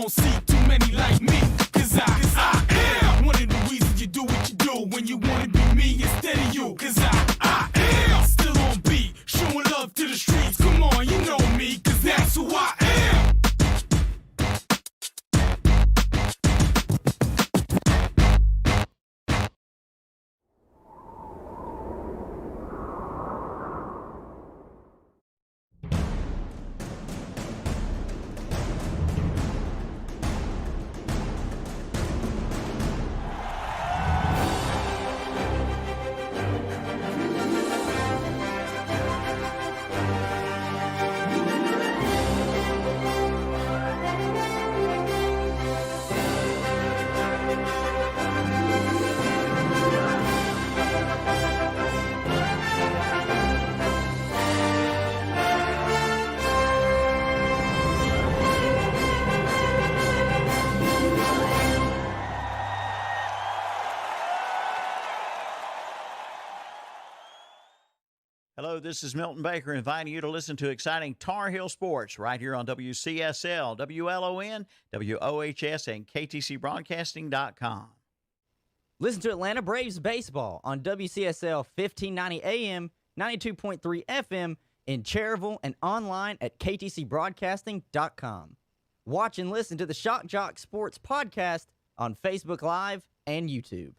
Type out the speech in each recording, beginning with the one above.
don't see too many like me. Cause I am one of the reasons you do what you do when you wanna be me instead of you. Cause I am still on beat, showing love to the streets. Come on, you know me, cause that's who I am. Hello, this is Milton Baker inviting you to listen to exciting Tar Heel sports right here on WCSL, WLON, WOHS, and KTCBroadcasting.com. Listen to Atlanta Braves baseball on WCSL 1590 AM, 92.3 FM in Cherryville and online at KTCBroadcasting.com. Watch and listen to the Shock Jock Sports podcast on Facebook Live and YouTube.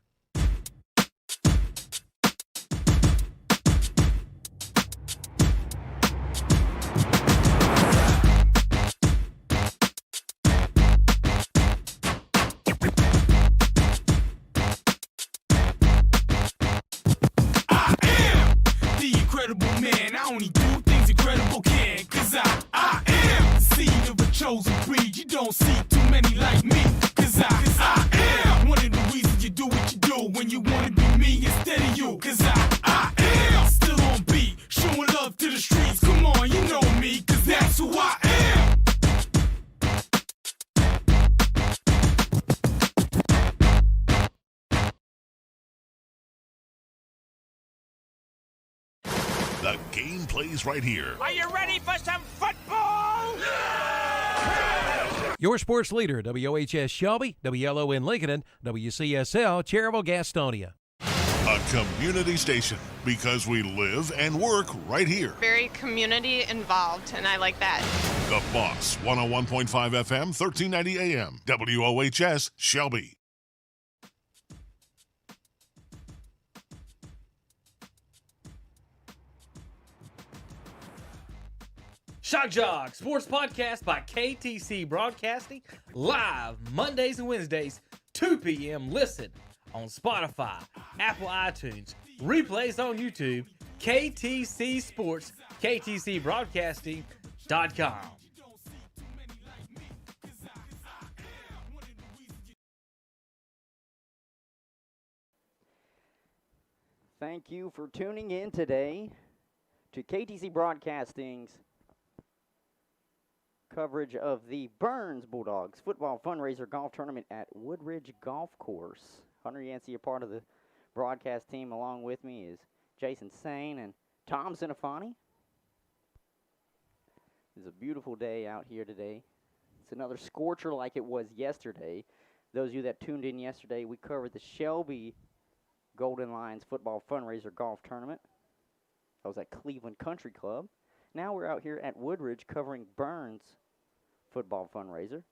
I only do things incredible can. Cause I am the seed of a chosen breed. You don't see too many like me. Cause I am one of the reasons you do what you do when you wanna be me instead of you. Cause I am still on beat, showing love to the streets. Come on, you know me, cause that's who I am. The game plays right here. Are you ready for some football? Your sports leader, WOHS Shelby, WLON Lincoln, and WCSL Cherryville Gastonia. A community station because we live and work right here. Very community involved, and I like that. The Boss, 101.5 FM, 1390 AM, WOHS Shelby. Shock Jog Sports Podcast by KTC Broadcasting, live Mondays and Wednesdays, 2 p.m. Listen on Spotify, Apple iTunes, replays on YouTube, KTC Sports, KTCBroadcasting.com. Thank you for tuning in today to KTC Broadcasting's coverage of the Burns Bulldogs football fundraiser golf tournament at Woodbridge Golf Course. Hunter Yancey, a part of the broadcast team. Along with me is Jason Sane and Tom Zinafani. It's a beautiful day out here today. It's another scorcher like it was yesterday. Those of you that tuned in yesterday, we covered the Shelby Golden Lions football fundraiser golf tournament. That was at Cleveland Country Club. Now we're out here at Woodbridge covering Burns football fundraiser.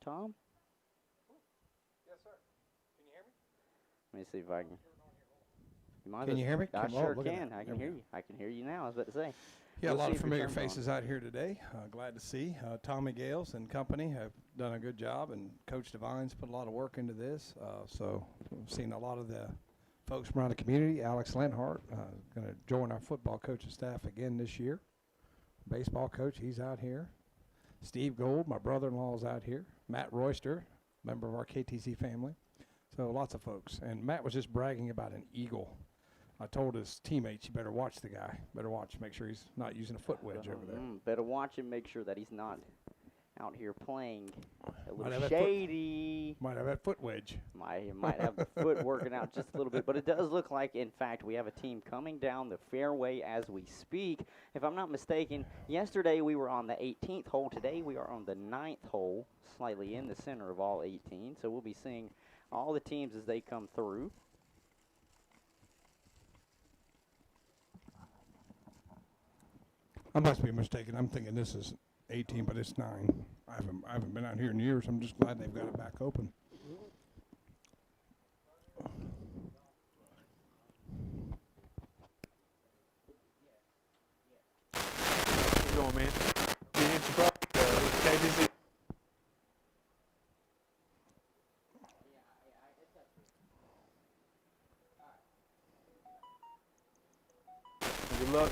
Tom? Yes, sir. Can you hear me? Let me see if I can. Can you hear me? I sure can. I can hear you. I can hear you now, I was about to say. Yeah, a lot of familiar faces out here today. Glad to see. Tommy Gales and company have done a good job, and Coach Devine's put a lot of work into this. So we've seen a lot of the folks from around the community. Alex Lenhart going to join our football coaching staff again this year. Baseball coach, he's out here. Steve Gold, my brother-in-law, is out here. Matt Royster, member of our KTC family. So lots of folks. And Matt was just bragging about an eagle. I told his teammates, you better watch the guy. Better watch, make sure he's not using a foot wedge over there. Better watch him, make sure that he's not out here playing a Might little have that foot- shady. Might have that foot wedge. Might have the foot working out just a little bit, but it does look like, in fact, we have a team coming down the fairway as we speak. If I'm not mistaken, yesterday we were on the 18th hole. Today we are on the 9th hole, slightly in the center of all 18. So we'll be seeing all the teams as they come through. I must be mistaken. I'm thinking this is 18, but it's 9. I haven't been out here in years. I'm just glad they've got it back open. Keep going, man. KTC. Good luck.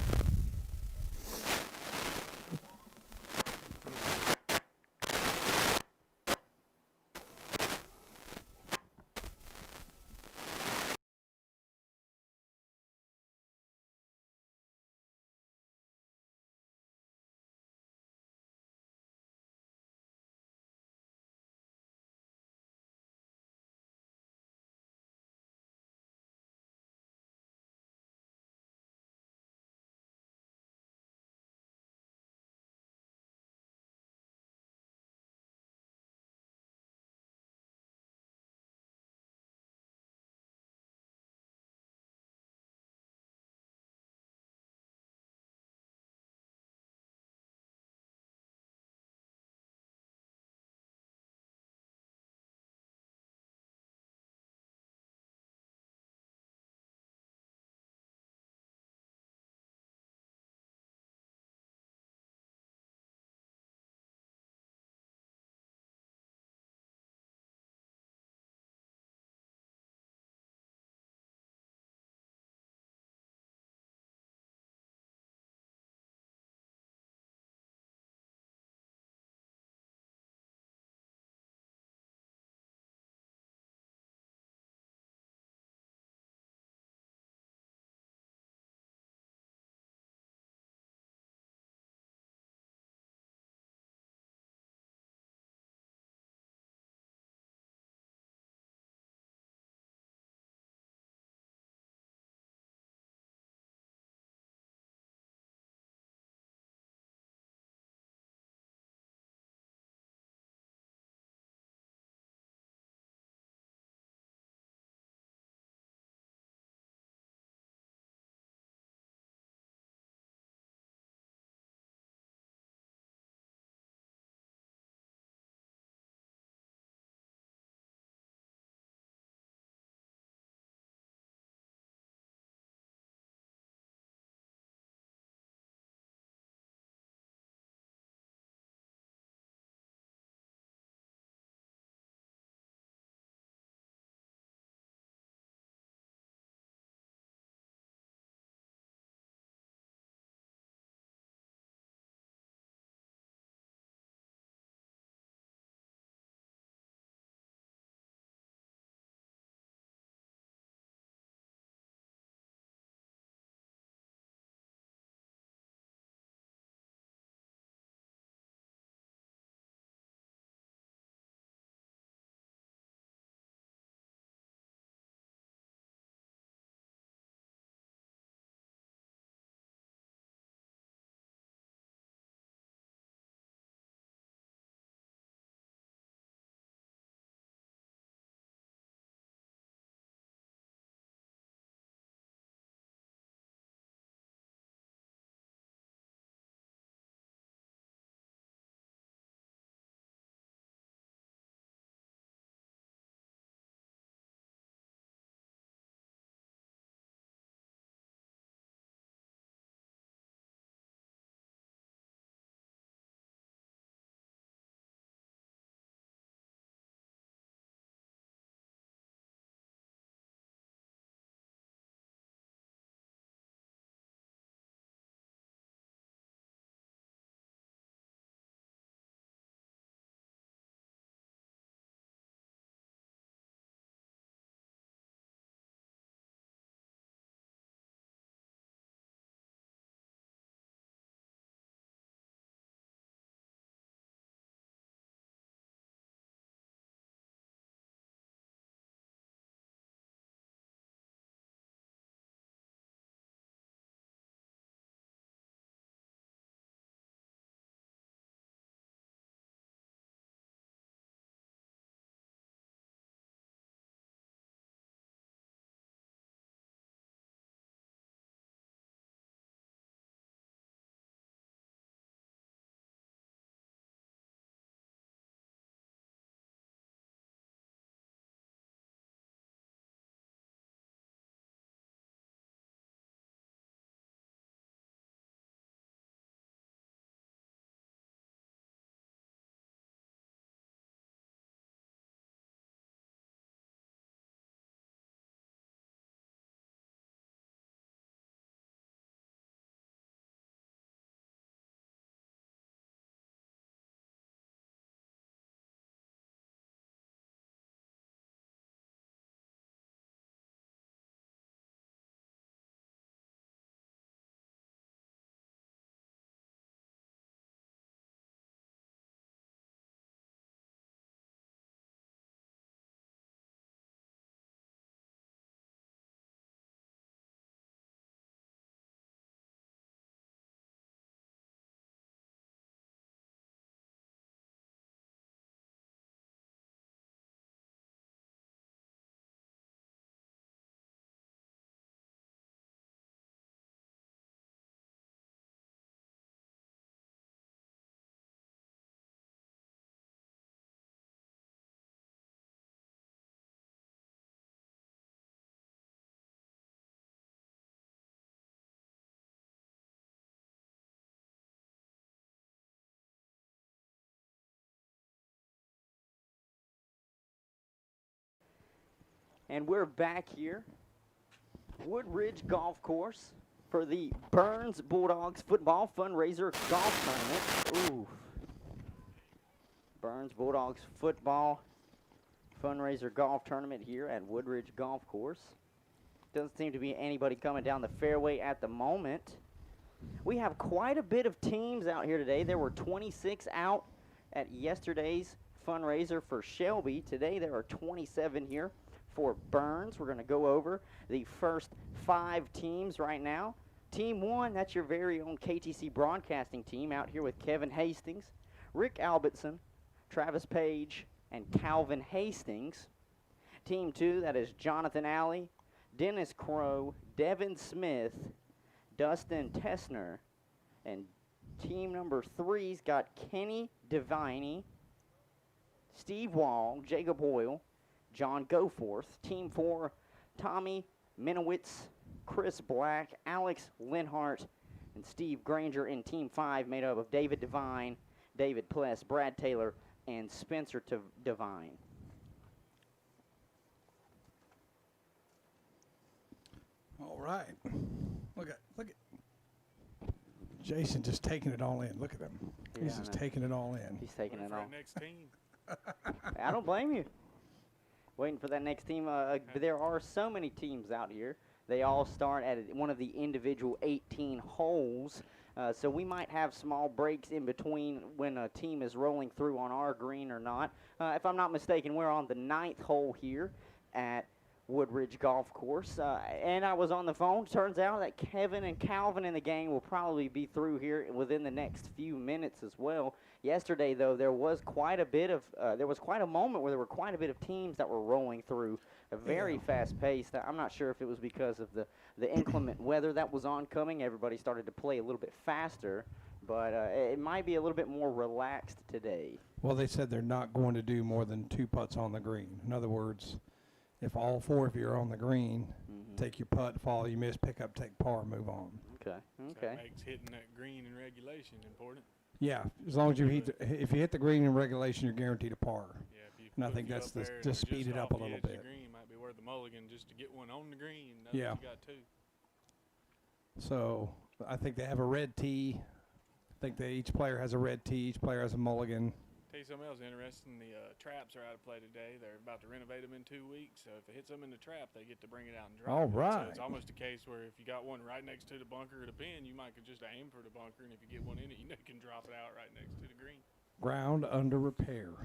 And we're back here, Woodbridge Golf Course, for the Burns Bulldogs Football Fundraiser Golf Tournament. Ooh. Burns Bulldogs Football Fundraiser Golf Tournament here at Woodbridge Golf Course. Doesn't seem to be anybody coming down the fairway at the moment. We have quite a bit of teams out here today. There were 26 out at yesterday's fundraiser for Shelby. Today there are 27 here for Burns. We're going to go over the first 5 teams right now. Team 1, that's your very own KTC Broadcasting team out here with Kevin Hastings, Rick Albertson, Travis Page, and Calvin Hastings. Team 2, that is Jonathan Alley, Dennis Crow, Devin Smith, Dustin Tessner. And team number 3's got Kenny Deviney, Steve Wall, Jacob Hoyle, John Goforth. Team 4, Tommy Minowitz, Chris Black, Alex Linhart, and Steve Granger. In Team 5, made up of David Devine, David Pless, Brad Taylor, and Spencer Devine. All right. Look at Jason just taking it all in. Look at him. He's Yeah, just taking it all in. He's taking it all. Next team. I don't blame you. Waiting for that next team. There are so many teams out here. They all start at one of the individual 18 holes. So we might have small breaks in between when a team is rolling through on our green or not. If I'm not mistaken, we're on the 9th hole here at Woodbridge Golf Course. And I was on the phone. Turns out that Kevin and Calvin in the gang will probably be through here within the next few minutes as well. Yesterday, though, there was quite a moment where there were quite a bit of teams that were rolling through a very fast pace. I'm not sure if it was because of the inclement weather that was oncoming. Everybody started to play a little bit faster, but it might be a little bit more relaxed today. Well, they said they're not going to do more than 2 putts on the green. In other words, if all 4 of you are on the green, take your putt, fall, you miss, pick up, take par, move on. Okay. So that makes hitting that green in regulation important. Yeah, as long as you if you hit the green in regulation, you're guaranteed a par. Yeah, if you And I think that's just speed it up a little bit. The green might be worth the mulligan just to get one on the green. Yeah. You got 2. So I think they have a red tee. I think each player has a red tee. Each player has a mulligan. Tell you something else interesting. The traps are out of play today. They're about to renovate them in 2 weeks. So if it hits them in the trap, they get to bring it out and drop All it. right. So it's almost a case where if you got one right next to the bunker or the pin, you might could just aim for the bunker, and if you get one in it, you know you can drop it out right next to the green. Ground under repair.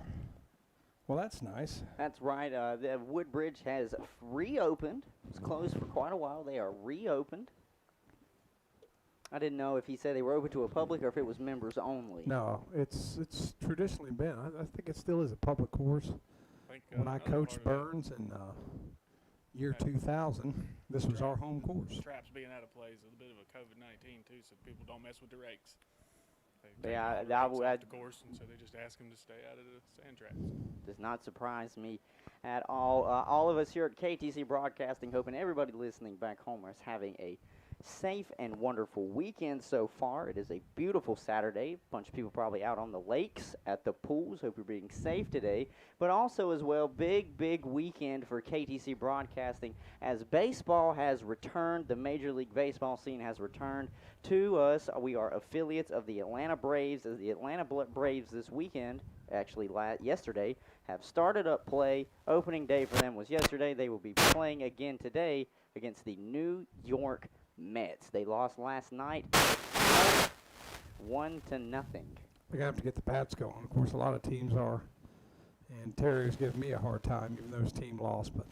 Well, that's nice. That's right. The Woodbridge has reopened. It was closed for quite a while. They are reopened. I didn't know if he said they were open to a public or if it was members only. No, it's traditionally been. I think it still is a public course. When I coached Burns in year 2000, this was our home course. Traps being out of play is a bit of a COVID-19 too, so people don't mess with the rakes. Yeah, off the course, and so they just ask them to stay out of the sand traps. Does not surprise me at all. All of us here at KTC Broadcasting, hoping everybody listening back home is having a safe and wonderful weekend so far. It is a beautiful Saturday. A bunch of people probably out on the lakes, at the pools. Hope you're being safe today. But also as well, big weekend for KTC Broadcasting as baseball has returned. The Major League Baseball scene has returned to us. We are affiliates of the Atlanta Braves. As the Atlanta Braves this weekend, actually yesterday, have started up play. Opening day for them was yesterday. They will be playing again today against the New York Mets. They lost last night 1-0. They're going to have to get the bats going. Of course, a lot of teams are. And Terry was giving me a hard time, even though his team lost. But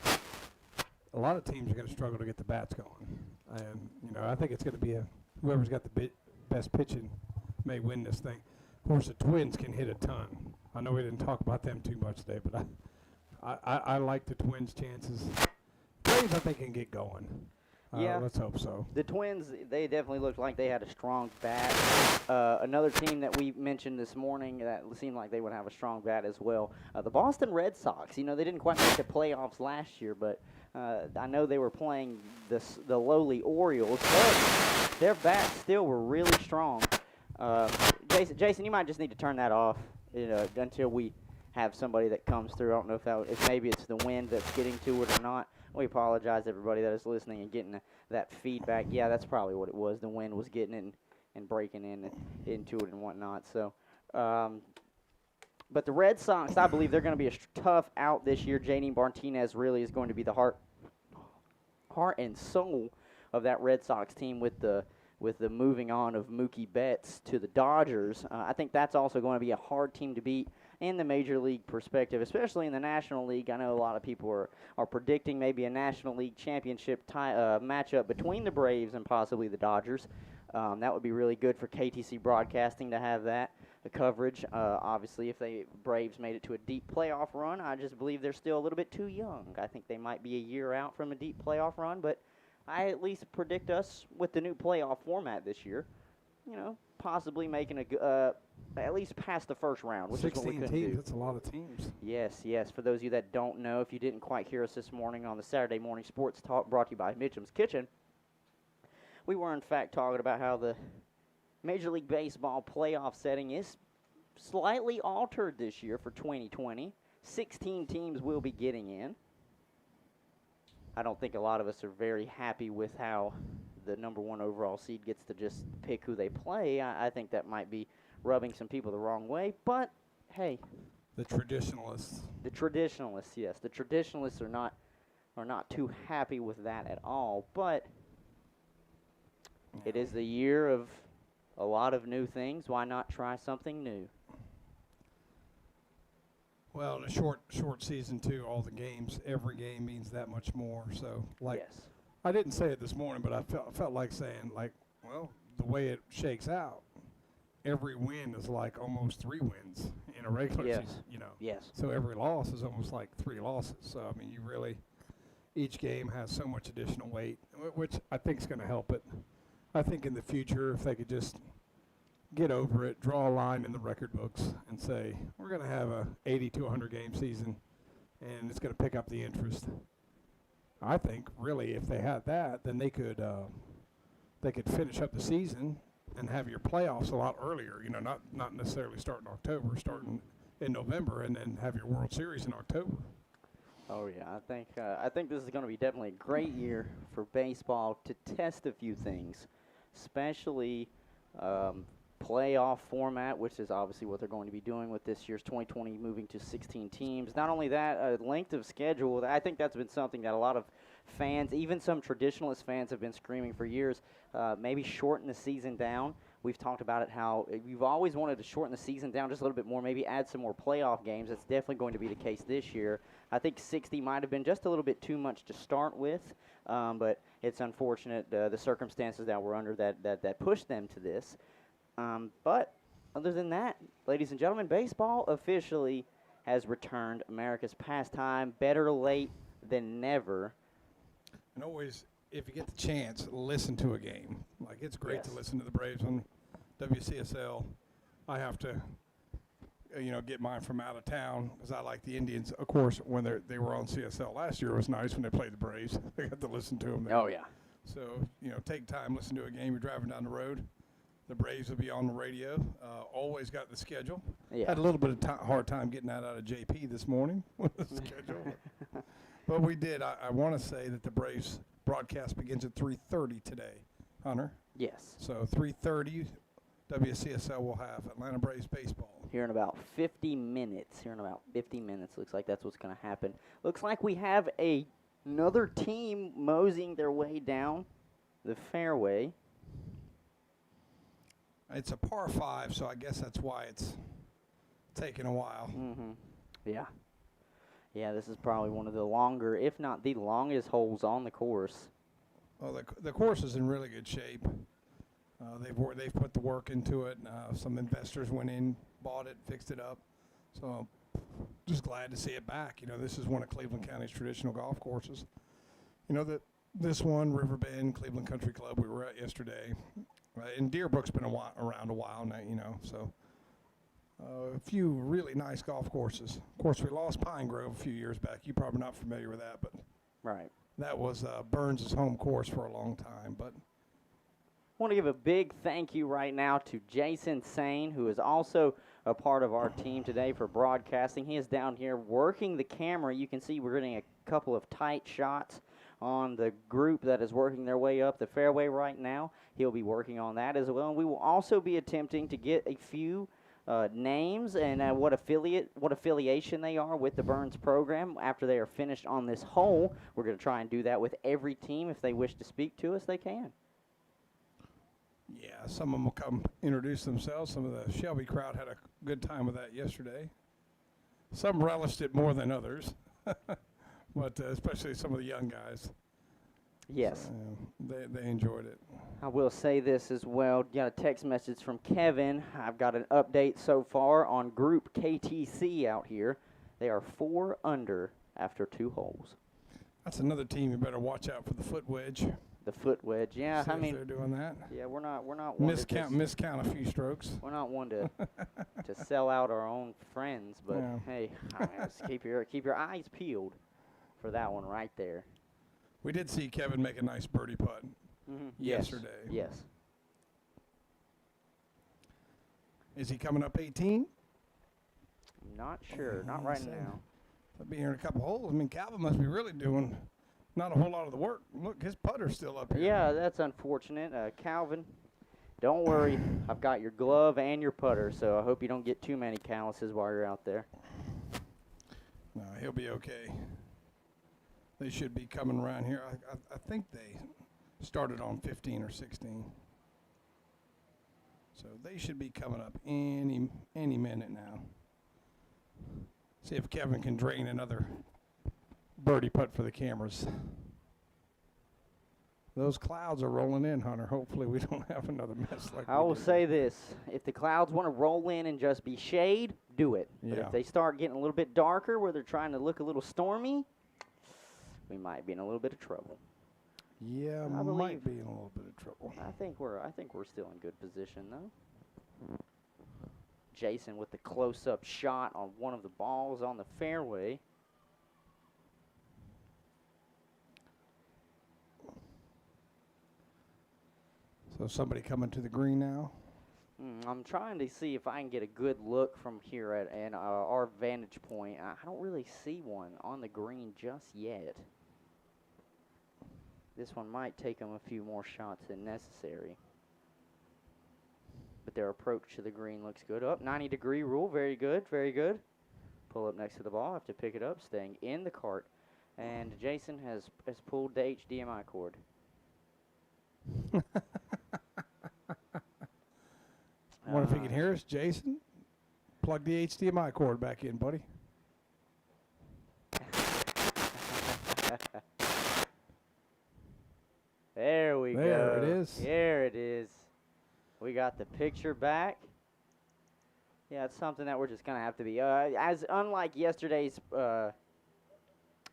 a lot of teams are going to struggle to get the bats going. And, I think it's going to be whoever's got the best pitching may win this thing. Of course, the Twins can hit a ton. I know we didn't talk about them too much today, but I like the Twins' chances. Braves, I think, can get going. Yeah. Let's hope so. The Twins, they definitely looked like they had a strong bat. Another team that we mentioned this morning that seemed like they would have a strong bat as well. The Boston Red Sox, they didn't quite make the playoffs last year, but I know they were playing the lowly Orioles, but their bats still were really strong. Jason, you might just need to turn that off until we have somebody that comes through. I don't know if maybe it's the wind that's getting to it or not. We apologize to everybody that is listening and getting that feedback. Yeah, that's probably what it was. The wind was getting in and breaking into it and whatnot. So, but the Red Sox, I believe they're going to be a tough out this year. J.D. Martinez really is going to be the heart and soul of that Red Sox team with the moving on of Mookie Betts to the Dodgers. I think that's also going to be a hard team to beat in the Major League perspective, especially in the National League. I know a lot of people are predicting maybe a National League championship matchup between the Braves and possibly the Dodgers. That would be really good for KTC Broadcasting to have that coverage. Obviously, if the Braves made it to a deep playoff run, I just believe they're still a little bit too young. I think they might be a year out from a deep playoff run, but I at least predict us with the new playoff format this year, possibly making at least past the first round, which is what we couldn't do. 16 teams, that's a lot of teams. Yes. For those of you that don't know, if you didn't quite hear us this morning on the Saturday Morning Sports Talk brought to you by Mitchum's Kitchen, we were in fact talking about how the Major League Baseball playoff setting is slightly altered this year for 2020. 16 teams will be getting in. I don't think a lot of us are very happy with how the number one overall seed gets to just pick who they play. I think that might be rubbing some people the wrong way, but hey. The traditionalists. The traditionalists, yes. The traditionalists are not too happy with that at all, but it is the year of a lot of new things. Why not try something new? Well, in a short season, too, all the games, every game means that much more. So, yes. I didn't say it this morning, but I felt like saying, well, the way it shakes out, every win is like almost 3 wins in a regular season, Yes. So every loss is almost like 3 losses. So, I mean, each game has so much additional weight, which I think is going to help it. I think in the future, if they could just get over it, draw a line in the record books and say, we're going to have a 80 to 100 game season, and it's going to pick up the interest. I think, really, if they had that, then they could finish up the season and have your playoffs a lot earlier, not necessarily start in October, starting in November, and then have your World Series in October. Oh, yeah, I think this is going to be definitely a great year for baseball to test a few things, especially playoff format, which is obviously what they're going to be doing with this year's 2020 moving to 16 teams. Not only that, length of schedule, I think that's been something that a lot of fans, even some traditionalist fans, have been screaming for years. Maybe shorten the season down. We've talked about it, how you've always wanted to shorten the season down just a little bit more, maybe add some more playoff games. That's definitely going to be the case this year. I think 60 might have been just a little bit too much to start with, but it's unfortunate the circumstances that we're under that pushed them to this. But other than that, ladies and gentlemen, baseball officially has returned. America's pastime, better late than never. And always, if you get the chance, listen to a game. Like, it's great to listen to the Braves on WCSL. I have to, get mine from out of town because I like the Indians. Of course, when they were on CSL last year, it was nice when they played the Braves. I got to listen to them there. Oh, yeah. So, take time, listen to a game. You're driving down the road. The Braves will be on the radio. Always got the schedule. Yeah. Had a little bit of hard time getting that out of JP this morning with the schedule. But we did. I want to say that the Braves broadcast begins at 3:30 today, Hunter. Yes. So 3:30, WCSL will have Atlanta Braves baseball. Here in about 50 minutes. Looks like that's what's going to happen. Looks like we have another team moseying their way down the fairway. It's a par 5, so I guess that's why it's taking a while. Mm-hmm. Yeah. Yeah, this is probably one of the longer, if not the longest holes on the course. Well, the course is in really good shape. They've put the work into it. Some investors went in, bought it, fixed it up. So just glad to see it back. This is one of Cleveland County's traditional golf courses. This one, Riverbend, Cleveland Country Club, we were at yesterday. And Deerbrook's been around a while now, so a few really nice golf courses. Of course, we lost Pine Grove a few years back. You're probably not familiar with that, but right. That was Burns' home course for a long time. But want to give a big thank you right now to Jason Sane, who is also a part of our team today for broadcasting. He is down here working the camera. You can see we're getting a couple of tight shots on the group that is working their way up the fairway right now. He'll be working on that as well. And we will also be attempting to get a few names and what affiliation they are with the Burns program after they are finished on this hole. We're going to try and do that with every team. If they wish to speak to us, they can. Yeah, some of them will come introduce themselves. Some of the Shelby crowd had a good time with that yesterday. Some relished it more than others, but especially some of the young guys. Yes. They enjoyed it. I will say this as well. Got a text message from Kevin. I've got an update so far on Group KTC out here. They are 4 under after 2 holes. That's another team you better watch out for the foot wedge. The foot wedge, yeah. See I if mean, they're doing that. Yeah, we're not one miscount a few strokes. We're not one to sell out our own friends, but hey, just keep your eyes peeled for that one right there. We did see Kevin make a nice birdie putt yesterday. Yes. Is he coming up 18? Not sure. Not right now. He'll be here in a couple holes. I mean, Calvin must be really doing not a whole lot of the work. Look, his putter's still up here. Yeah, that's unfortunate. Calvin, don't worry. I've got your glove and your putter, so I hope you don't get too many calluses while you're out there. No, he'll be okay. They should be coming around here. I think they started on 15 or 16. So they should be coming up any minute now. See if Kevin can drain another birdie putt for the cameras. Those clouds are rolling in, Hunter. Hopefully we don't have another mess like I will say this. If the clouds want to roll in and just be shade, do it. But if they start getting a little bit darker where they're trying to look a little stormy, we might be in a little bit of trouble. Yeah, might be in a little bit of trouble. I think we're still in good position though. Jason with the close-up shot on one of the balls on the fairway. So somebody coming to the green now? I'm trying to see if I can get a good look from here at our vantage point. I don't really see one on the green just yet. This one might take them a few more shots than necessary. But their approach to the green looks good. Up, 90-degree rule. Very good, very good. Pull up next to the ball. Have to pick it up, staying in the cart. And Jason has pulled the HDMI cord. I wonder if he can hear us, Jason. Plug the HDMI cord back in, buddy. There we go. There it is. There it is. We got the picture back. Yeah, it's something that we're just going to have to be. As unlike yesterday's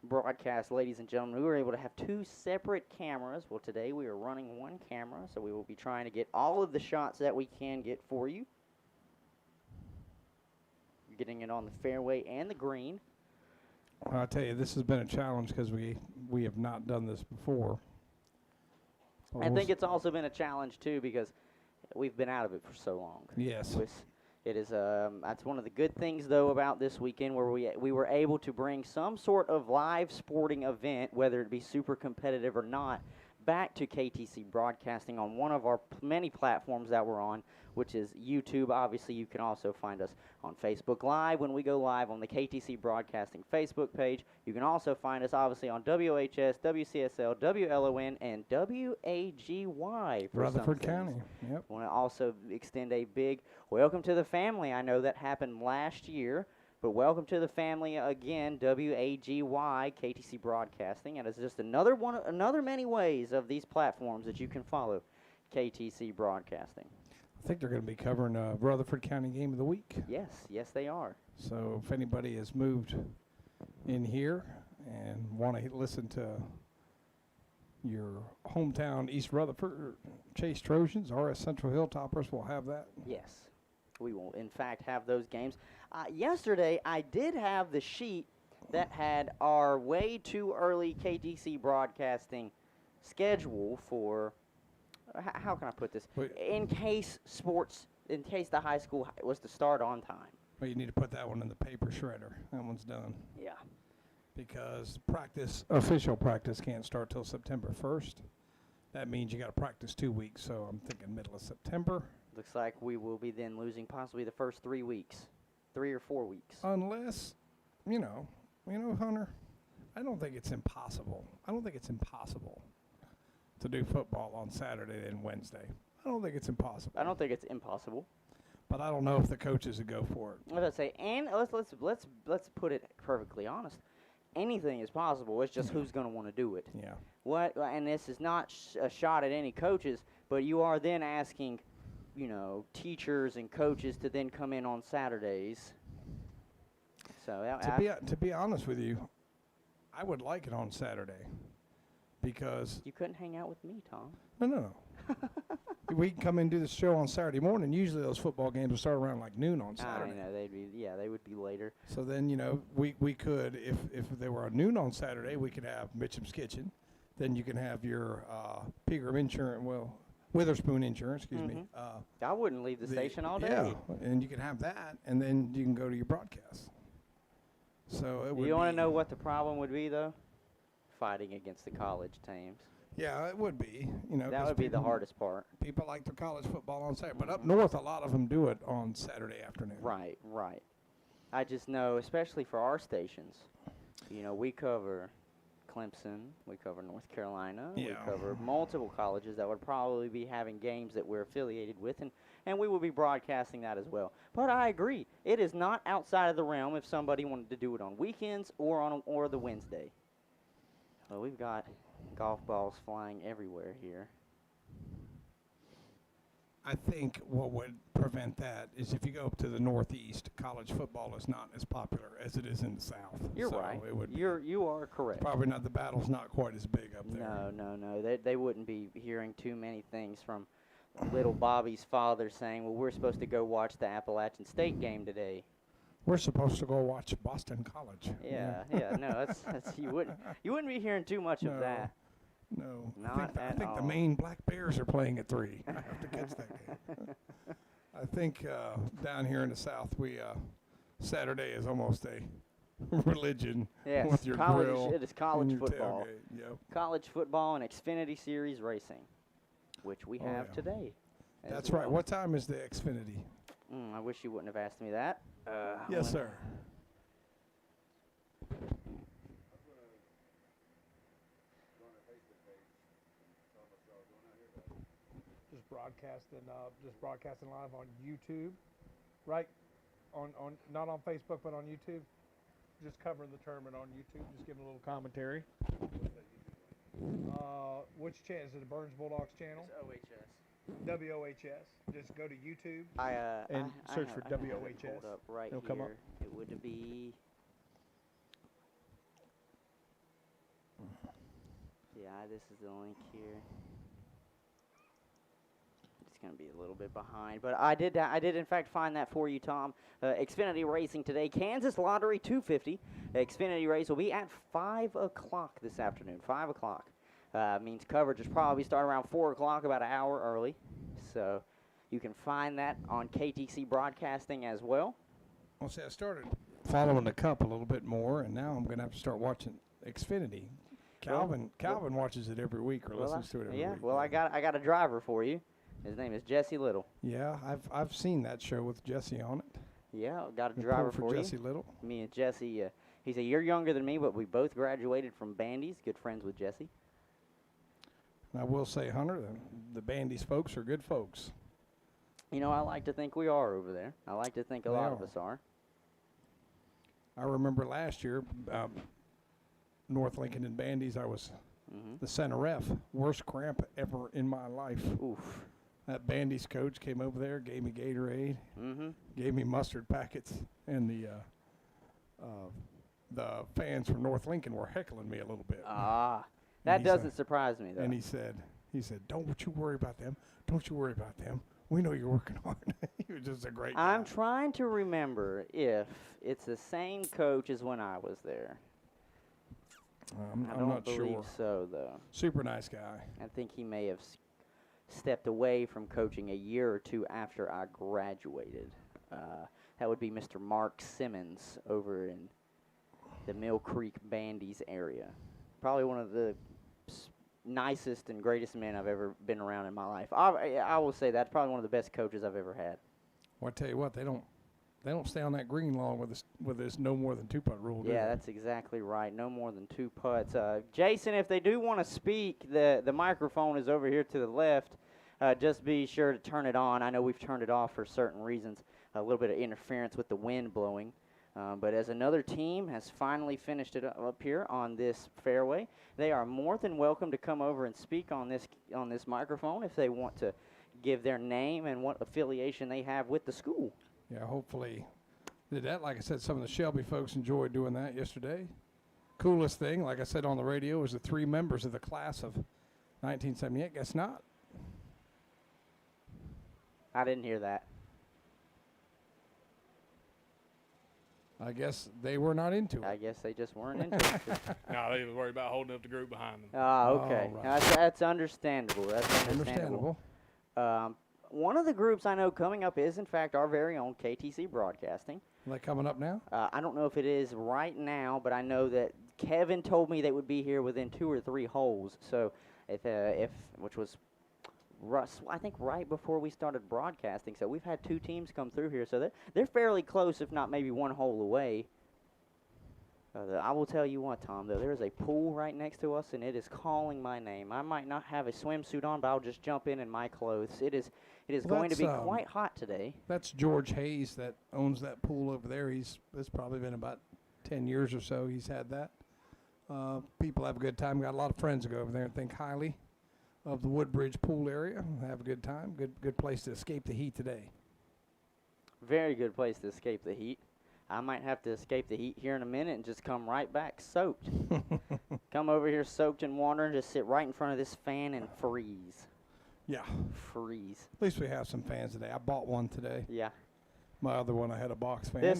broadcast, ladies and gentlemen, we were able to have 2 separate cameras. Well, today we are running 1 camera, so we will be trying to get all of the shots that we can get for you. Getting it on the fairway and the green. I'll tell you, this has been a challenge because we have not done this before. I think it's also been a challenge, too, because we've been out of it for so long. Yes. It is. That's one of the good things, though, about this weekend, where we were able to bring some sort of live sporting event, whether it be super competitive or not, back to KTC Broadcasting on one of our many platforms that we're on, which is YouTube. Obviously, you can also find us on Facebook Live when we go live on the KTC Broadcasting Facebook page. You can also find us, obviously, on WHS, WCSL, WLON, and WAGY. Rutherford County. Yep. I want to also extend a big welcome to the family. I know that happened last year, but welcome to the family again, WAGY, KTC Broadcasting. And it's just another many ways of these platforms that you can follow KTC Broadcasting. I think they're going to be covering Rutherford County Game of the Week. Yes, they are. So if anybody has moved in here and want to listen to your hometown East Rutherford Chase Trojans, RS Central Hilltoppers will have that. Yes, we will in fact have those games. Yesterday, I did have the sheet that had our way too early KTC Broadcasting schedule for. How can I put this? In case the high school was to start on time. Well, you need to put that one in the paper shredder. That one's done. Yeah. because official practice can't start till September 1st. That means you got to practice 2 weeks, so I'm thinking middle of September. Looks like we will be then losing possibly the first 3 weeks, 3 or 4 weeks. Unless, Hunter, I don't think it's impossible. I don't think it's impossible to do football on Saturday and Wednesday. I don't think it's impossible. I don't think it's impossible. But I don't know if the coaches would go for it. I was about to say, and let's put it perfectly honest. Anything is possible. It's just who's going to want to do it. Yeah. What? And this is not a shot at any coaches, but you are then asking, teachers and coaches to then come in on Saturdays. So to be honest with you, I would like it on Saturday, because you couldn't hang out with me, Tom. No. We can come in and do the show on Saturday morning. Usually those football games will start around like noon on Saturday. I know they would be later. So then we could, if they were at noon on Saturday, we could have Mitchum's Kitchen. Then you can have your Pegram Insurance, Witherspoon Insurance, excuse me. I wouldn't leave the station all day. Yeah, and you can have that, and then you can go to your broadcast. So it would. You want to know what the problem would be, though? Fighting against the college teams. Yeah, it would be. That would be the hardest part. People like their college football on Saturday, but up north, a lot of them do it on Saturday afternoon. Right. I just know, especially for our stations, we cover Clemson, we cover North Carolina, we cover multiple colleges that would probably be having games that we're affiliated with, and we will be broadcasting that as well. But I agree, it is not outside of the realm if somebody wanted to do it on weekends or the Wednesday. Well, we've got golf balls flying everywhere here. I think what would prevent that is if you go up to the Northeast, college football is not as popular as it is in the South. You're right. You are correct. Probably not. The battle's not quite as big up there. No. They wouldn't be hearing too many things from little Bobby's father saying, "Well, we're supposed to go watch the Appalachian State game today." We're supposed to go watch Boston College. Yeah. No, that's you wouldn't be hearing too much of that. No, Not I think the Maine Black Bears are playing at 3. I have to catch that game. I think down here in the South, Saturday is almost a religion with your grill. It is college football. Yep. College football and Xfinity Series racing, which we have today. That's right. What time is the Xfinity? I wish you wouldn't have asked me that. Yes, sir. Just broadcasting live on YouTube, right? On not on Facebook, but on YouTube. Just covering the tournament on YouTube. Just giving a little commentary. Which channel is it? The Burns Bulldogs channel? It's OHS. WOHS. Just go to YouTube and search for WOHS. Hold up right It'll here. come up. It would be. Yeah, this is the link here. It's going to be a little bit behind, but I did in fact find that for you, Tom. Xfinity Racing today, Kansas Lottery 250. Xfinity race will be at 5 o'clock this afternoon. 5 o'clock means coverage is probably start around 4 o'clock, about an hour early. So you can find that on KTC Broadcasting as well. Well, see, I started following the Cup a little bit more, and now I'm going to have to start watching Xfinity. Calvin watches it every week or listens to it every week. Well, I got a driver for you. His name is Jesse Little. Yeah, I've seen that show with Jesse on it. Yeah, got a driver for you. Jesse Little. Me and Jesse, he's a year younger than me, but we both graduated from Bandy's. Good friends with Jesse. I will say, Hunter, the Bandy's folks are good folks. I like to think we are over there. I like to think a lot of us are. I remember last year, North Lincoln and Bandy's, I was the center ref. Worst cramp ever in my life. Oof. That Bandy's coach came over there, gave me Gatorade, gave me mustard packets, and the fans from North Lincoln were heckling me a little bit. That doesn't surprise me, though. And he said, "Don't you worry about them. Don't you worry about them. We know you're working hard." He was just a great guy. I'm trying to remember if it's the same coach as when I was there. I'm I don't not believe sure. so, though. Super nice guy. I think he may have stepped away from coaching a year or two after I graduated. That would be Mr. Mark Simmons over in the Mill Creek Bandies area. Probably one of the nicest and greatest men I've ever been around in my life. I will say that's probably one of the best coaches I've ever had. Well, I tell you what, they don't stay on that green long with this no more than 2-putt rule. Yeah, that's exactly right. No more than 2 putts. Jason, if they do want to speak, the microphone is over here to the left. Just be sure to turn it on. I know we've turned it off for certain reasons. A little bit of interference with the wind blowing. But as another team has finally finished it up here on this fairway, they are more than welcome to come over and speak on this microphone if they want to give their name and what affiliation they have with the school. Yeah, hopefully did that. Like I said, some of the Shelby folks enjoyed doing that yesterday. Coolest thing, like I said on the radio, was the 3 members of the class of 1978. Guess not. I didn't hear that. I guess they were not into it. I guess they just weren't into it. No, they was worried about holding up the group behind them. Ah, okay. Oh, right. That's understandable. That's understandable. One of the groups I know coming up is, in fact, our very own KTC Broadcasting. Are they coming up now? I don't know if it is right now, but I know that Kevin told me they would be here within 2 or 3 holes. So, which was, I think, right before we started broadcasting. So we've had 2 teams come through here. So they're fairly close, if not maybe 1 hole away. I will tell you what, Tom, though, there is a pool right next to us, and it is calling my name. I might not have a swimsuit on, but I'll just jump in my clothes. It is going to be quite hot today. That's George Hayes that owns that pool over there. It's probably been about 10 years or so he's had that. People have a good time. Got a lot of friends that go over there and think highly of the Woodbridge pool area. Have a good time. Good place to escape the heat today. Very good place to escape the heat. I might have to escape the heat here in a minute and just come right back soaked. Come over here soaked in water and just sit right in front of this fan and freeze. Yeah. Freeze. At least we have some fans today. I bought one today. Yeah. My other one, I had a box fan. This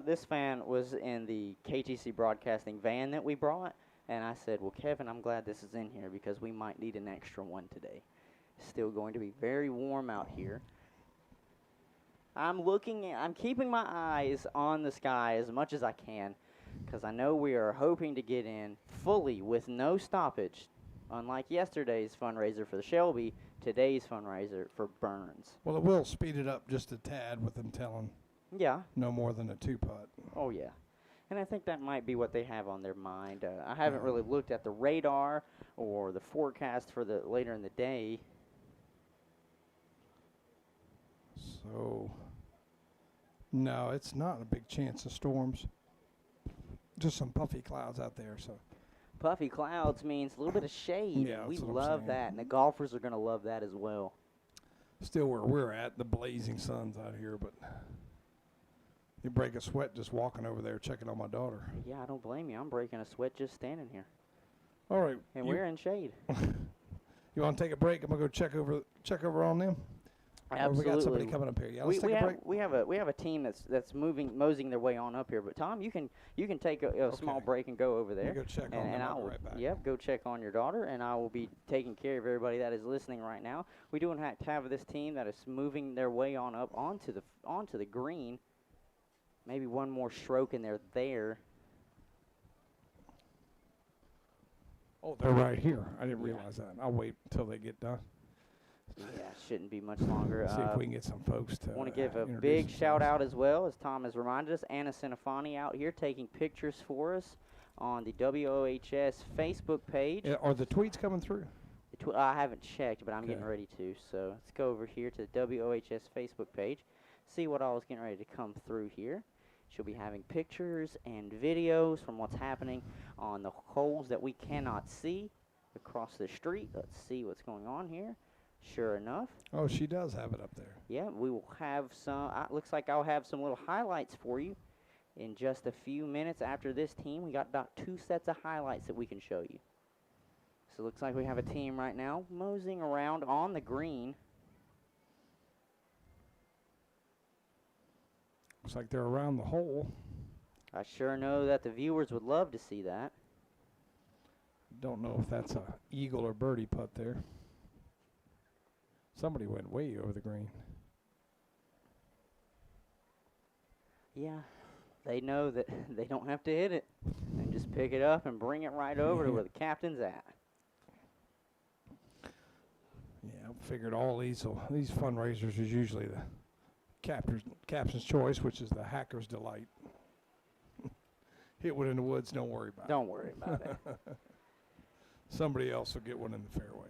this fan was in the KTC Broadcasting van that we brought, and I said, well, Kevin, I'm glad this is in here because we might need an extra one today. It's still going to be very warm out here. I'm keeping my eyes on the sky as much as I can because I know we are hoping to get in fully with no stoppage. Unlike yesterday's fundraiser for the Shelby, today's fundraiser for Burns. Well, it will speed it up just a tad with them telling no more than a 2-putt. Oh, yeah. And I think that might be what they have on their mind. I haven't really looked at the radar or the forecast for the later in the day. So, no, it's not a big chance of storms. Just some puffy clouds out there. So, puffy clouds means a little bit of shade. Yeah, we that's what I'm love saying. that, and the golfers are going to love that as well. Still where we're at, the blazing sun's out here, but you break a sweat just walking over there checking on my daughter. Yeah, I don't blame you. I'm breaking a sweat just standing here. All right. And we're in shade. You want to take a break? I'm gonna go check over on them. Absolutely. Or we got somebody coming up here. Yeah, let's take a break. We have a team that's moseying their way on up here. But Tom, you can take a small break and go over there. Go check on them. I'll be right back. Yep, go check on your daughter, and I will be taking care of everybody that is listening right now. We do have this team that is moving their way on up onto the green. Maybe one more stroke and they're there. Oh, they're right here. I didn't realize that. I'll wait until they get done. Yeah, shouldn't be much longer. See if we can get some folks to. Want to give a big shout out as well, as Tom has reminded us. Anna Sinafani out here taking pictures for us on the WOHS Facebook page. Yeah, are the tweets coming through? I haven't checked, but I'm getting ready to. So let's go over here to the WOHS Facebook page, see what all is getting ready to come through here. She'll be having pictures and videos from what's happening on the holes that we cannot see across the street. Let's see what's going on here. Sure enough. Oh, she does have it up there. Yeah, we will have some. Looks like I'll have some little highlights for you in just a few minutes after this team. We got about 2 sets of highlights that we can show you. So it looks like we have a team right now moseying around on the green. Looks like they're around the hole. I sure know that the viewers would love to see that. Don't know if that's a eagle or birdie putt there. Somebody went way over the green. Yeah. they know that they don't have to hit it. They just pick it up and bring it right over to where the captain's at. Yeah, I figured all these fundraisers is usually the captain's choice, which is the hacker's delight. Hit one in the woods, don't worry about it. Don't worry about it. Somebody else will get one in the fairway.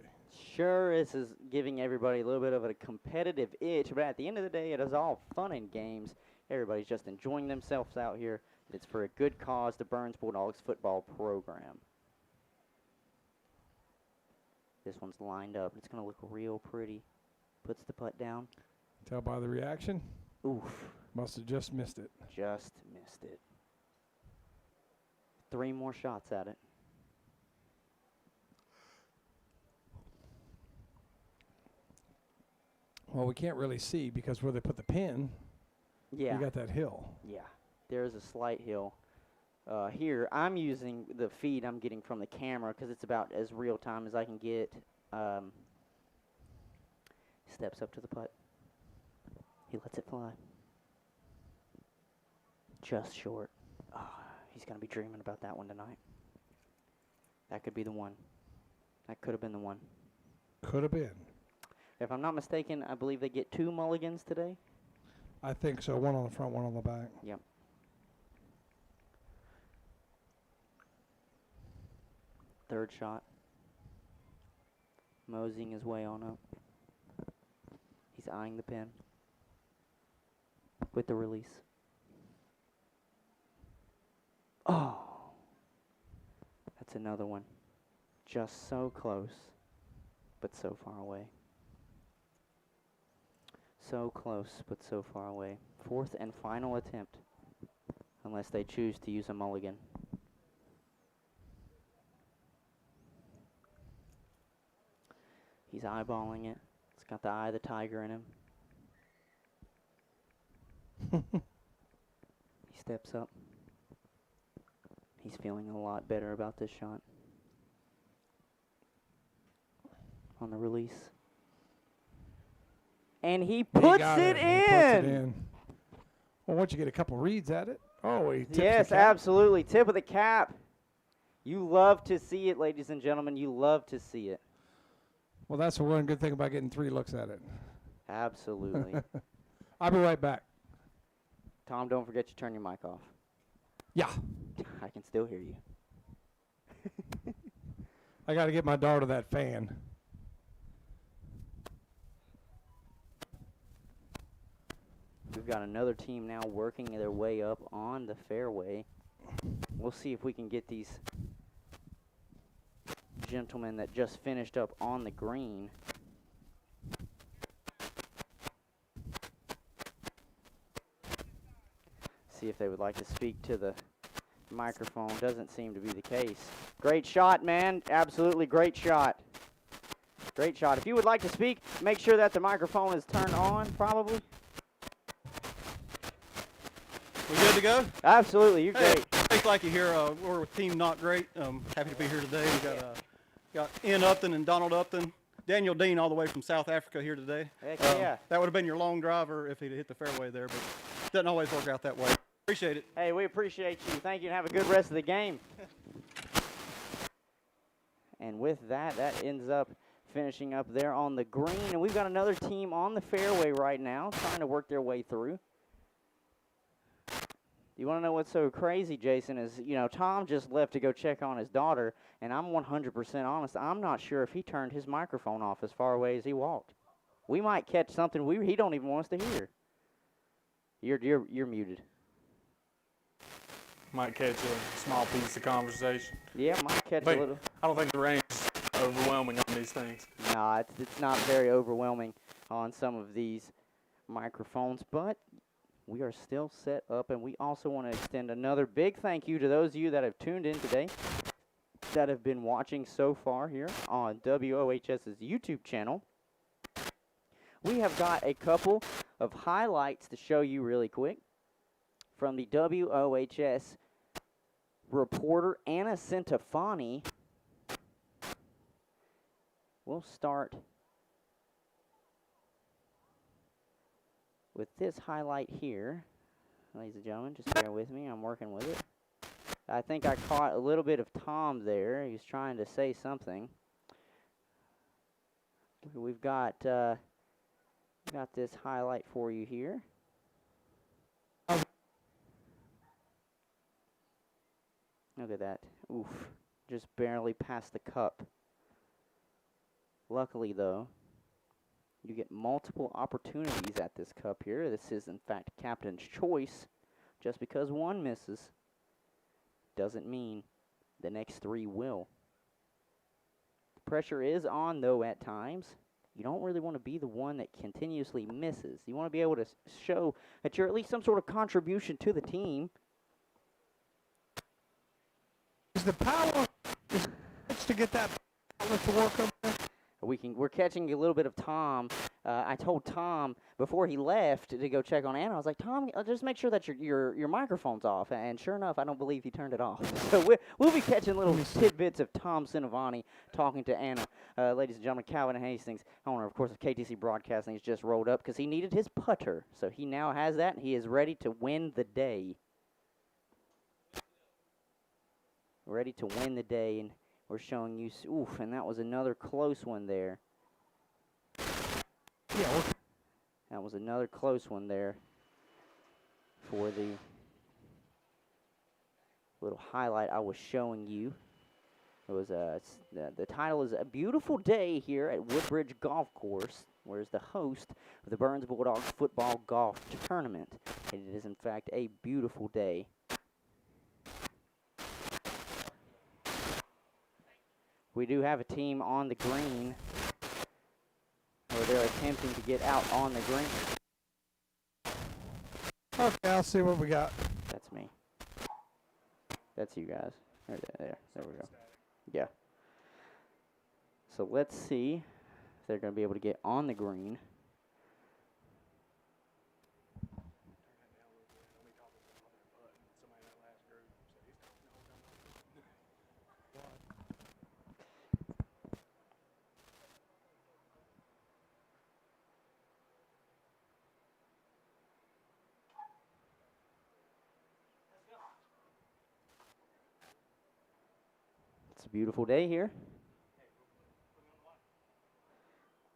Sure, this is giving everybody a little bit of a competitive itch, but at the end of the day, it is all fun and games. Everybody's just enjoying themselves out here. It's for a good cause, the Burns Bulldogs football program. This one's lined up. It's going to look real pretty. Puts the putt down. Tell by the reaction. Oof. Must have just missed it. Just missed it. 3 more shots at it. Well, we can't really see because where they put the pin, yeah, you got that hill. Yeah, there's a slight hill. Here, I'm using the feed I'm getting from the camera because it's about as real time as I can get. Steps up to the putt. He lets it fly. Just short. Oh, he's going to be dreaming about that one tonight. That could be the one. That could have been the one. Could have been. If I'm not mistaken, I believe they get 2 mulligans today. I think so. One on the front, one on the back. Yep. Third shot. Moseying his way on up. He's eyeing the pin with the release. Oh, that's another one. Just so close, but so far away. So close, but so far away. 4th and final attempt, unless they choose to use a mulligan. He's eyeballing it. It's got the eye of the tiger in him. He steps up. He's feeling a lot better about this shot. On the release. And he puts it in. Well, once you get a couple reads at it. Oh, he tips yes, the cap. absolutely. Tip of the cap. You love to see it, ladies and gentlemen. You love to see it. Well, that's the one good thing about getting 3 looks at it. Absolutely. I'll be right back. Tom, don't forget to turn your mic off. Yeah. I can still hear you. I got to get my daughter that fan. We've got another team now working their way up on the fairway. We'll see if we can get these gentlemen that just finished up on the green. See if they would like to speak to the microphone. Doesn't seem to be the case. Great shot, man. Absolutely great shot. Great shot. If you would like to speak, make sure that the microphone is turned on, probably. We good to go? Absolutely. You're great. Thanks like you here. We're with Team Not Great. Happy to be here today. We got Ian Upton and Donald Upton. Daniel Dean all the way from South Africa here today. Heck yeah. That would have been your long driver if he'd hit the fairway there, but it doesn't always work out that way. Appreciate it. Hey, we appreciate you. Thank you, and have a good rest of the game. And with that, that ends up finishing up there on the green. And we've got another team on the fairway right now trying to work their way through. You want to know what's so crazy, Jason, is, you know, Tom just left to go check on his daughter, and I'm 100% honest. I'm not sure if he turned his microphone off as far away as he walked. We might catch something he don't even want us to hear. You're muted. Might catch a small piece of conversation. Yeah, might catch a little. I don't think the range is overwhelming on these things. No, it's not very overwhelming on some of these microphones, but we are still set up, and we also want to extend another big thank you to those of you that have tuned in today, that have been watching so far here on WOHS's YouTube channel. We have got a couple of highlights to show you really quick from the WOHS reporter, Anna Centofanti. We'll start with this highlight here. ladies and gentlemen. Just bear with me. I'm working with it. I think I caught a little bit of Tom there. He was trying to say something. We've got this highlight for you here. Look at that. Oof. Just barely past the cup. Luckily, though, you get multiple opportunities at this cup here. This is, in fact, captain's choice. Just because one misses doesn't mean the next 3 will. The pressure is on, though, at times. You don't really want to be the one that continuously misses. You want to be able to show that you're at least some sort of contribution to the team. Is the power to get that power to work up there? We're catching a little bit of Tom. I told Tom before he left to go check on Anna. I was like, Tom, just make sure that your microphone's off. And sure enough, I don't believe he turned it off. So we'll be catching little tidbits of Tom Cinovani talking to Anna. Ladies and gentlemen, Calvin Hastings, owner, of course, of KTC Broadcasting, has just rolled up because he needed his putter. So he now has that, and he is ready to win the day. Ready to win the day, and we're showing you, oof, and that was another close one there. Yeah, that was another close one there for the little highlight I was showing you. It was the title is A Beautiful Day here at Woodbridge Golf Course, where is the host of the Burns Bulldogs football golf tournament. And it is, in fact, a beautiful day. We do have a team on the green, or they're attempting to get out on the green. Okay, I'll see what we got. That's me. That's you guys. There we go. Yeah. So let's see if they're going to be able to get on the green. It's a beautiful day here.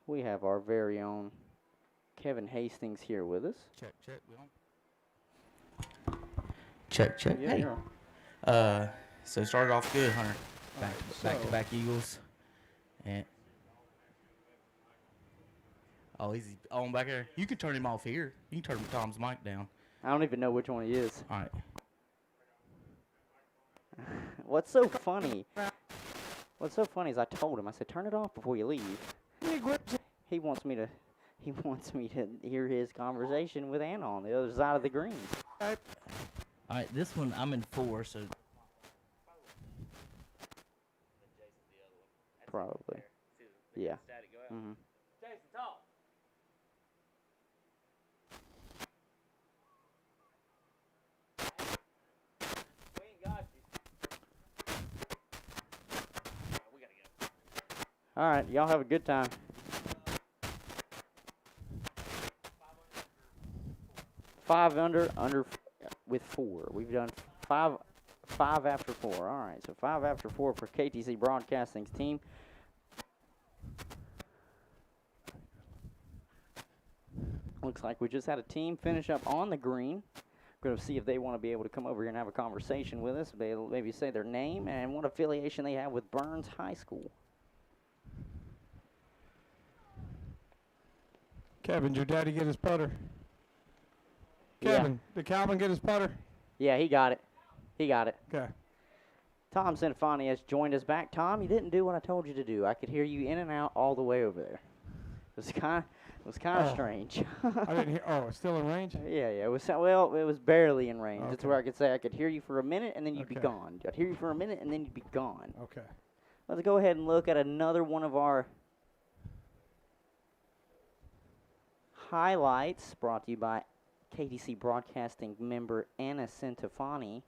We have our very own Kevin Hastings here with us. Check. We on? Check. Yeah, Hey. you're on. So started off good, Hunter. Back to back Eagles. And he's on back there. You can turn him off here. You can turn Tom's mic down. I don't even know which one he is. All right. What's so funny is I told him, I said, turn it off before you leave. He wants me to hear his conversation with Anna on the other side of the greens. All right, this one I'm in 4, so Probably. Yeah. Mm-hmm. Jason, talk. We ain't got you. We gotta go. All right, y'all have a good time. Five under with 4. We've done five after 4. All right, so 5 after 4 for KTC Broadcasting's team. Looks like we just had a team finish up on the green. We're going to see if they want to be able to come over here and have a conversation with us. Maybe say their name and what affiliation they have with Burns High School. Kevin, did your daddy get his putter? Kevin, did Calvin get his putter? Yeah, he got it. Okay. Tom Cinovani has joined us back. Tom, you didn't do what I told you to do. I could hear you in and out all the way over there. It was kind of strange. I didn't hear. Oh, it's still in range? Yeah. It was barely in range. Okay. That's where I could say I could hear you for a minute and then you'd be gone. I'd hear you for a minute and then you'd be gone. Okay. Let's go ahead and look at another one of our highlights brought to you by KTC Broadcasting member Anna Centofanti.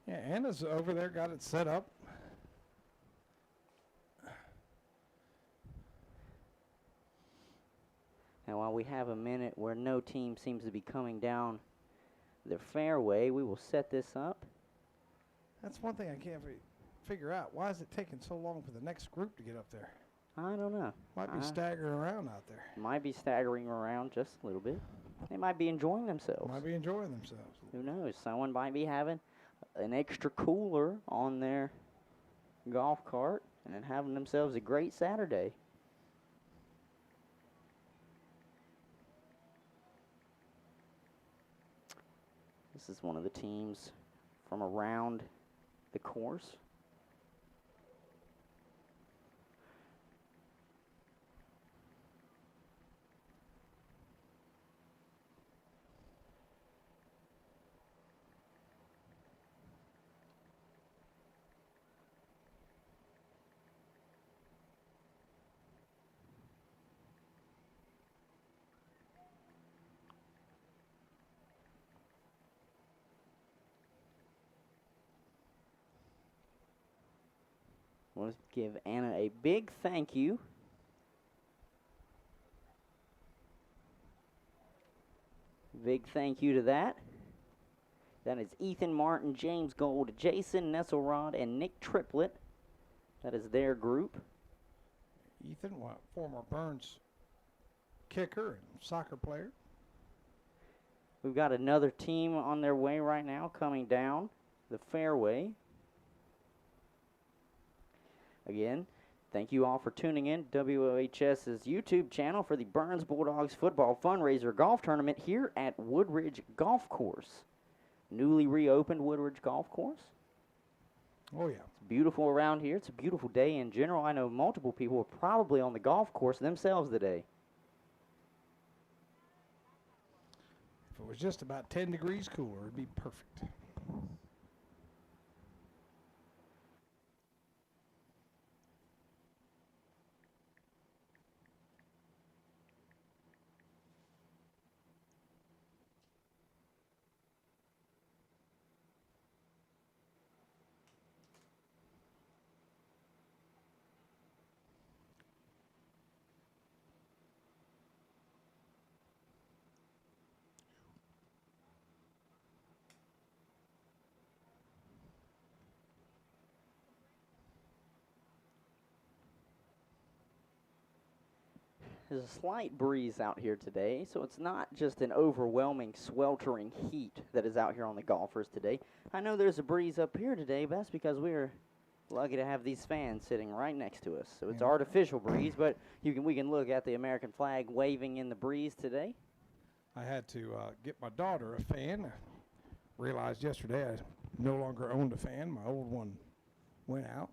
Yeah, Anna's over there, got it set up. Now, while we have a minute where no team seems to be coming down the fairway. We will set this up. That's one thing I can't figure out. Why is it taking so long for the next group to get up there? I don't know. Might be staggering around out there. Might be staggering around just a little bit. They might be enjoying themselves. Might be enjoying themselves. Who knows? Someone might be having an extra cooler on their golf cart and having themselves a great Saturday. This is one of the teams from around the course. Let's give Anna a big thank you. Big thank you to that. That is Ethan Martin, James Gold, Jason Nesselrod, and Nick Triplett. That is their group. Ethan, former Burns kicker and soccer player. We've got another team on their way right now coming down the fairway. Again, thank you all for tuning in to WOHS's YouTube channel for the Burns Bulldogs Football Fundraiser Golf Tournament here at Woodbridge Golf Course. Newly reopened Woodbridge Golf Course. Oh, yeah. It's beautiful around here. It's a beautiful day in general. I know multiple people are probably on the golf course themselves today. If it was just about 10 degrees cooler, it'd be perfect. There's a slight breeze out here today, so it's not just an overwhelming, sweltering heat that is out here on the golfers today. I know there's a breeze up here today, but that's because we're lucky to have these fans sitting right next to us. So it's artificial breeze, but we can look at the American flag waving in the breeze today. I had to get my daughter a fan. I realized yesterday I no longer owned a fan. My old one went out,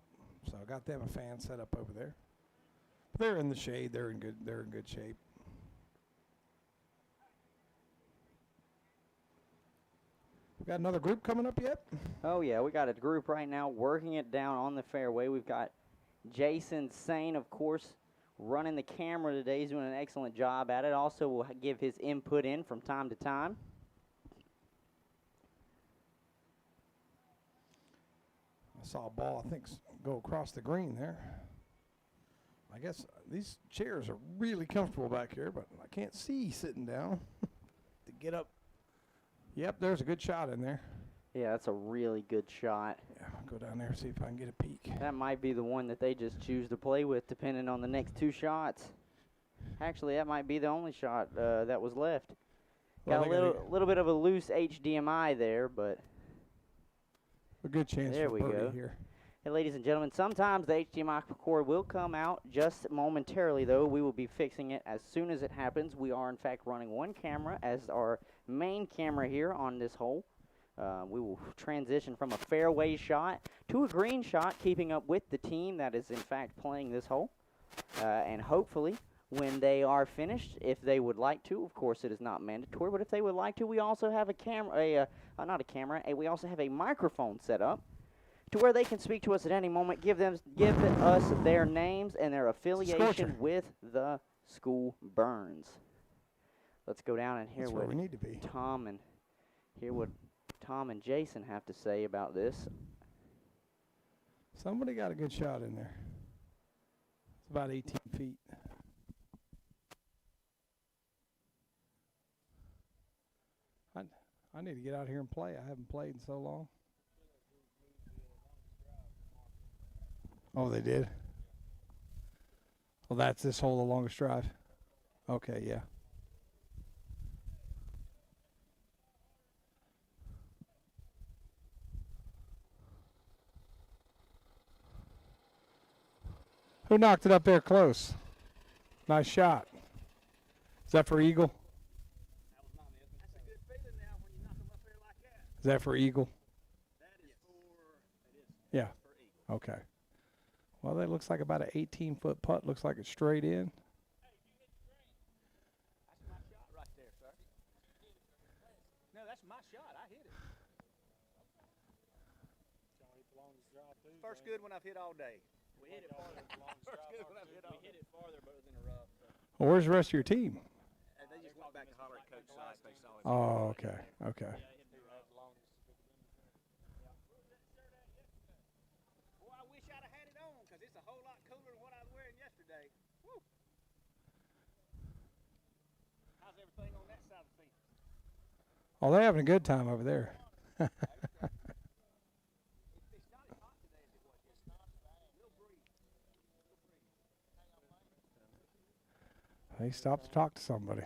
so I got them a fan set up over there. They're in the shade. They're in good shape. We got another group coming up yet? Oh yeah, we got a group right now working it down on the fairway. We've got Jason Sane, of course, running the camera today. He's doing an excellent job at it. Also will give his input in from time to time. I saw a ball, I think, go across the green there. I guess these chairs are really comfortable back here, but I can't see sitting down to get up. Yep, there's a good shot in there. Yeah, that's a really good shot. Yeah, I'll go down there and see if I can get a peek. That might be the one that they just choose to play with, depending on the next two shots. Actually, that might be the only shot that was left. Got a little bit of a loose HDMI there, but a good chance there for we birdie go. here. Hey, ladies and gentlemen, sometimes the HDMI cord will come out just momentarily, though. We will be fixing it as soon as it happens. We are, in fact, running one camera as our main camera here on this hole. We will transition from a fairway shot to a green shot, keeping up with the team that is, in fact, playing this hole. And hopefully, when they are finished, if they would like to, of course, it is not mandatory, but if they would like to, we also have a camera, we also have a microphone set up, to where they can speak to us at any moment, give us their names and their affiliation with the school Burns. Let's go down and hear what we need to be. Tom and Jason have to say about this. Somebody got a good shot in there. It's about 18 feet. I need to get out here and play. I haven't played in so long. Oh, they did? Well, that's this hole, the longest drive. Okay, yeah. Who knocked it up there close? Nice shot. Is that for eagle? Is that for eagle? Yeah. Okay. Well, that looks like about an 18-foot putt. Looks like it's straight in. That's my shot right there, sir. No, that's my shot. I hit it. First good one I've hit all day. We hit it farther. First good one I've hit all day. We hit it farther, but it was in a rough. So. Well, where's the rest of your team? They just went back to holler at Coach Sykes. They saw it. Oh, okay. Okay. Boy, I wish I'd have had it on because it's a whole lot cooler than what I was wearing yesterday. Woo. How's everything on that side of the fence? Oh, they're having a good time over there. They stopped to talk to somebody.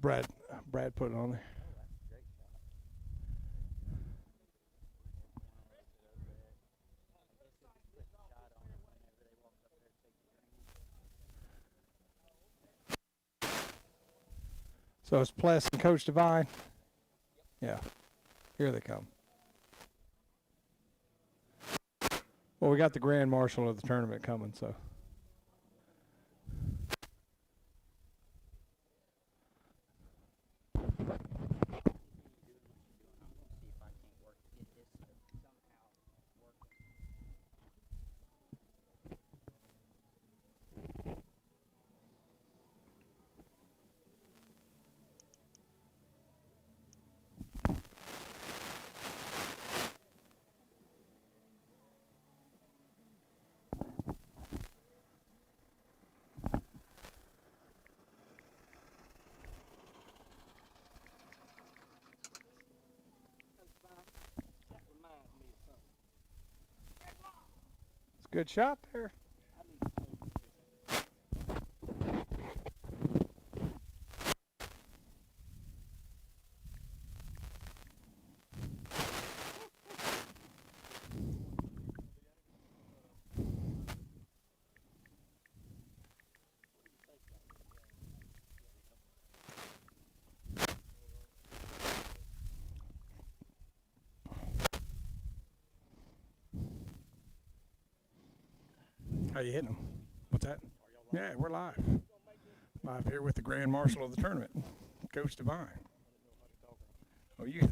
Brad put it on there. So it's Pless and Coach Devine. Yeah, here they come. Well, we got the Grand Marshal of the tournament coming, so. Good shot there. How you hitting them? What's that? Yeah, we're live. Live here with the Grand Marshal of the tournament, Coach Devine. Oh, you.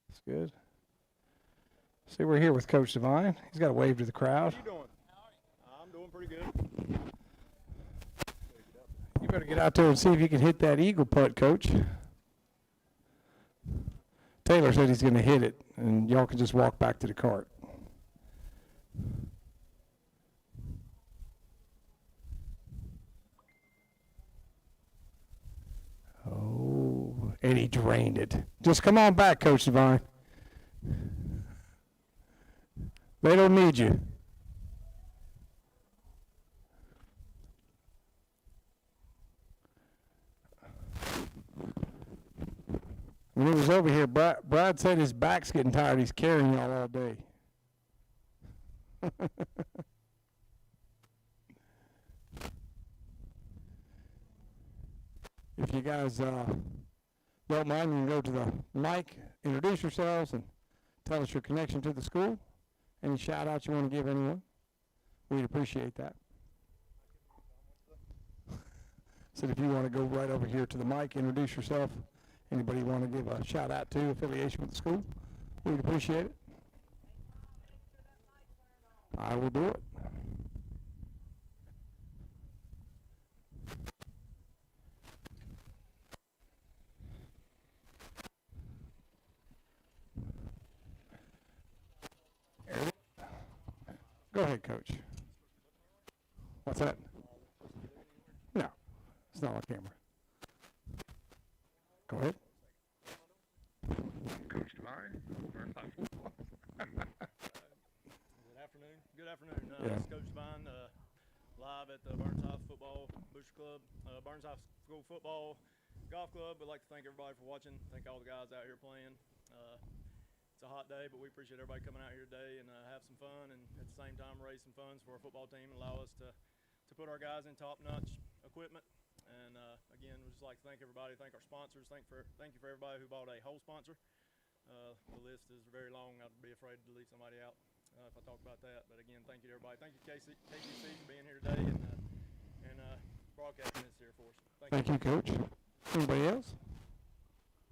That's good. See, we're here with Coach Devine. He's got a wave to the crowd. How you doing? I'm doing pretty good. You better get out there and see if you can hit that eagle putt, Coach. Taylor said he's going to hit it, and y'all can just walk back to the cart. Oh, and he drained it. Just come on back, Coach Devine. They don't need you. When he was over here, Brad said his back's getting tired. He's carrying y'all all day. If you guys don't mind, you can go to the mic, introduce yourselves, and tell us your connection to the school. Any shout-outs you want to give anyone? We'd appreciate that. Said if you want to go right over here to the mic, introduce yourself. Anybody you want to give a shout out to, affiliation with the school, we'd appreciate it. I will do it. Go ahead, Coach. What's that? No, it's not on camera. Go ahead. Coach Devine, Burns High Football. Good afternoon. Good afternoon. Yeah. It's Coach Devine, live at the Burns High Football Booster Club, Burns High School Football Golf Club. We'd like to thank everybody for watching. Thank all the guys out here playing. It's a hot day, but we appreciate everybody coming out here today and have some fun, and at the same time raise some funds for our football team and allow us to put our guys in top-notch equipment. And again, we'd just like to thank everybody, thank our sponsors, thank you for everybody who bought a whole sponsor. The list is very long. I'd be afraid to leave somebody out if I talk about that. But again, thank you to everybody. Thank you KTC for being here today and broadcasting this here for us. Thank you, Coach. Anybody else?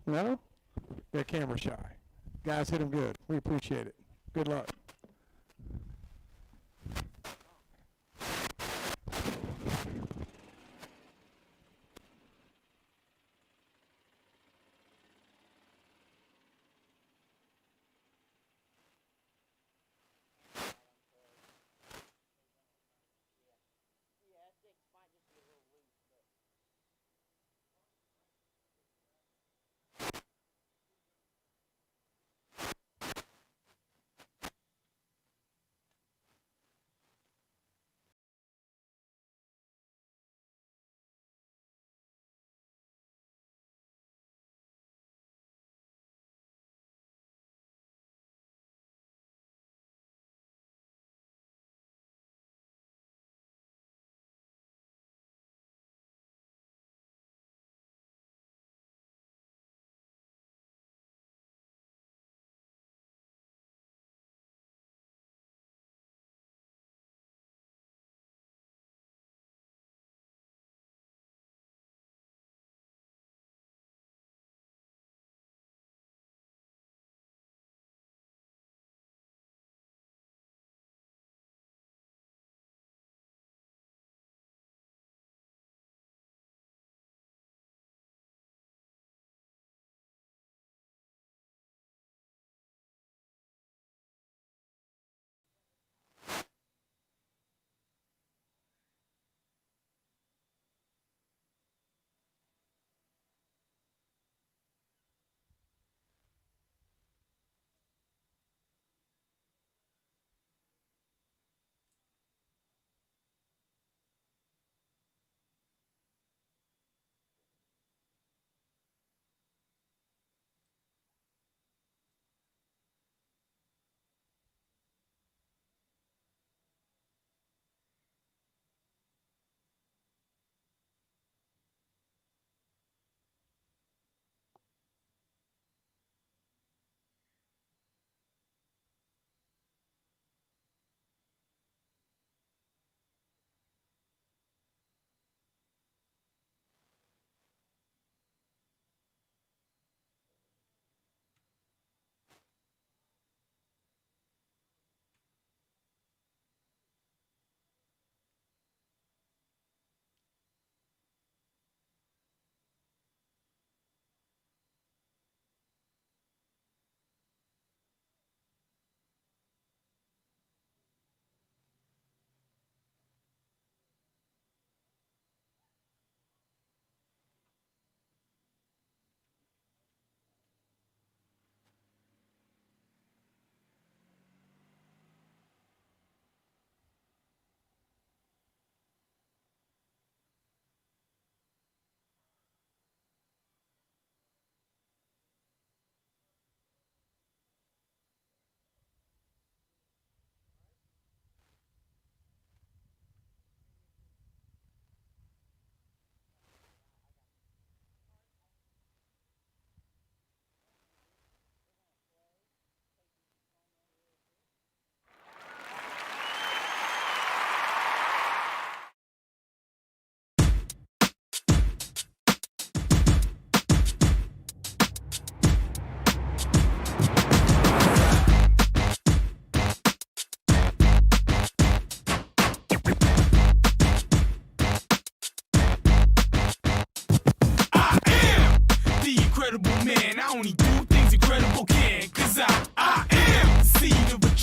No? They're camera shy. Guys, hit them good. We appreciate it. Good luck.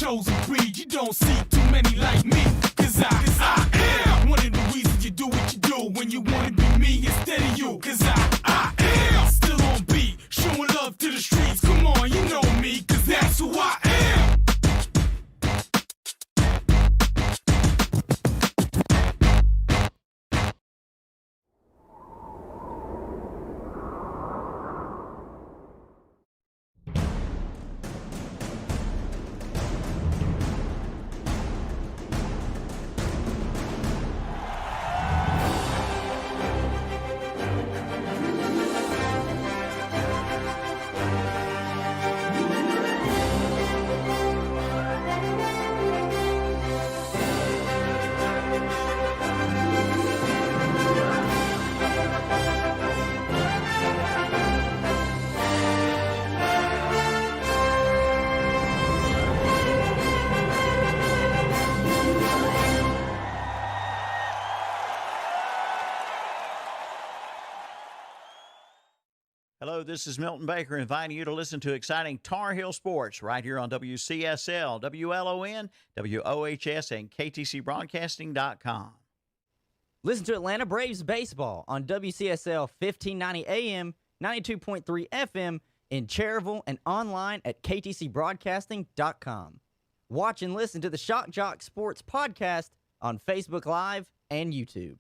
chosen breed. You don't see too many like me. Cause I am one of the reasons you do what you do when you wanna be me instead of you. Cause I am still on beat, showing love to the streets. Come on, you know me, cause that's who I am. Hello, this is Milton Baker inviting you to listen to exciting Tar Heel sports right here on WCSL, WLON, WOHS, and KTCBroadcasting.com. Listen to Atlanta Braves baseball on WCSL 1590 AM, 92.3 FM in Cherryville and online at KTCBroadcasting.com. Watch and listen to the Shock Jock Sports Podcast on Facebook Live and YouTube.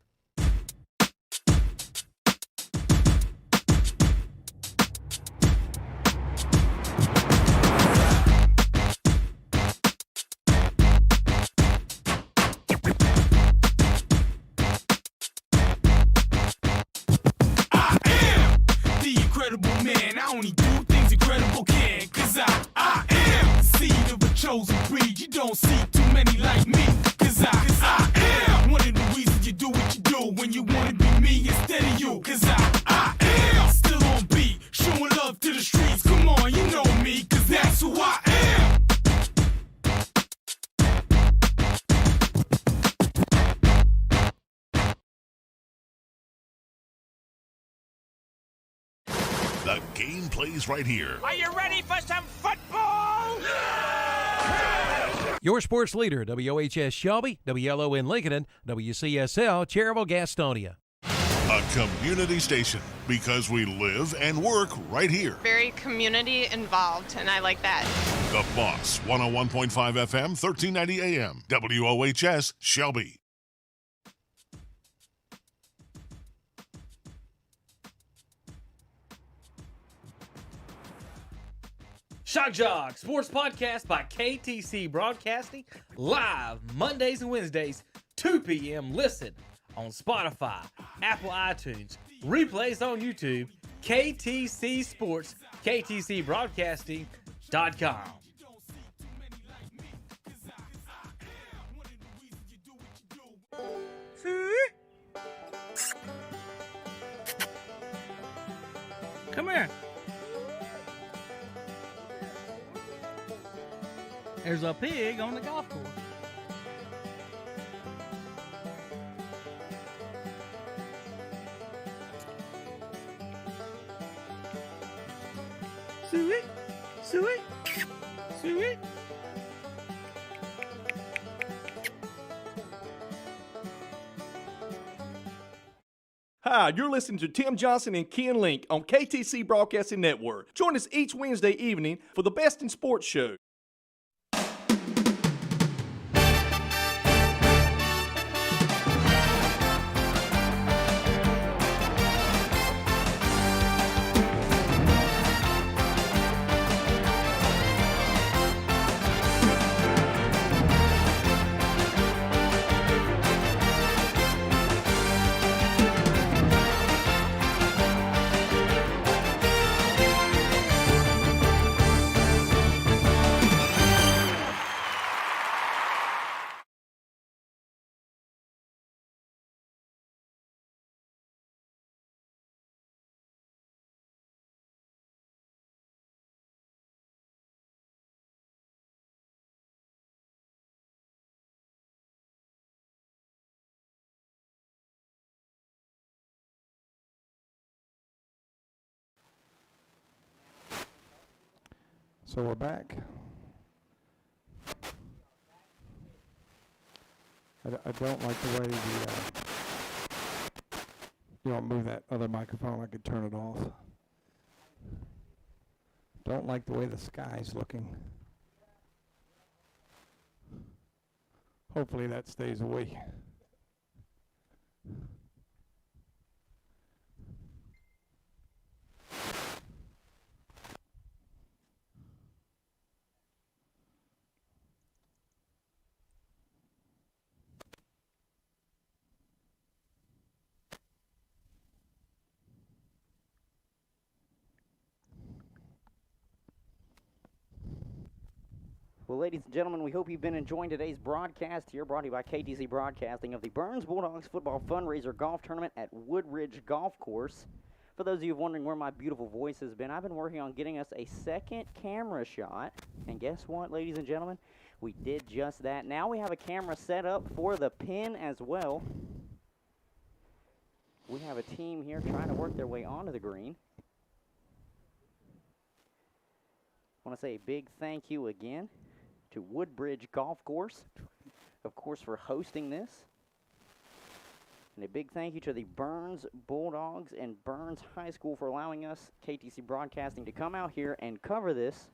Incredible man, I only do things incredible can. Cause I am the seed of a chosen breed. You don't see too many like me. Cause I am one of the reasons you do what you do when you wanna be me instead of you. Cause I am still on beat, showing love to the streets. Come on, you know me, cause that's who I am. The game plays right here. Are you ready for some football? Your sports leader, WOHS Shelby, WLON Lincoln, and WCSL Cherryville Gastonia. A community station because we live and work right here. Very community involved, and I like that. The Boss, 101.5 FM, 1390 AM, WOHS Shelby. Shock Jog Sports Podcast by KTC Broadcasting, live Mondays and Wednesdays, 2 p.m. Listen on Spotify, Apple iTunes, replays on YouTube, KTC Sports, KTCBroadcasting.com. Come here. There's a pig on the golf course. Suey, suey, suey. Hi, you're listening to Tim Johnson and Ken Link on KTC Broadcasting Network. Join us each Wednesday evening for the Best in Sports show. So we're back. I don't like the way the, you want to move that other microphone, I could turn it off. Don't like the way the sky's looking. Hopefully that stays away. Well, ladies and gentlemen, we hope you've been enjoying today's broadcast here, brought to you by KTC Broadcasting of the Burns Bulldogs Football Fundraiser Golf Tournament at Woodbridge Golf Course. For those of you wondering where my beautiful voice has been, I've been working on getting us a second camera shot. And guess what, ladies and gentlemen? We did just that. Now we have a camera set up for the pin as well. We have a team here trying to work their way onto the green. I want to say a big thank you again to Woodbridge Golf Course, of course, for hosting this. And a big thank you to the Burns Bulldogs and Burns High School for allowing us, KTC Broadcasting, to come out here and cover this.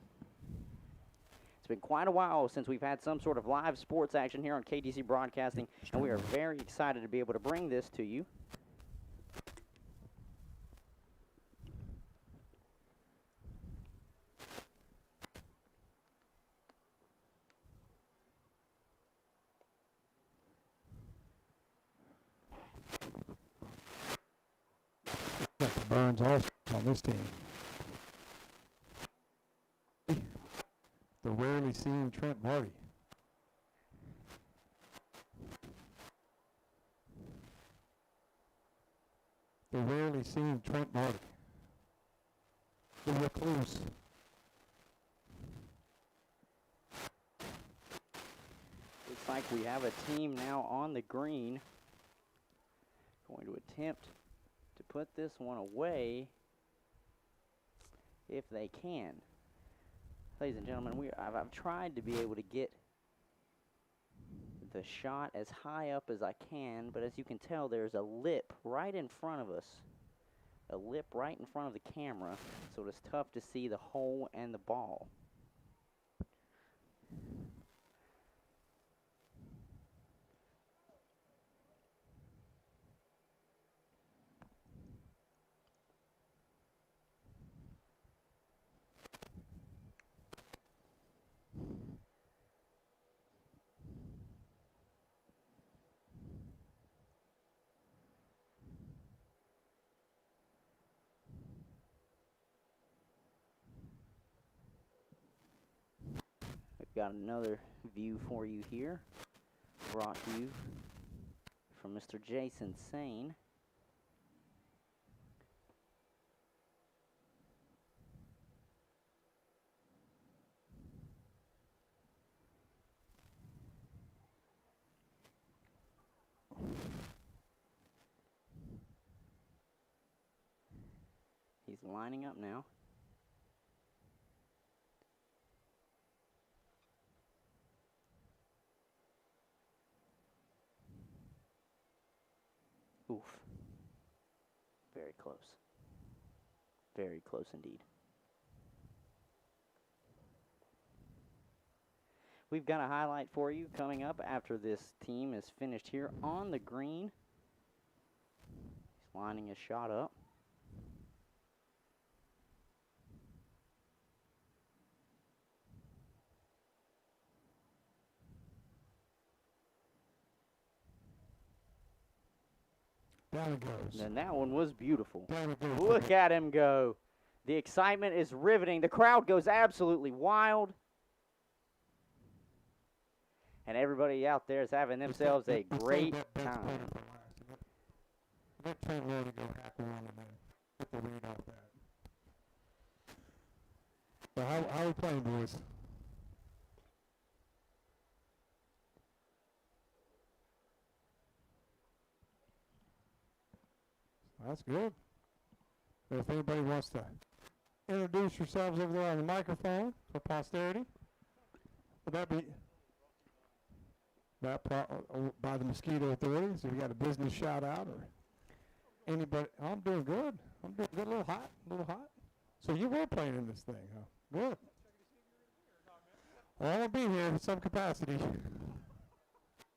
It's been quite a while since we've had some sort of live sports action here on KTC Broadcasting, and we are very excited to be able to bring this to you. Got the Burns also on this team. The rarely seen Trent Marty. The rarely seen Trent Marty. The recluse. Looks like we have a team now on the green. Going to attempt to put this one away if they can. Ladies and gentlemen, I've tried to be able to get the shot as high up as I can, but as you can tell, there's a lip right in front of us. A lip right in front of the camera, so it's tough to see the hole and the ball. Got another view for you here, brought to you from Mr. Jason Sane. He's lining up now. Oof. Very close. Very close indeed. We've got a highlight for you coming up after this team is finished here on the green. He's lining his shot up. Down it goes. And that one was beautiful. Down it goes. Look at him go. The excitement is riveting. The crowd goes absolutely wild. And everybody out there is having themselves a great time. Let Trent Marty go hack around and then get the read off that. But how are we playing, boys? That's good. But if anybody wants to introduce yourselves over there on the microphone for posterity, would that be? by the mosquito authorities. If you got a business shout out or anybody, I'm doing good. I'm doing good. A little hot, So you were playing in this thing, huh? Good. Well, I'll be here in some capacity.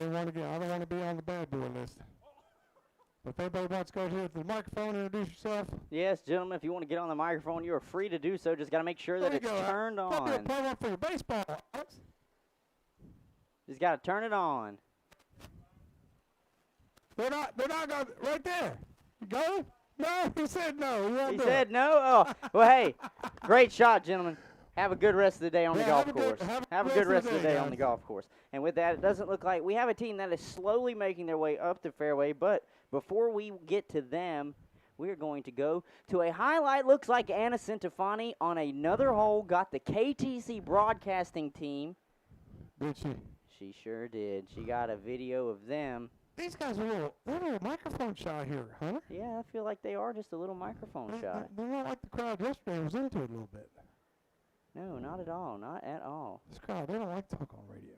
I don't want to be on the bad boy list. But if anybody wants to go here to the microphone and introduce yourself. Yes, gentlemen, if you want to get on the microphone, you are free to do so. Just got to make sure that it's turned on. Play one for your baseball, Alex. Just got to turn it on. They're not going right there. Go? No, he said no. He said no? Oh, well, hey, great shot, gentlemen. Have a good rest of the day on the golf course. Have a good rest of the day on the golf course. And with that, it doesn't look like we have a team that is slowly making their way up the fairway. But before we get to them, we're going to go to a highlight. Looks like Anna Centofanti on another hole got the KTC Broadcasting team. Did she? She sure did. She got a video of them. These guys are a little microphone shy here, Hunter. Yeah, I feel like they are just a little microphone shy. They're not like the crowd yesterday was into it a little bit. No, not at all. Not at all. This crowd, they don't like to talk on radio.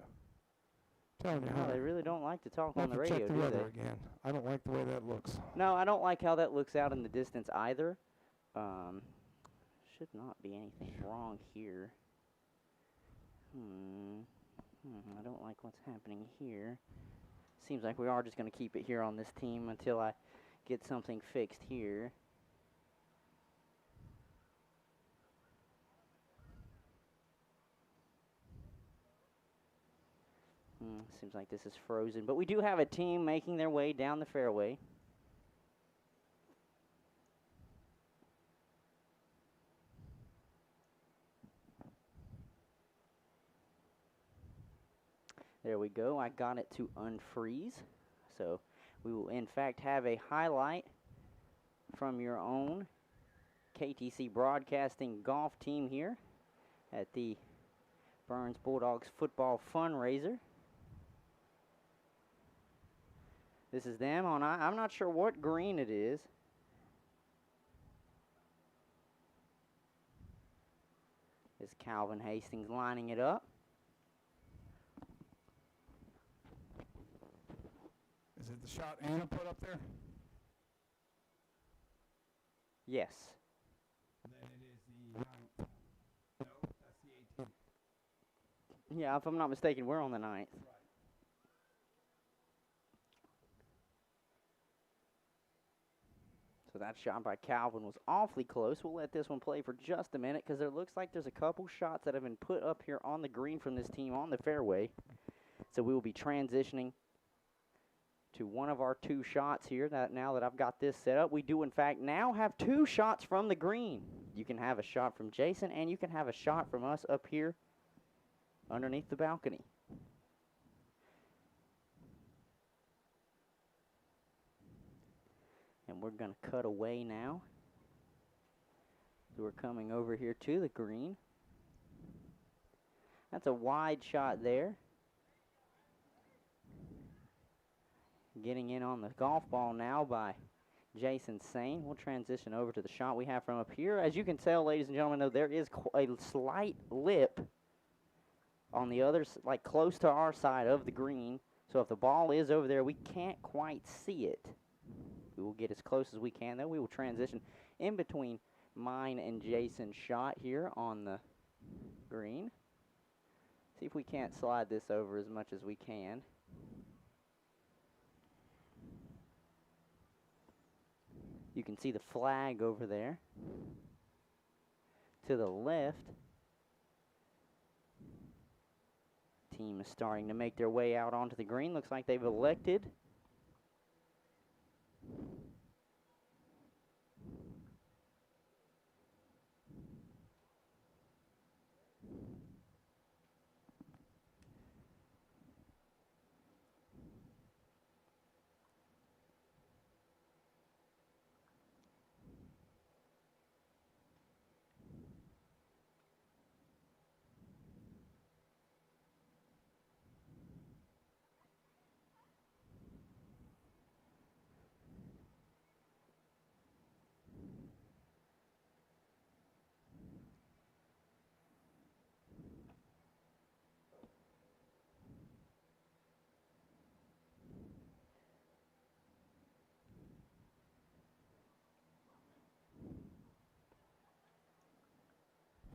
Telling you, No, Hunter. they really don't like to talk on the Check radio, the do weather they? again. I don't like the way that looks. No, I don't like how that looks out in the distance either. Should not be anything wrong here. I don't like what's happening here. Seems like we are just going to keep it here on this team until I get something fixed here. Seems like this is frozen. But we do have a team making their way down the fairway. There we go. I got it to unfreeze. So we will, in fact, have a highlight from your own KTC Broadcasting golf team here at the Burns Bulldogs football fundraiser. This is them on, I'm not sure what green it is. This is Calvin Hastings lining it up. Is it the shot Anna put up there? Yes. Then it is the 9th. No, that's the 18th. Yeah, if I'm not mistaken, we're on the 9th. So that shot by Calvin was awfully close. We'll let this one play for just a minute because it looks like there's a couple shots that have been put up here on the green from this team on the fairway. So we will be transitioning to one of our two shots here. Now that I've got this set up, we do in fact now have two shots from the green. You can have a shot from Jason and you can have a shot from us up here underneath the balcony. And we're going to cut away now. So we're coming over here to the green. That's a wide shot there. Getting in on the golf ball now by Jason Sane. We'll transition over to the shot we have from up here. As you can tell, ladies and gentlemen, though, there is a slight lip on the other, like close to our side of the green. So if the ball is over there, we can't quite see it. We will get as close as we can, though. We will transition in between mine and Jason's shot here on the green. See if we can't slide this over as much as we can. You can see the flag over there. To the left, team is starting to make their way out onto the green. Looks like they've elected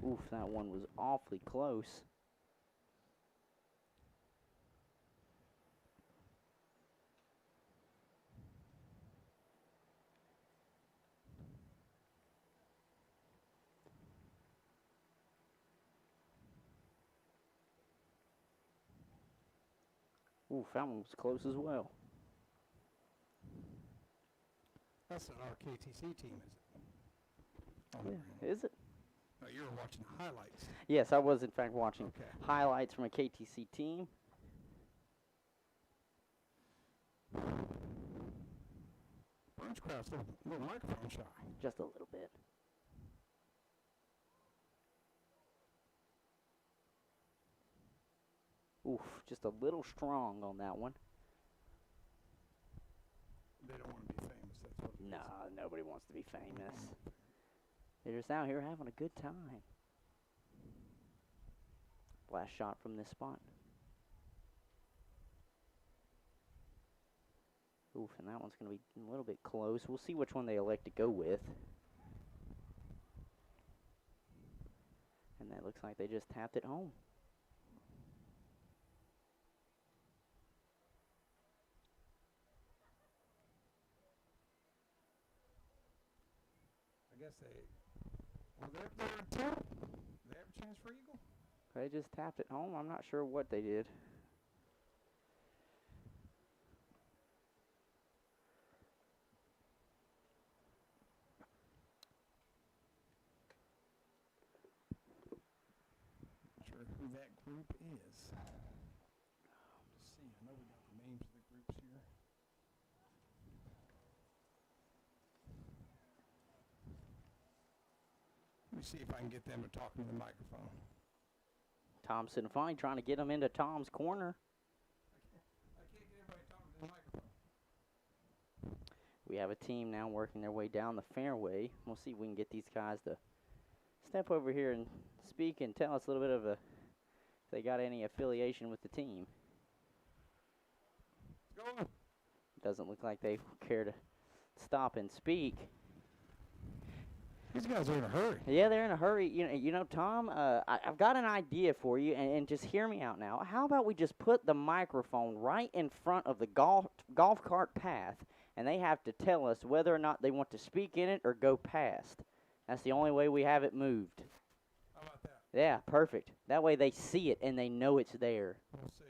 Oof, that one was awfully close. Oof, that one was close as well. That's not our KTC team, is it? Oh, Yeah, is it? no, you were watching the highlights. Yes, I was in fact watching Okay. highlights from a KTC team. Burns crowd's a little microphone shy. Just a little bit. Oof, just a little strong on that one. They don't want to be famous, that's what it is. Nah, nobody wants to be famous. They're just out here having a good time. Last shot from this spot. Oof, and that one's going to be a little bit close. We'll see which one they elect to go with. And that looks like they just tapped it home. I guess well, they're two. They have a chance for eagle? They just tapped it home. I'm not sure what they did. Not sure who that group is. Let's see. I know we got the names of the groups here. Let me see if I can get them to talk into the microphone. Thompson finally trying to get him into Tom's corner. I can't get everybody talking to the microphone. We have a team now working their way down the fairway. We'll see if we can get these guys to step over here and speak and tell us a little bit of if they got any affiliation with the team. Go on. Doesn't look like they care to stop and speak. These guys are in a hurry. Yeah, they're in a hurry. You know, Tom, I've got an idea for you, and just hear me out now. How about we just put the microphone right in front of the golf cart path, and they have to tell us whether or not they want to speak in it or go past. That's the only way we have it moved. How about that? Yeah, perfect. That way they see it and they know it's there. We'll see.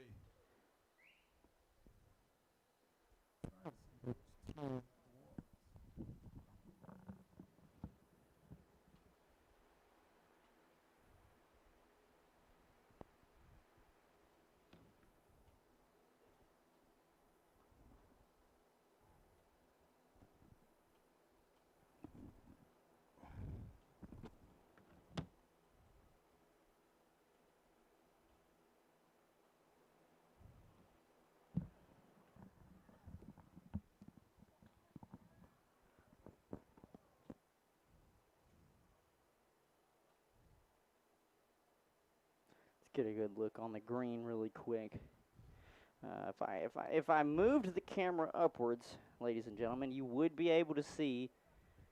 Get a good look on the green really quick. If I moved the camera upwards, ladies and gentlemen, you would be able to see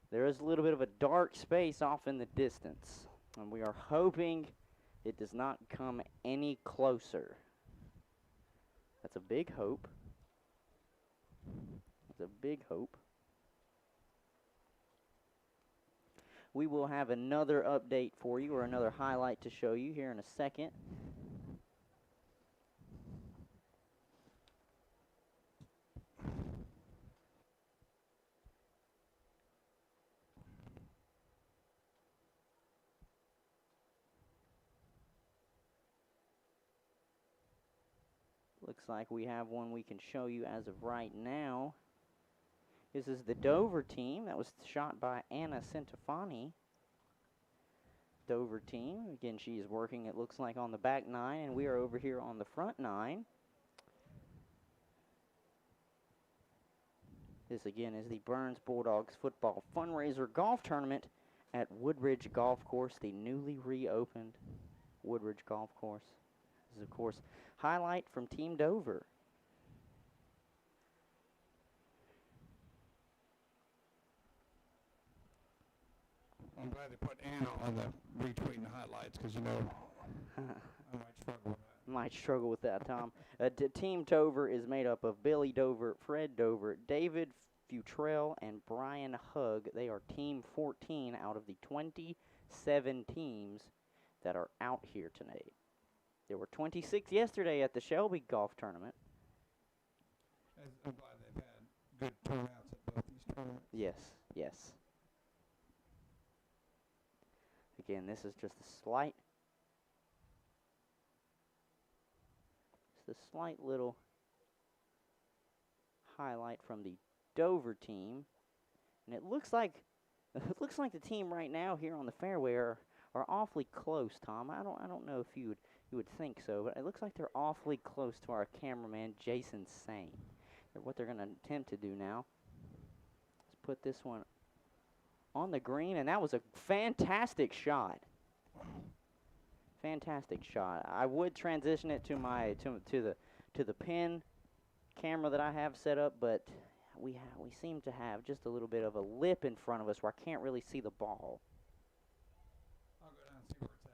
there is a little bit of a dark space off in the distance, and we are hoping it does not come any closer. That's a big hope. That's a big hope. We will have another update for you, or another highlight to show you here in a second. Looks like we have one we can show you as of right now. This is the Dover team that was shot by Anna Centofanti. Dover team. Again, she is working, it looks like, on the back nine, and we are over here on the front nine. This, again, is the Burns Bulldogs football fundraiser golf tournament at Woodbridge Golf Course, the newly reopened Woodbridge Golf Course. This is, of course, highlight from Team Dover. I'm glad they put Ann on the retweeting the highlights because, you know, I might struggle with that. Might struggle with that, Tom. Team Dover is made up of Billy Dover, Fred Dover, David Futrell, and Brian Hugg. They are Team 14 out of the 27 teams that are out here tonight. There were 26 yesterday at the Shelby Golf Tournament. I'm glad they've had good turnouts at both these tournaments. Yes, yes. Again, this is just a slight little highlight from the Dover team, and it looks like the team right now here on the fairway are awfully close. Tom, I don't know if you would think so, but it looks like they're awfully close to our cameraman Jason Sane. What they're going to attempt to do now is put this one on the green, and that was a fantastic shot. Fantastic shot. I would transition it to my to the pin camera that I have set up, but we seem to have just a little bit of a lip in front of us where I can't really see the ball. I'll go down and see where it's at.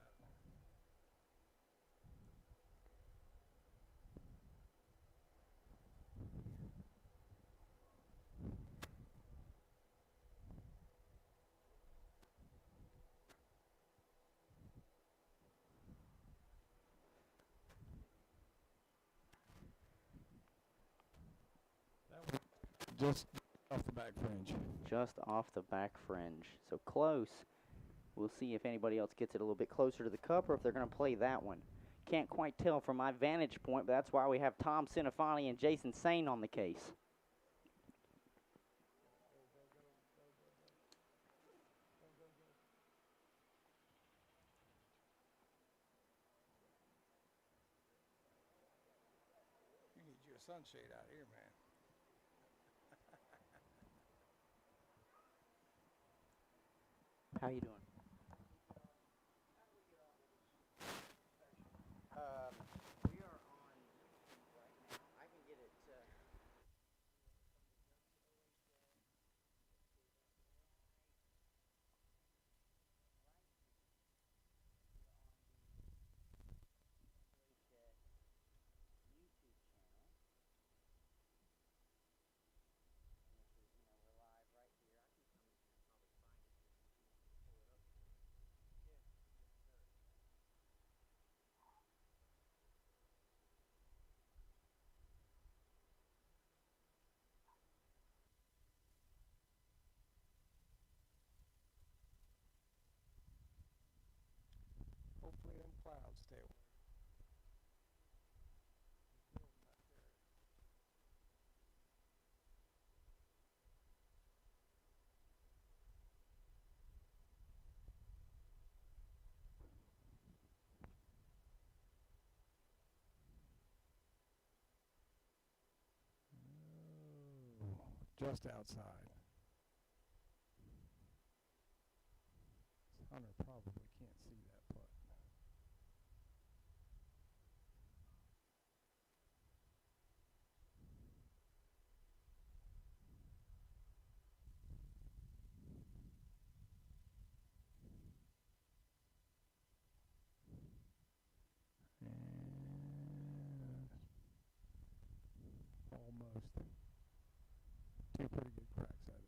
Just off the back fringe. Just off the back fringe. So close. We'll see if anybody else gets it a little bit closer to the cup or if they're going to play that one. Can't quite tell from my vantage point, but that's why we have Tom Cinefani and Jason Sane on the case. You need your sunshade out here, man. How you doing? We are on right now. I can get it. Hopefully them clouds stay away. Just outside. Hunter probably can't see that putt. Almost. Two pretty good cracks at it.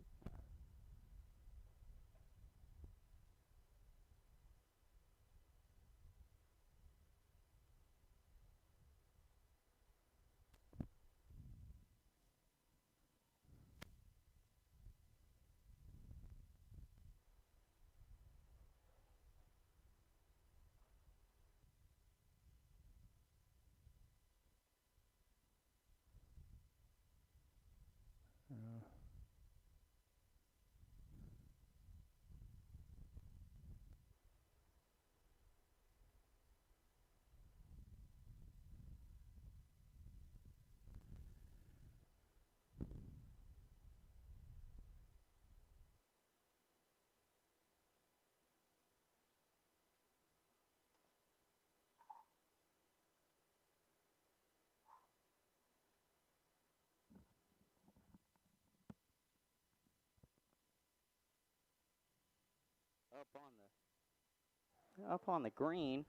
up on the green.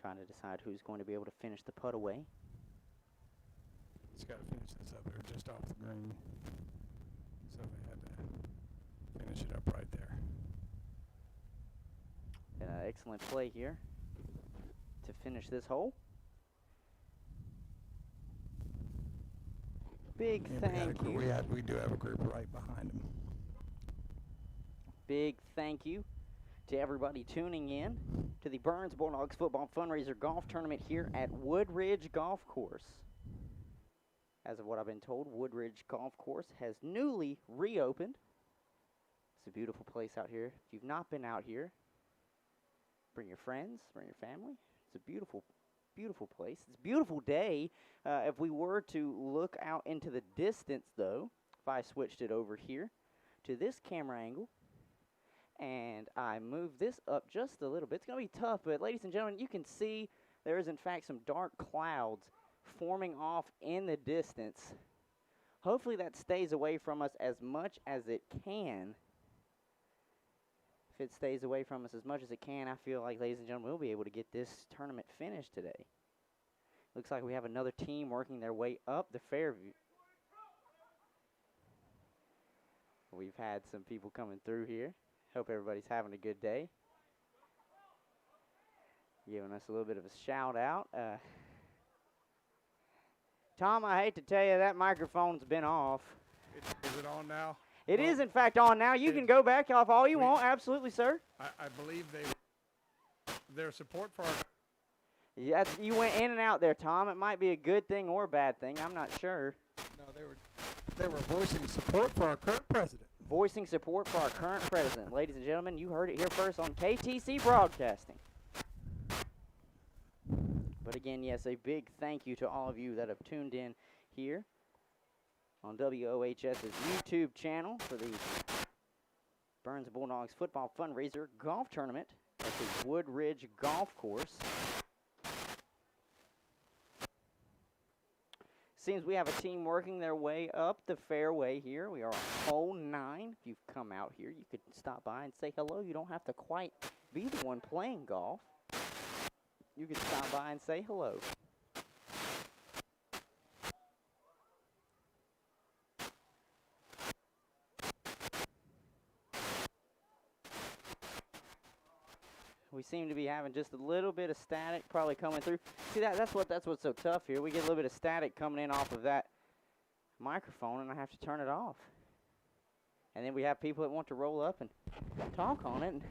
Trying to decide who's going to be able to finish the putt away. It's got to finish this up here just off the green. So we had to finish it up right there. Excellent play here to finish this hole. Big thank you. We do have a group right behind him. Big thank you to everybody tuning in to the Burns Bulldogs Football Fundraiser Golf Tournament here at Woodbridge Golf Course. As of what I've been told, Woodbridge Golf Course has newly reopened. It's a beautiful place out here. If you've not been out here, bring your friends, bring your family. It's a beautiful, beautiful place. It's a beautiful day. If we were to look out into the distance, though, if I switched it over here to this camera angle, and I move this up just a little bit, it's going to be tough, but ladies and gentlemen, you can see there is in fact some dark clouds forming off in the distance. Hopefully that stays away from us as much as it can. If it stays away from us as much as it can, I feel like, ladies and gentlemen, we'll be able to get this tournament finished today. Looks like we have another team working their way up the Fairview. We've had some people coming through here. Hope everybody's having a good day. Giving us a little bit of a shout out. Tom, I hate to tell you that microphone's been off. Is it on now? It is in fact on now. You can go back off all you want. Absolutely, sir. I believe their support for our... Yeah, you went in and out there, Tom. It might be a good thing or a bad thing. I'm not sure. No, they were voicing support for our current president. Voicing support for our current president. Ladies and gentlemen, you heard it here first on KTC Broadcasting. But again, yes, a big thank you to all of you that have tuned in here on WOHS's YouTube channel for the Burns Bulldogs Football Fundraiser Golf Tournament at the Woodbridge Golf Course. Seems we have a team working their way up the fairway here. We are on hole 9. If you've come out here, you could stop by and say hello. You don't have to quite be the one playing golf. You could stop by and say hello. We seem to be having just a little bit of static probably coming through. See, that's what's so tough here. We get a little bit of static coming in off of that microphone, and I have to turn it off. And then we have people that want to roll up and talk on it. And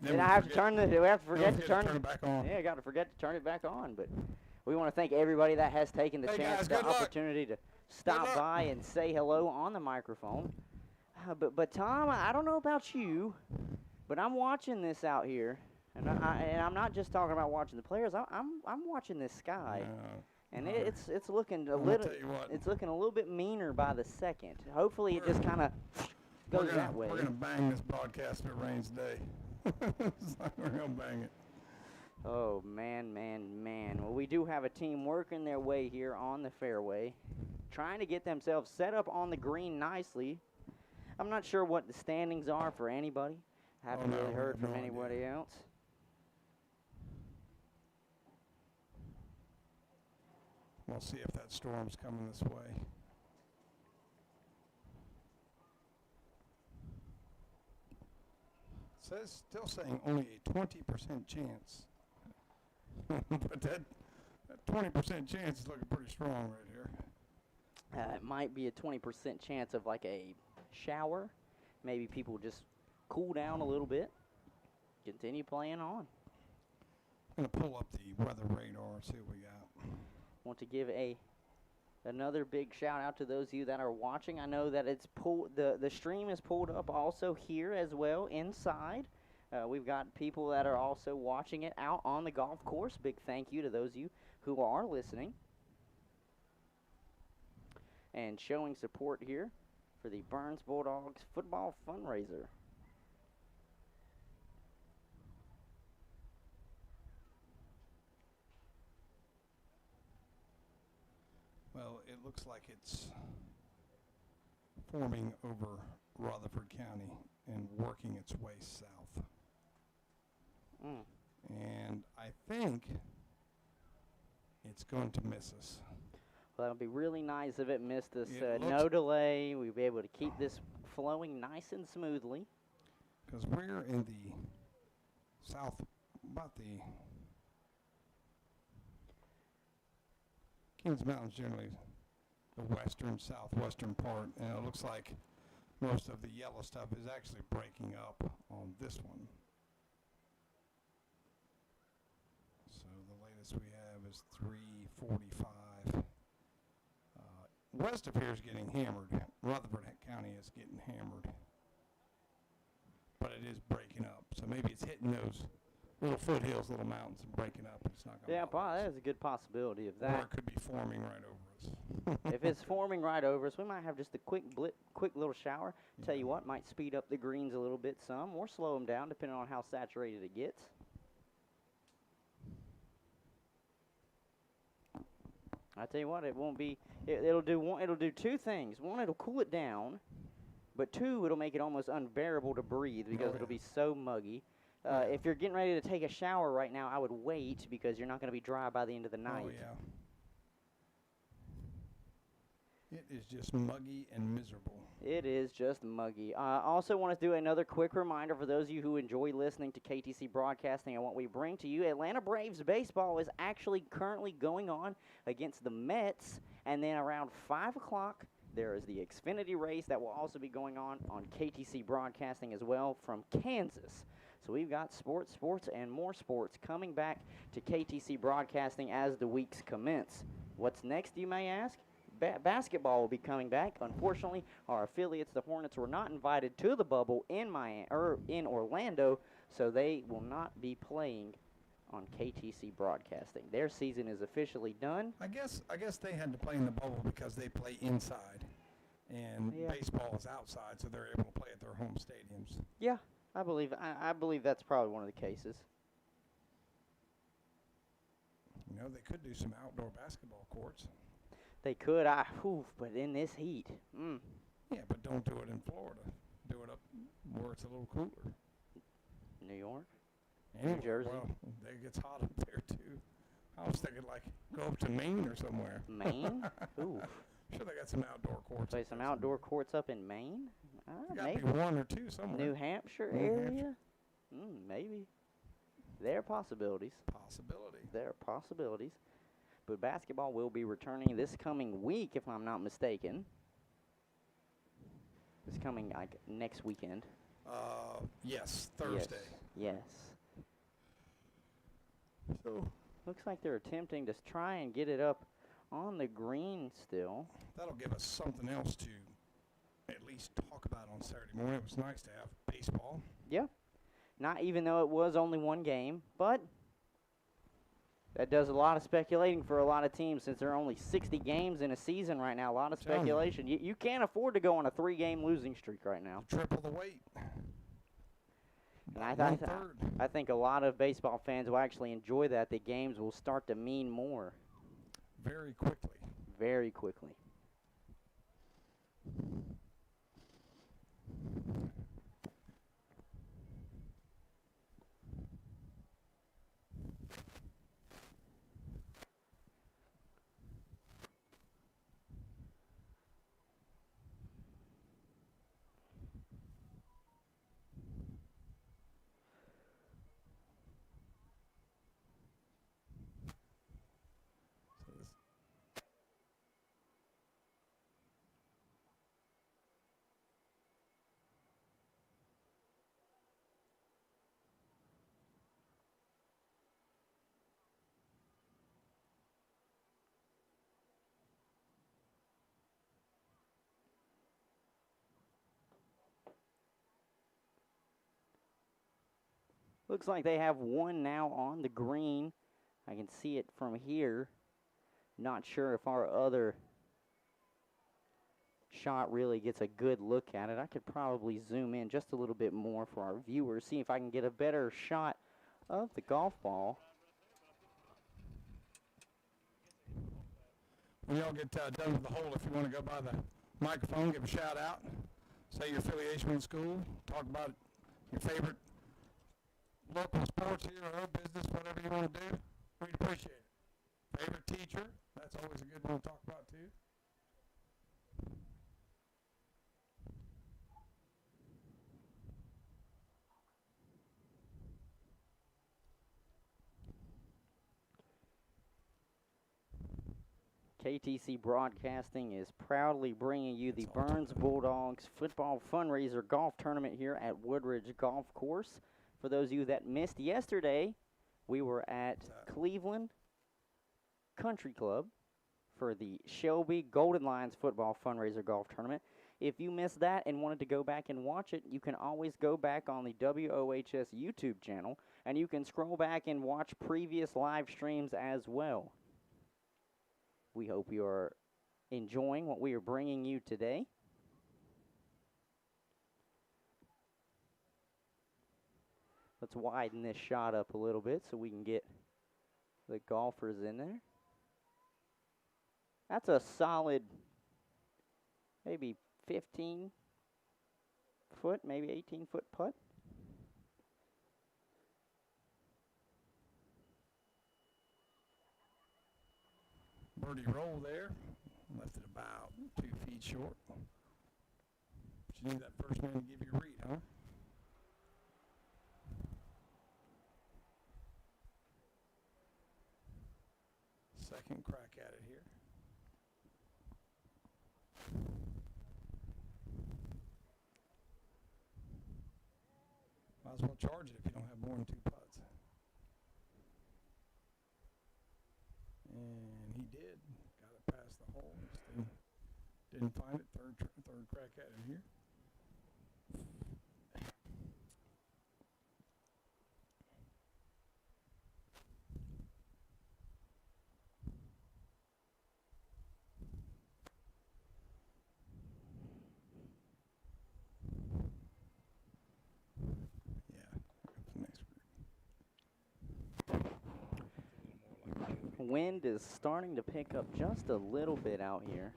then I have to turn the. We have to forget to turn it back on. Yeah, I got to forget to turn it back on. But we want to thank everybody that has taken the chance, the opportunity to stop by and say hello on the microphone. But Tom, I don't know about you, but I'm watching this out here. And I'm not just talking about watching the players. I'm watching this sky, and it's looking a little bit meaner by the second. Hopefully, it just kind of goes that way. We're gonna bang this broadcast if it rains today. We're gonna bang it. Oh man. Well, we do have a team working their way here on the fairway, trying to get themselves set up on the green nicely. I'm not sure what the standings are for anybody. Haven't really heard from anybody else. We'll see if that storm's coming this way. It says, still saying only a 20% chance. But that 20% chance is looking pretty strong right here. It might be a 20% chance of like a shower. Maybe people just cool down a little bit. Continue playing on. I'm going to pull up the weather radar and see what we got. Want to give another big shout out to those of you that are watching. I know that it's the stream is pulled up also here as well inside. We've got people that are also watching it out on the golf course. Big thank you to those of you who are listening and showing support here for the Burns Bulldogs Football Fundraiser. Well, it looks like it's forming over Rutherford County and working its way south. And I think it's going to miss us. Well, that'll be really nice if it missed us. It No delay. We'll be able to keep this flowing nice and smoothly. Because we're in the south, about the Kings Mountains, generally the western, southwestern part, and it looks like most of the yellow stuff is actually breaking up on this one. So the latest we have is 345. West of here is getting hammered. Rutherford County is getting hammered. But it is breaking up. So maybe it's hitting those little foothills, little mountains, and breaking up. It's not going to. Yeah, that is a good possibility of Or that. it could be forming right over us. If it's forming right over us, we might have just a quick little shower. Tell you what, might speed up the greens a little bit some, or slow them down depending on how saturated it gets. I tell you what, it won't be. It'll do two things. One, it'll cool it down, but two, it'll make it almost unbearable to breathe because it'll be so muggy. If you're getting ready to take a shower right now, I would wait because you're not going to be dry by the end of the night. Oh, yeah. It is just muggy and miserable. It is just muggy. I also want to do another quick reminder for those of you who enjoy listening to KTC Broadcasting and what we bring to you. Atlanta Braves baseball is actually currently going on against the Mets, and then around 5 o'clock, there is the Xfinity race that will also be going on KTC Broadcasting as well from Kansas. So we've got sports, and more sports coming back to KTC Broadcasting as the weeks commence. What's next, you may ask? Basketball will be coming back. Unfortunately, our affiliates, the Hornets, were not invited to the bubble in Orlando, so they will not be playing on KTC Broadcasting. Their season is officially done. I guess they had to play in the bubble because they play inside, and baseball is outside, so they're able to play at their home stadiums. Yeah, I believe that's probably one of the cases. You know, they could do some outdoor basketball courts. They could, but in this heat. Yeah, but don't do it in Florida. Do it up where it's a little cooler. New York? Anywhere. New Jersey? Well, it gets hot up there, too. I was thinking, like, go up to Maine or somewhere. Maine? Ooh. Sure, they got some outdoor courts. Play some outdoor courts up in Maine? Maybe Maybe. one or two somewhere. New Hampshire New area? Hampshire. Maybe. There are possibilities. There are possibilities. But basketball will be returning this coming week, if I'm not mistaken. This coming, next weekend. Yes, Thursday. Yes. So, looks like they're attempting to try and get it up on the green still. That'll give us something else to at least talk about on Saturday morning. It was nice to have baseball. Yeah. Not even though it was only one game, but that does a lot of speculating for a lot of teams since there are only 60 games in a season right now. A lot of speculation. You can't afford to go on a 3-game losing streak right now. Triple the weight. And I think a lot of baseball fans will actually enjoy that. The games will start to mean more. Very quickly. Very quickly. Looks like they have one now on the green. I can see it from here. Not sure if our other shot really gets a good look at it. I could probably zoom in just a little bit more for our viewers, see if I can get a better shot of the golf ball. When y'all get done with the hole, if you want to go by the Microphone, give a shout out. Say your affiliation with the school. Talk about your favorite local sports here or business, whatever you want to do. We'd appreciate it. Favorite teacher, that's always a good one to talk about too. KTC Broadcasting is proudly bringing you the Burns Bulldogs football fundraiser golf tournament here at Woodbridge Golf Course. For those of you that missed yesterday, we were at Cleveland Country Club for the Shelby Golden Lions football fundraiser golf tournament. If you missed that and wanted to go back and watch it, you can always go back on the WOHS YouTube channel, and you can scroll back and watch previous live streams as well. We hope you are enjoying what we are bringing you today. Let's widen this shot up a little bit so we can get the golfers in there. That's a solid maybe 15 foot, maybe 18 foot putt. Birdie roll there. Left it about 2 feet short. But you need that first man to give you a read, huh? Second crack at it here. Might as well charge it if you don't have more than 2 putts. And he did. Got it past the hole. Didn't find it. Third crack at it here. Wind is starting to pick up just a little bit out here.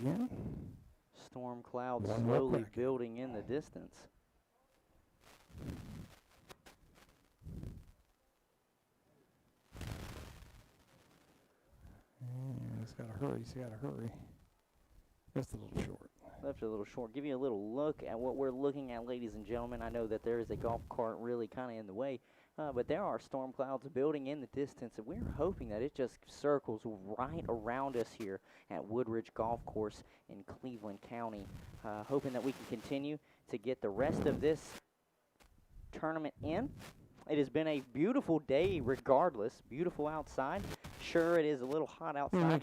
Yeah. Storm clouds One more slowly crack. building in the distance. He's got to hurry. He's got to hurry. Just a little short. Left it a little short. Give you a little look at what we're looking at, ladies and gentlemen. I know that there is a golf cart really kind of in the way, but there are storm clouds building in the distance, and we're hoping that it just circles right around us here at Woodbridge Golf Course in Cleveland County, hoping that we can continue to get the rest of this tournament in. It has been a beautiful day regardless. Beautiful outside. Sure, it is a little hot outside,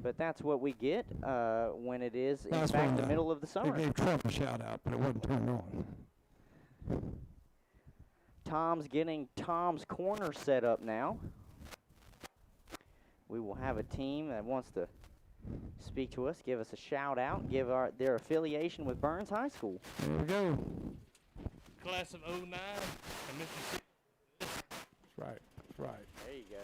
but that's what we get when it is, in fact, the middle of the summer. They gave Trump a shout-out, but it wasn't turned on. Tom's getting Tom's Corner set up now. We will have a team that wants to speak to us, give us a shout-out, give their affiliation with Burns High School. There we go. Class of 09 and Mississippi. That's right. That's right. There you go.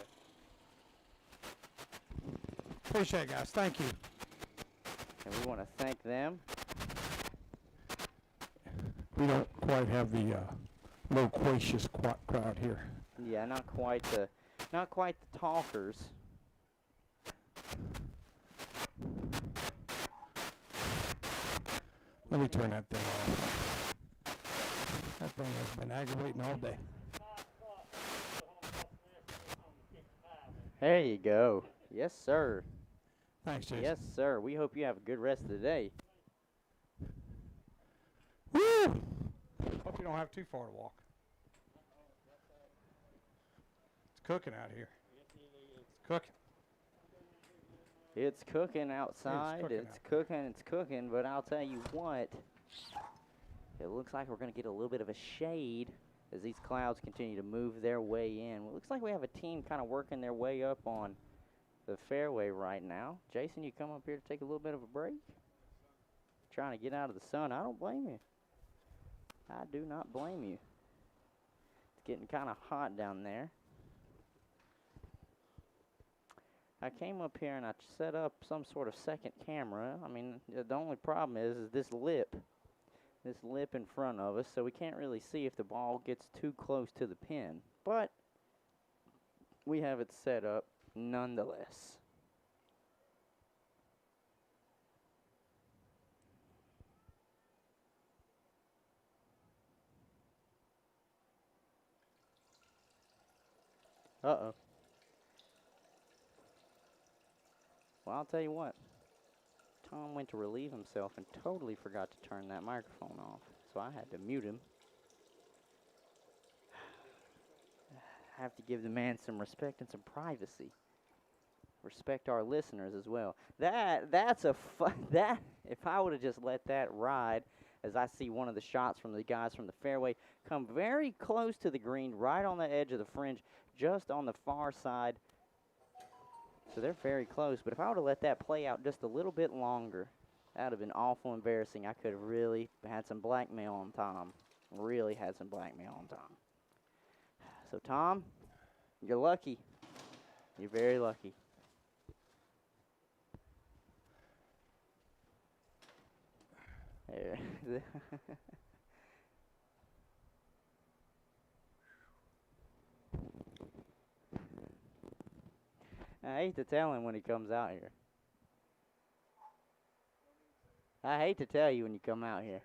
Appreciate it, guys. Thank you. And we want to thank them. We don't quite have the loquacious crowd here. Yeah, not quite the talkers. Let me turn that thing off. That thing has been aggravating all day. There you go. Yes, sir. Thanks, Jason. Yes, sir. We hope you have a good rest of the day. Woo! Hope you don't have too far to walk. It's cooking out here. It's cooking. It's cooking outside. It's cooking, but I'll tell you what. It looks like we're going to get a little bit of a shade as these clouds continue to move their way in. It looks like we have a team kind of working their way up on the fairway right now. Jason, you come up here to take a little bit of a break? Trying to get out of the sun. I don't blame you. I do not blame you. It's getting kind of hot down there. I came up here and I set up some sort of second camera. I mean, the only problem is this lip in front of us, so we can't really see if the ball gets too close to the pin. But we have it set up nonetheless. Uh-oh. Well, I'll tell you what. Tom went to relieve himself and totally forgot to turn that microphone off, so I had to mute him. I have to give the man some respect and some privacy. Respect our listeners as well. That's a fun, that, if I would have just let that ride, as I see one of the shots from the guys from the fairway come very close to the green, right on the edge of the fringe, just on the far side. So they're very close, but if I would have let that play out just a little bit longer, that would have been awful embarrassing. I could have really had some blackmail on Tom. Really had some blackmail on Tom. So, Tom, you're lucky. You're very lucky. There. I hate to tell him when he comes out here. I hate to tell you when you come out here.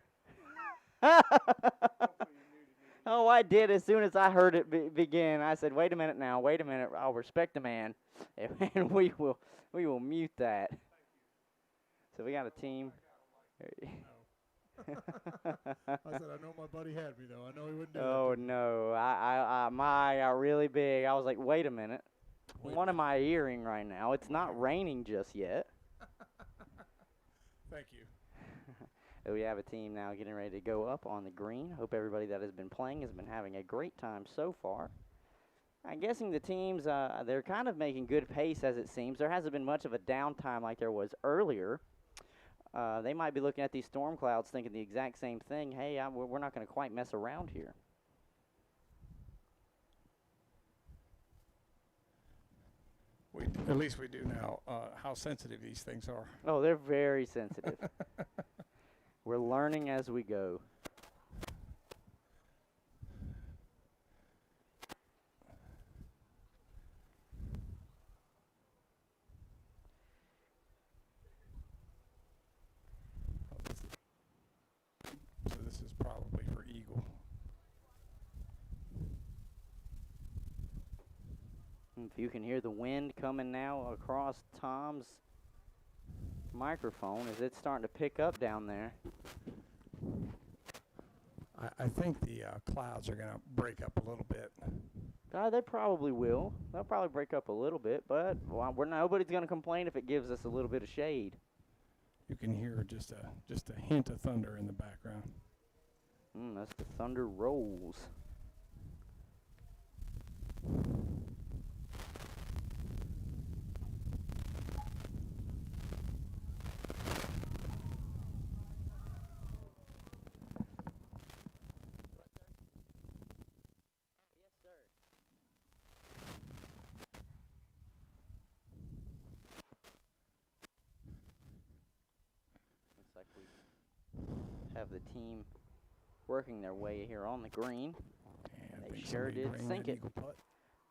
Oh, I did as soon as I heard it begin. I said, wait a minute now, wait a minute. I'll respect the man, and we will mute that. So we got a team. I said, I know my buddy had me, though. I know he wouldn't do that. Oh, no. I got really big. I was like, wait a minute. What am I hearing right now? It's not raining just yet. Thank you. We have a team now getting ready to go up on the green. Hope everybody that has been playing has been having a great time so far. I'm guessing the teams, they're kind of making good pace as it seems. There hasn't been much of a downtime like there was earlier. They might be looking at these storm clouds thinking the exact same thing. Hey, we're not going to quite mess around here. At least we do now how sensitive these things are. Oh, they're very sensitive. We're learning as we go. So this is probably for eagle. If you can hear the wind coming now across Tom's microphone, is it starting to pick up down there? I think the clouds are going to break up a little bit. They probably will. They'll probably break up a little bit, but nobody's going to complain if it gives us a little bit of shade. You can hear just a hint of thunder in the background. That's the thunder rolls. Have the team working their way here on the green. And they sure did sink it.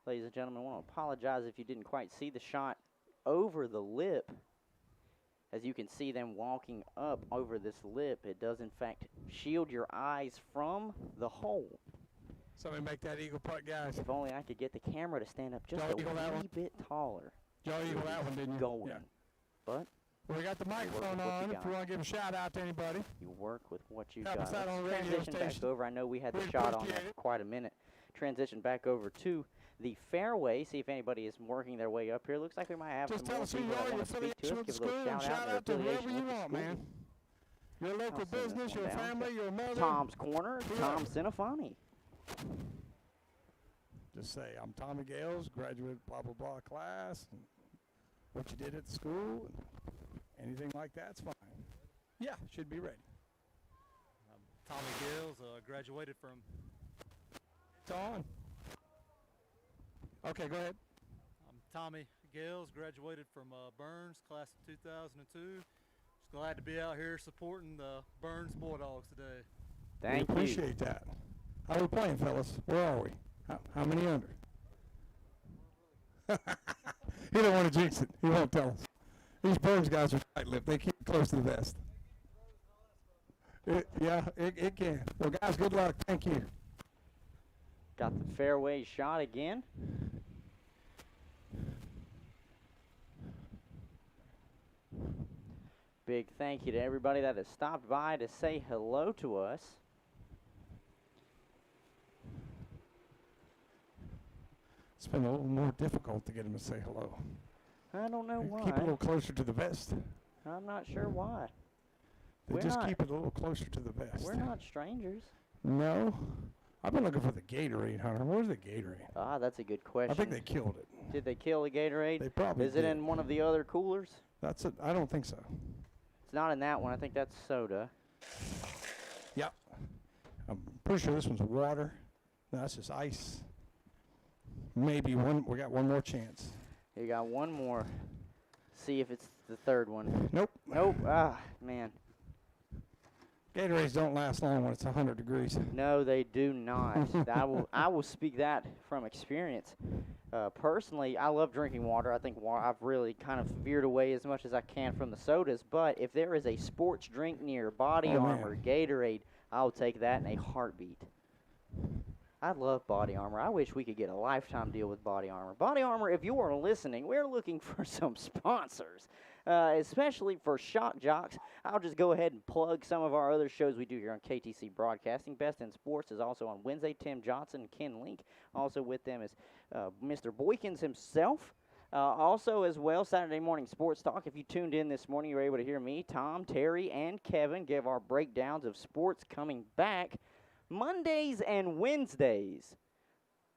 Ladies and gentlemen, I want to apologize if you didn't quite see the shot over the lip. As you can see them walking up over this lip, it does in fact shield your eyes from the hole. Somebody make that eagle putt, guys. If only I could get the camera to stand up just a wee bit taller. Joe eagle that one, didn't you? Going. Yeah. But we got the microphone on if you want to give a shout out to anybody. You work with what you Help got. us out on Let's the radio transition back station. over. I know we had the We'd shot on appreciate that for it. quite a minute. Transition back over to the fairway. See if anybody is working their way up here. Looks like we might have Just some tell more us who people you that are, your want to speak to affiliation us. with the Give a school, little and shout shout out out to their whoever affiliation you with the want, school. man. Your local I'll send this business, one your down family, to your mother. Tom's Corner, Tom Sinafani. Just say, I'm Tommy Gales, graduate blah, blah, blah class, and what you did at the school, and anything like that's fine. Yeah, should be ready. Tommy Gills, graduated from. It's on. Okay, go ahead. I'm Tommy Gills, graduated from Burns, class of 2002. Just glad to be out here supporting the Burns Bulldogs today. Thank you. Appreciate that. How are we playing, fellas? Where are we? How many under? He don't want to jinx it. He won't tell us. These Burns guys are tight-lipped. They keep it close to the vest. It can. Well, guys, good luck. Thank you. Got the fairway shot again. Big thank you to everybody that has stopped by to say hello to us. It's been a little more difficult to get him to say hello. I don't know why. Keep it a little closer to the vest. I'm not sure why. They just keep it a little closer to the vest. We're not strangers. No. I've been looking for the Gatorade, Hunter. Where's the Gatorade? Ah, that's a good question. I think they killed it. Did they kill the Gatorade? They probably Is it did. in one of the other coolers? That's it. I don't think so. It's not in that one. I think that's soda. Yep. I'm pretty sure this one's water. No, that's just ice. Maybe one. We got one more chance. You got one more. See if it's the third one. Nope. Nope. Ah, man. Gatorades don't last long when it's 100 degrees. No, they do not. I will speak that from experience. Personally, I love drinking water. I think I've really kind of veered away as much as I can from the sodas. But if there is a sports drink near Body Armor, Gatorade, I'll take that in a heartbeat. I love Body Armor. I wish we could get a lifetime deal with Body Armor. Body Armor, if you are listening, we're looking for some sponsors, especially for Shock Jocks. I'll just go ahead and plug some of our other shows we do here on KTC Broadcasting. Best in Sports is also on Wednesday. Tim Johnson and Ken Link. Also with them is Mr. Boykins himself. Also as well, Saturday Morning Sports Talk. If you tuned in this morning, you were able to hear me, Tom, Terry, and Kevin give our breakdowns of sports coming back Mondays and Wednesdays.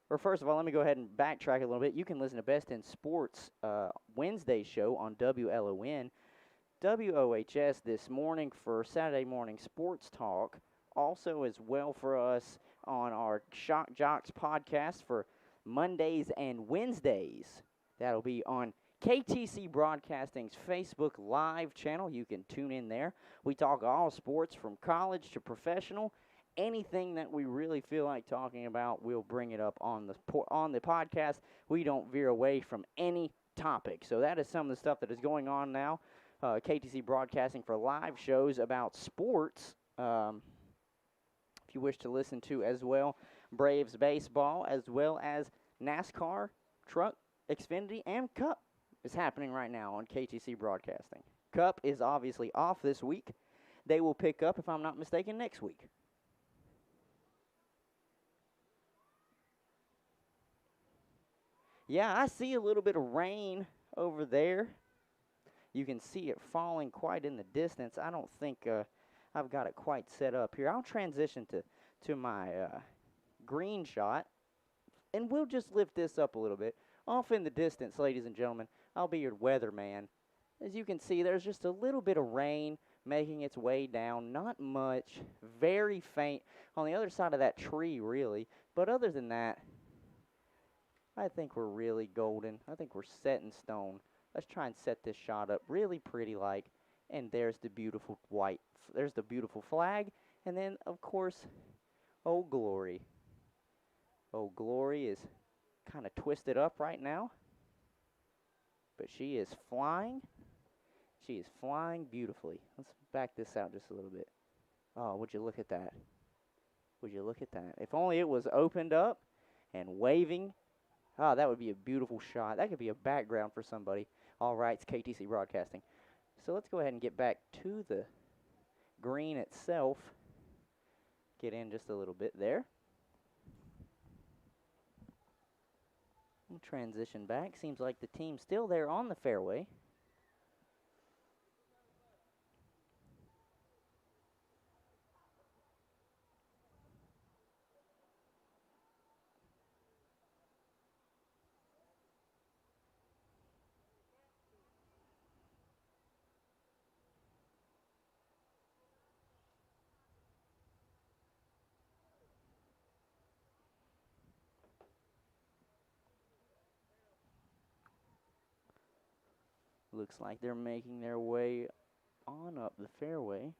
Or first of all, let me go ahead and backtrack a little bit. You can listen to Best in Sports Wednesday show on WLON. WOHS this morning for Saturday Morning Sports Talk. Also as well for us on our Shock Jocks podcast for Mondays and Wednesdays. That'll be on KTC Broadcasting's Facebook Live channel. You can tune in there. We talk all sports from college to professional. Anything that we really feel like talking about, we'll bring it up on the podcast. We don't veer away from any topic. So that is some of the stuff that is going on now. KTC Broadcasting for live shows about sports. If you wish to listen to as well, Braves baseball, as well as NASCAR, Truck, Xfinity, and Cup is happening right now on KTC Broadcasting. Cup is obviously off this week. They will pick up, if I'm not mistaken, next week. Yeah, I see a little bit of rain over there. You can see it falling quite in the distance. I don't think I've got it quite set up here. I'll transition to my green shot, and we'll just lift this up a little bit. Off in the distance, ladies and gentlemen, I'll be your weatherman. As you can see, there's just a little bit of rain making its way down. Not much, very faint on the other side of that tree, really. But other than that, I think we're really golden. I think we're set in stone. Let's try and set this shot up really pretty like. And there's the beautiful there's the beautiful flag. And then, of course, Old Glory. Old Glory is kind of twisted up right now. But she is flying. She is flying beautifully. Let's back this out just a little bit. Oh, would you look at that? Would you look at that? If only it was opened up and waving. Oh, that would be a beautiful shot. That could be a background for somebody. All right, it's KTC Broadcasting. So let's go ahead and get back to the green itself. Get in just a little bit there. We'll transition back. Seems like the team's still there on the fairway. Looks like they're making their way on up the fairway.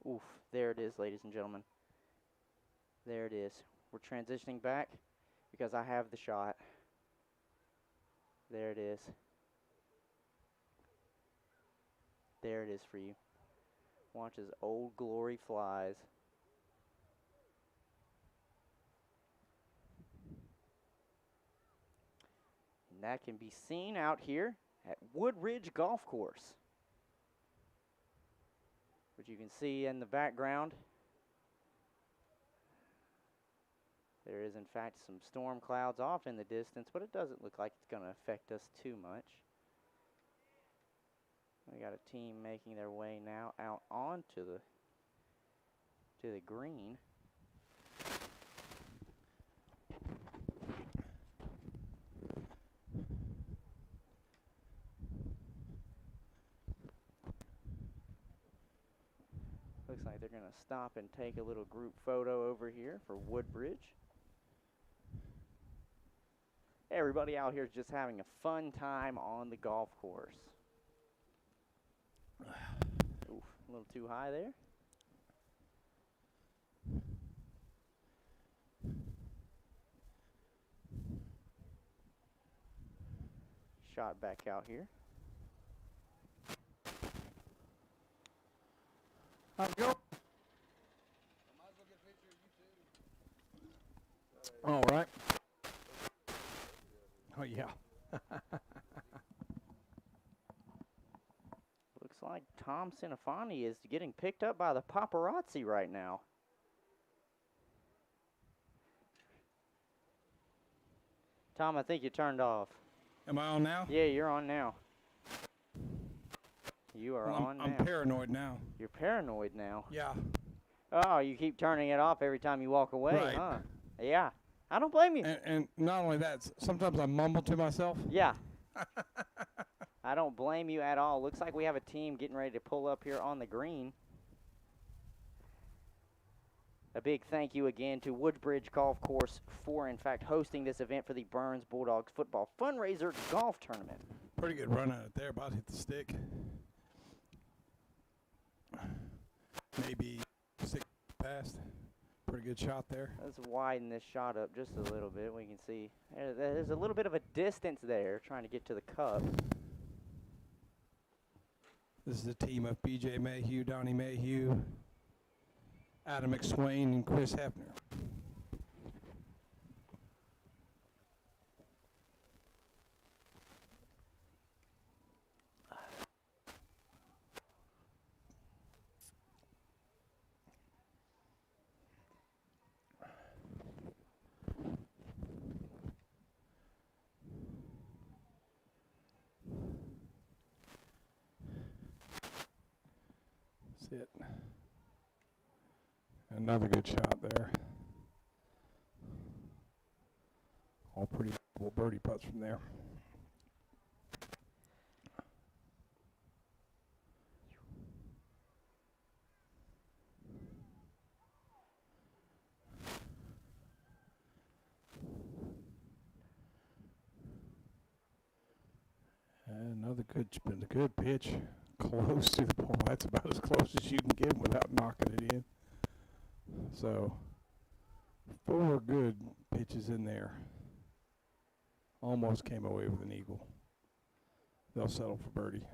Oof, there it is, ladies and gentlemen. There it is. We're transitioning back because I have the shot. There it is. There it is for you. Watch as Old Glory flies. And that can be seen out here at Woodbridge Golf Course. Which you can see in the background. There is, in fact, some storm clouds off in the distance, but it doesn't look like it's going to affect us too much. We got a team making their way now out onto the green. Looks like they're going to stop and take a little group photo over here for Woodbridge. Everybody out here is just having a fun time on the golf course. Oof, a little too high there. Shot back out here. How's it go? All right. Oh, yeah. Looks like Tom Sinafani is getting picked up by the paparazzi right now. Tom, I think you turned off. Am I on now? Yeah, you're on now. You are on now. I'm paranoid now. You're paranoid now? Yeah. Oh, you keep turning it off every time you walk away, Right. huh? Yeah. I don't blame you. And not only that, sometimes I mumble to myself. Yeah. I don't blame you at all. Looks like we have a team getting ready to pull up here on the green. A big thank you again to Woodbridge Golf Course for, in fact, hosting this event for the Burns Bulldogs football fundraiser golf tournament. Pretty good run at it there. About hit the stick. Maybe 6 past. Pretty good shot there. Let's widen this shot up just a little bit. We can see there's a little bit of a distance there trying to get to the cup. This is a team of B.J. Mayhew, Donnie Mayhew, Adam McSwain, and Chris Hefner. It. Another good shot there. All pretty cool birdie putts from there. And another good pitch. Close to the ball. That's about as close as you can get without knocking it in. So, 4 good pitches in there. Almost came away with an eagle. They'll settle for birdie.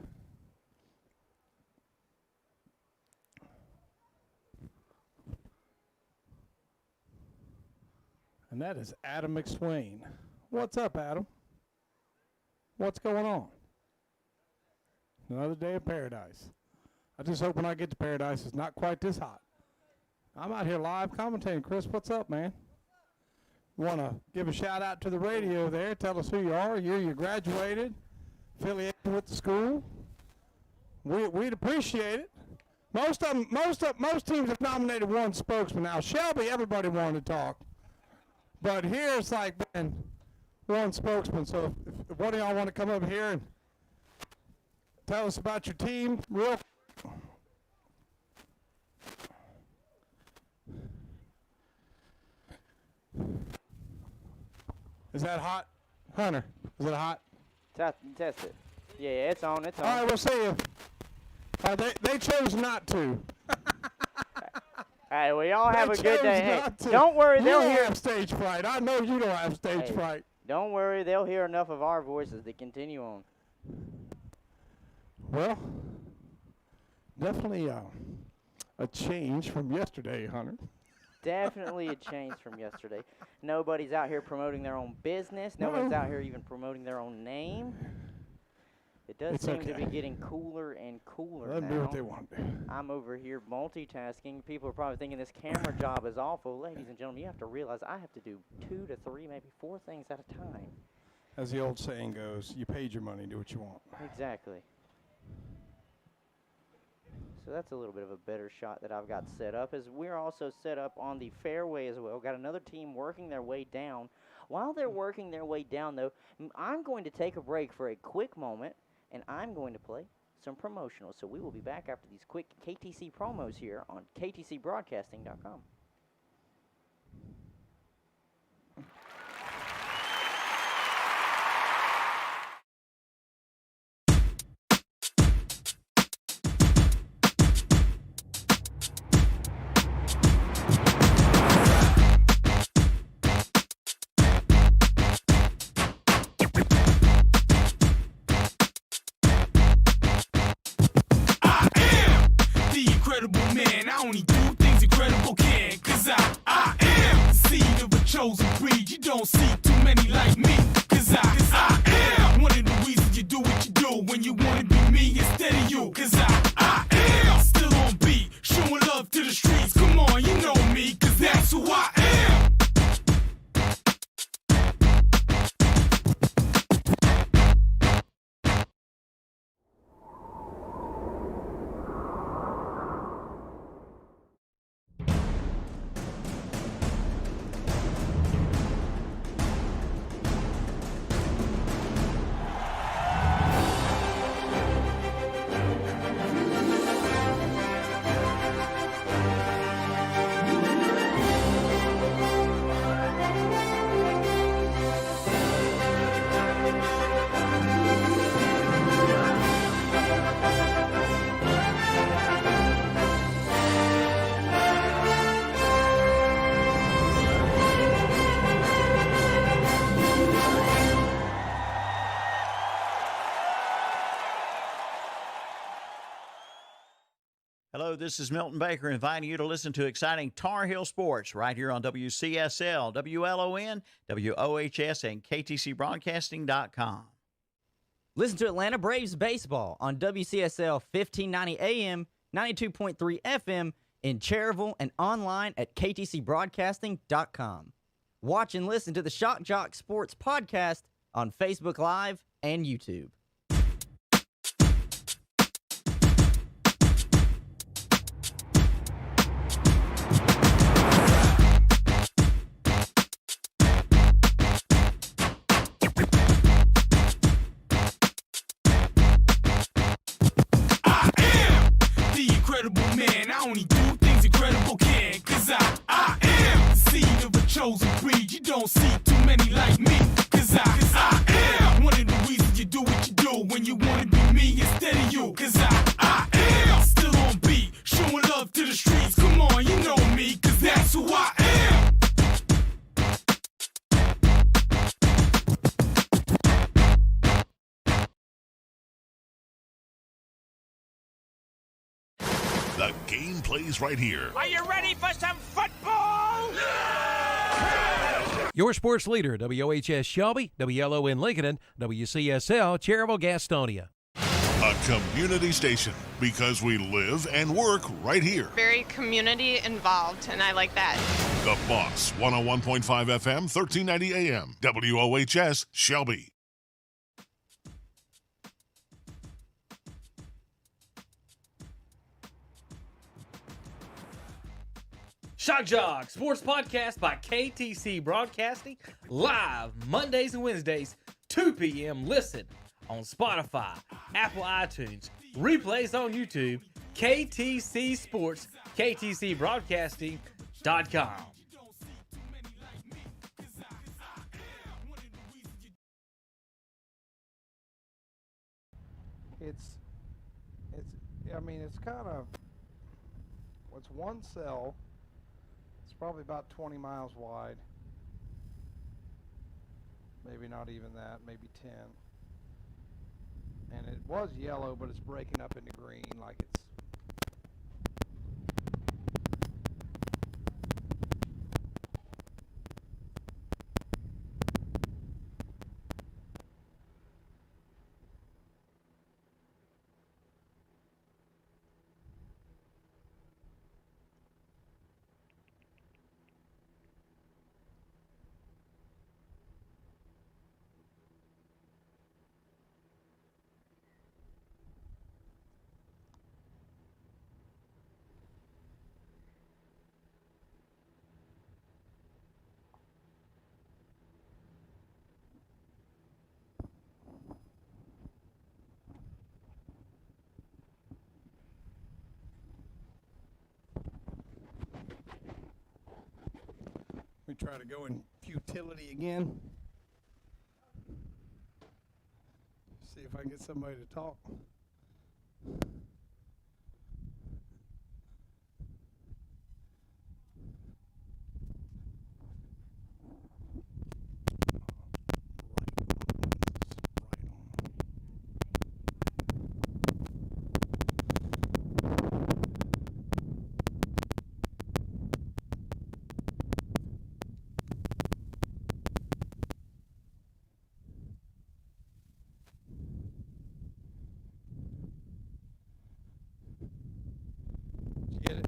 And that is Adam McSwain. What's up, Adam? What's going on? Another day of paradise. I just hope when I get to paradise, it's not quite this hot. I'm out here live commentating. Chris, what's up, man? Want to give a shout out to the radio there. Tell us who you are, year you graduated, affiliated with the school. We'd appreciate it. Most teams have nominated one spokesman. Now Shelby, everybody wanted to talk, but here it's like been one spokesman. So if one of y'all want to come up here and tell us about your team, real. Is that hot, Hunter? Is it hot? Test it. Yeah, it's on. It's on. All right, we'll see you. They chose not to. All right, well, y'all have a They good chose day. Hey, not to. don't worry, You they'll don't hear. have stage fright. I know you don't have stage Hey, fright. Don't worry, they'll hear enough of our voices to continue on. Well, definitely a change from yesterday, Hunter. Definitely a change from yesterday. Nobody's out here promoting their own business. Nobody's out here even promoting their own name. It does It's seem to okay. be getting cooler and cooler Let them now. do what they want to do. I'm over here multitasking. People are probably thinking this camera job is awful. Ladies and gentlemen, you have to realize I have to do 2 to 3, maybe 4 things at a time. As the old saying goes, you paid your money, do what you want. Exactly. So that's a little bit of a better shot that I've got set up, as we're also set up on the fairway as well. Got another team working their way down. While they're working their way down, though, I'm going to take a break for a quick moment, and I'm going to play some promotionals. So we will be back after these quick KTC promos here on KTCBroadcasting.com. The incredible man, I only do things incredible can. Cause I am the seed of a chosen breed. You don't see too many like me. Cause I am one of the reasons you do what you do. When you wanna be me instead of you. Cause I am still on beat, showing love to the streets. Come on, you know me, cause that's who I am. Hello, this is Milton Baker inviting you to listen to exciting Tar Heel sports right here on WCSL, WLON, WOHS, and KTCBroadcasting.com. Listen to Atlanta Braves baseball on WCSL 1590 AM, 92.3 FM in Cherryville and online at KTCBroadcasting.com. Watch and listen to the Shock Jock Sports Podcast on Facebook Live and YouTube. The incredible man, I only do things incredible can. Cause I am the seed of a chosen breed. You don't see too many like me. Cause I am one of the reasons you do what you do. When you wanna be me instead of you. Cause I am still on beat, showing love to the streets. Come on, you know me, cause that's who I am. The game plays right here. Are you ready for some football? Your sports leader, WOHS Shelby, WLON Lincoln, and WCSL Cherryville Gastonia. A community station because we live and work right here. Very community involved, and I like that. The Boss, 101.5 FM, 1390 AM, WOHS Shelby. Shock Jog Sports Podcast by KTC Broadcasting, live Mondays and Wednesdays, 2 p.m. Listen on Spotify, Apple iTunes, replays on YouTube, KTC Sports, KTCBroadcasting.com. It's kind of, it's one cell. It's probably about 20 miles wide. Maybe not even that, maybe 10. And it was yellow, but it's breaking up into green like it's. We try to go in futility again. See if I can get somebody to talk. Get it?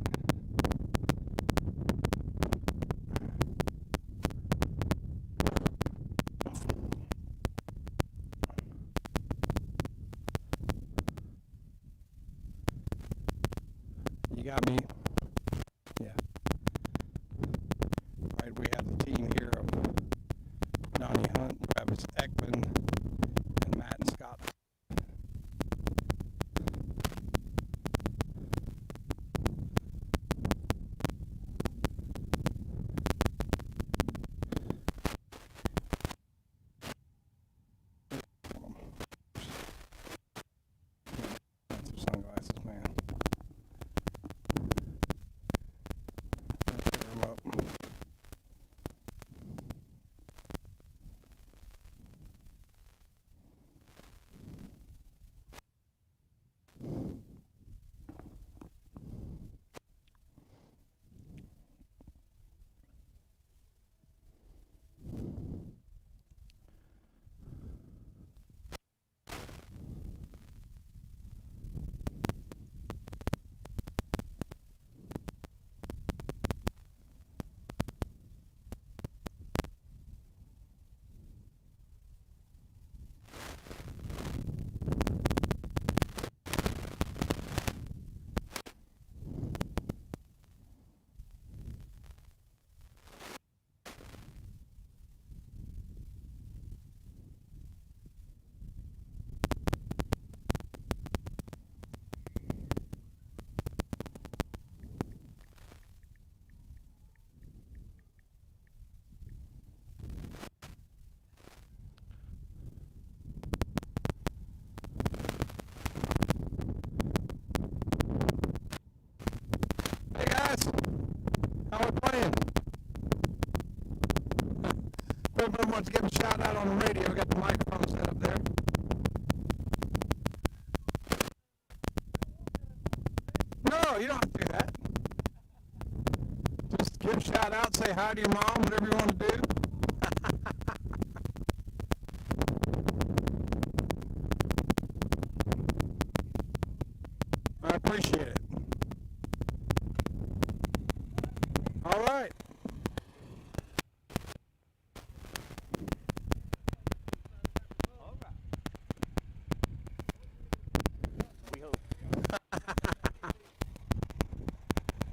You got me? Yeah. All right, we have the team here of Donnie Hunt, Travis Ekman, and Matt and Scott. Some sunglasses, man. Let's cover 'em up. Hey guys, how we playing? Everyone wants to give a shout out on the radio. We got the microphone set up there. No, you don't have to do that. Just give a shout out, say hi to your mom, whatever you want to do. I appreciate it. All right.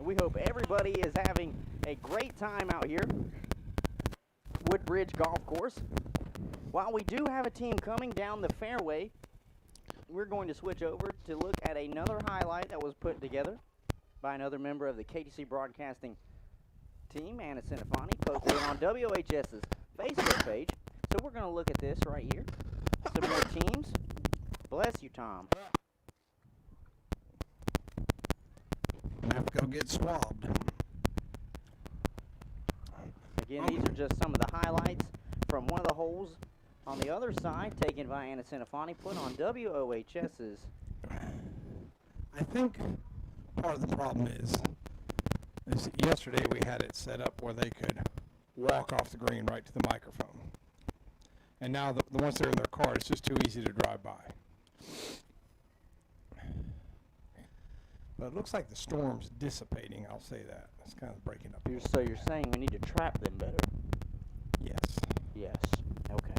We hope everybody is having a great time out here. Woodbridge Golf Course. While we do have a team coming down the fairway, we're going to switch over to look at another highlight that was put together by another member of the KTC Broadcasting team, Anna Cinefani, posted it on WHS's Facebook page. So we're going to look at this right here. Some more teams. Bless you, Tom. I have to go get swabbed. Again, these are just some of the highlights from one of the holes on the other side, taken by Anna Cinefani, put on WOHS's. I think part of the problem is yesterday we had it set up where they could walk off the green right to the microphone. And now once they're in their car, it's just too easy to drive by. But it looks like the storm's dissipating, I'll say that. It's kind of breaking up. So you're saying we need to trap them better? Yes. Yes. Okay.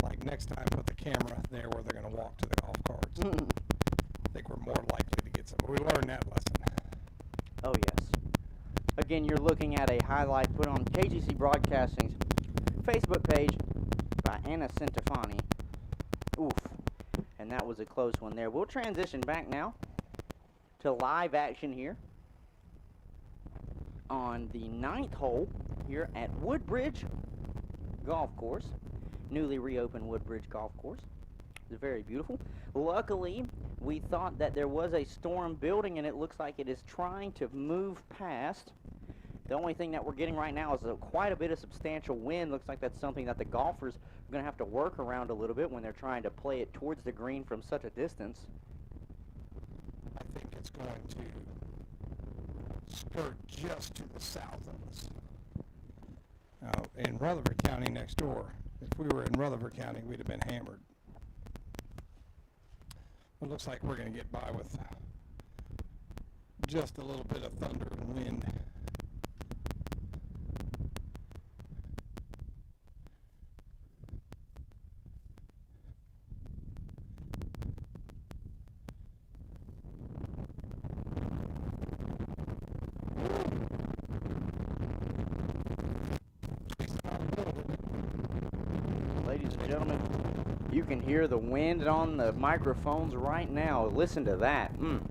Like next time, put the camera there where they're going to walk to the golf carts. I think we're more likely to get some. We learned that lesson. Oh, yes. Again, you're looking at a highlight put on KTC Broadcasting's Facebook page by Anna Cinefani. Oof. And that was a close one there. We'll transition back now to live action here on the 9th hole here at Woodbridge Golf Course. Newly reopened Woodbridge Golf Course. It's very beautiful. Luckily, we thought that there was a storm building, and it looks like it is trying to move past. The only thing that we're getting right now is quite a bit of substantial wind. Looks like that's something that the golfers are going to have to work around a little bit when they're trying to play it towards the green from such a distance. I think it's going to skirt just to the south of us. Now, in Rutherford County next door, if we were in Rutherford County, we'd have been hammered. It looks like we're going to get by with just a little bit of thunder and wind. Ladies and gentlemen, you can hear the wind on the microphones right now. Listen to that. It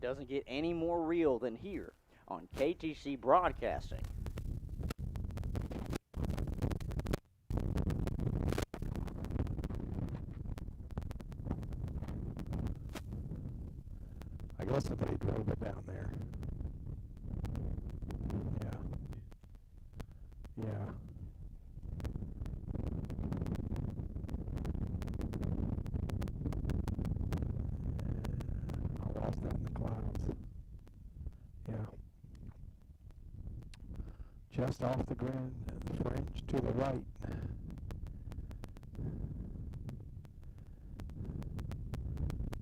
doesn't get any more real than here on KTC Broadcasting. I guess somebody drove it down there. Yeah. I lost that in the clouds. Yeah. Just off the green, the fringe to the right.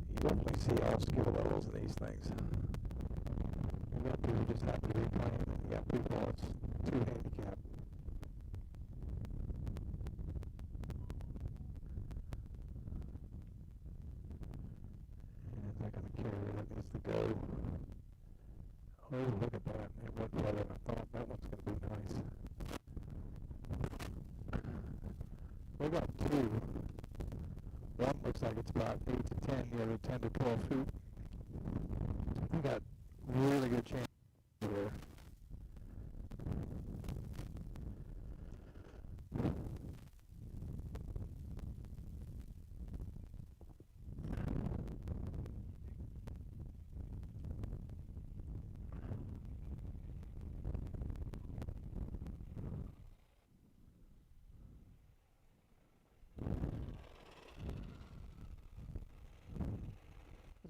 You definitely see all skill levels in these things. You got people just happy to be playing, and you got people that's too handicapped. It's not going to carry it. It needs to go. Oh, look at that. It went further than I thought. That one's going to be nice. We got two. One looks like it's about 8 to 10, the other 10 to 12 feet. We got really good chance here.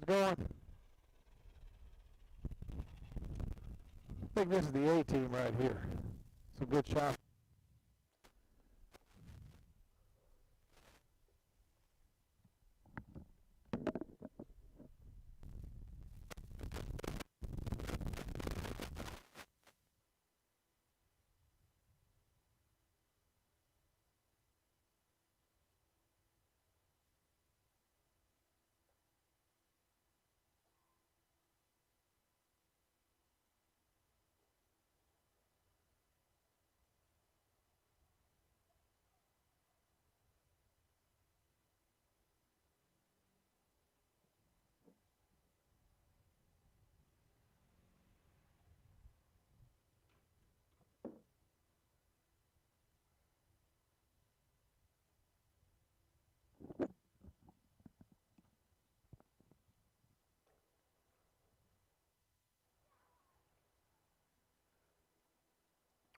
Going. I think this is the A team right here. Some good shots.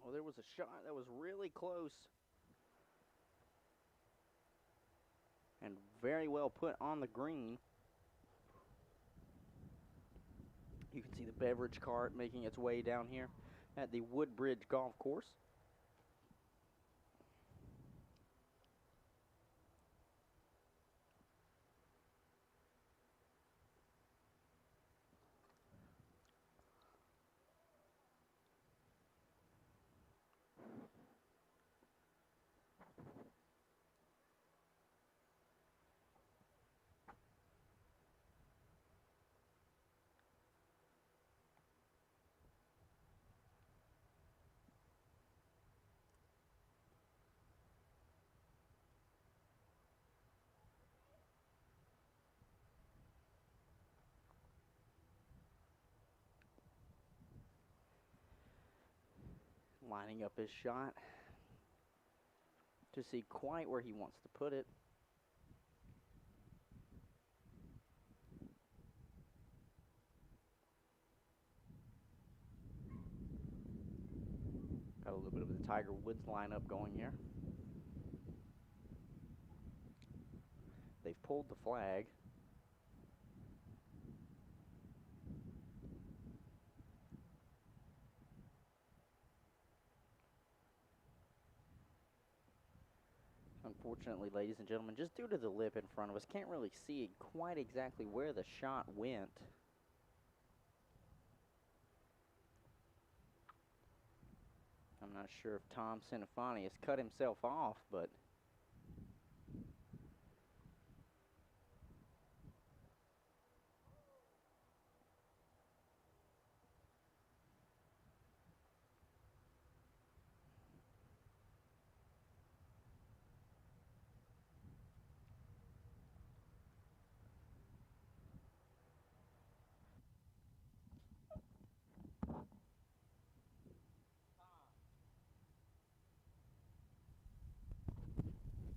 Well, there was a shot that was really close and very well put on the green. You can see the beverage cart making its way down here at the Woodbridge Golf Course. Lining up his shot to see quite where he wants to put it. Got a little bit of the Tiger Woods lineup going here. They've pulled the flag. Unfortunately, ladies and gentlemen, just due to the lip in front of us, can't really see quite exactly where the shot went. I'm not sure if Tom Sinifani has cut himself off, but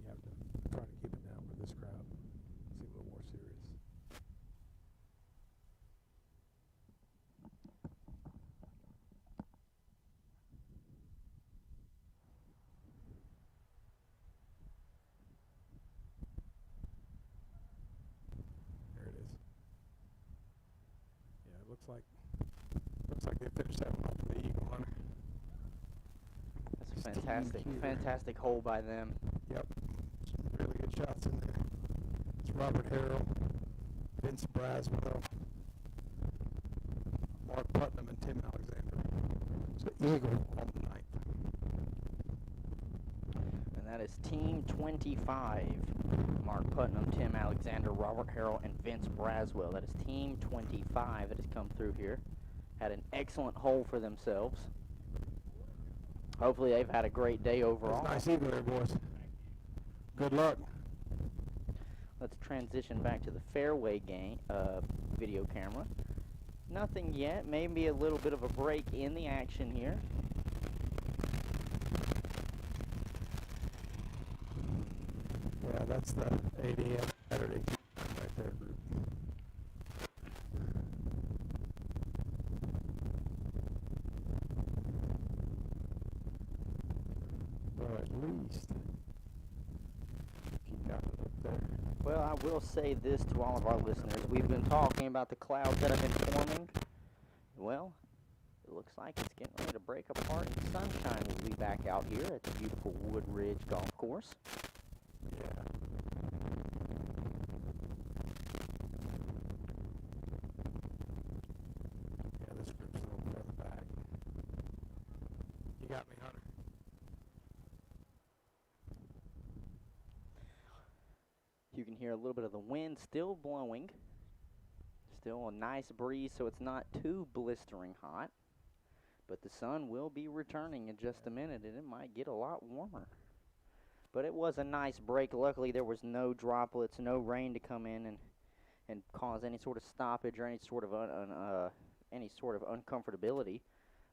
You have to try to keep it down for this crowd. Seem a little more serious. There it is. Yeah, it looks like they finished that one off with the eagle, Hunter. that's a fantastic hole by them. Yep. Some really good shots in there. It's Robert Harrell, Vince Braswell, Mark Putnam, and Tim Alexander. So eagle on the ninth. And that is Team 25. Mark Putnam, Tim Alexander, Robert Harrell, and Vince Braswell. That is Team 25 that has come through here. Had an excellent hole for themselves. Hopefully they've had a great day overall. Nice eagle there, boys. Good luck. Let's transition back to the fairway game video camera. Nothing yet. Maybe a little bit of a break in the action here. Yeah, that's the 8 a.m. Saturday right there, group. Well, at least keep got it up there. Well, I will say this to all of our listeners. We've been talking about the clouds that have been forming. Well, it looks like it's getting ready to break apart. Sunshine will be back out here at the beautiful Woodbridge Golf Course. Yeah. Yeah, this group's a little further back. You got me, Hunter. You can hear a little bit of the wind still blowing. Still a nice breeze, so it's not too blistering hot. But the sun will be returning in just a minute, and it might get a lot warmer. But it was a nice break. Luckily, there was no droplets, no rain to come in and cause any sort of stoppage or any sort of uncomfortability.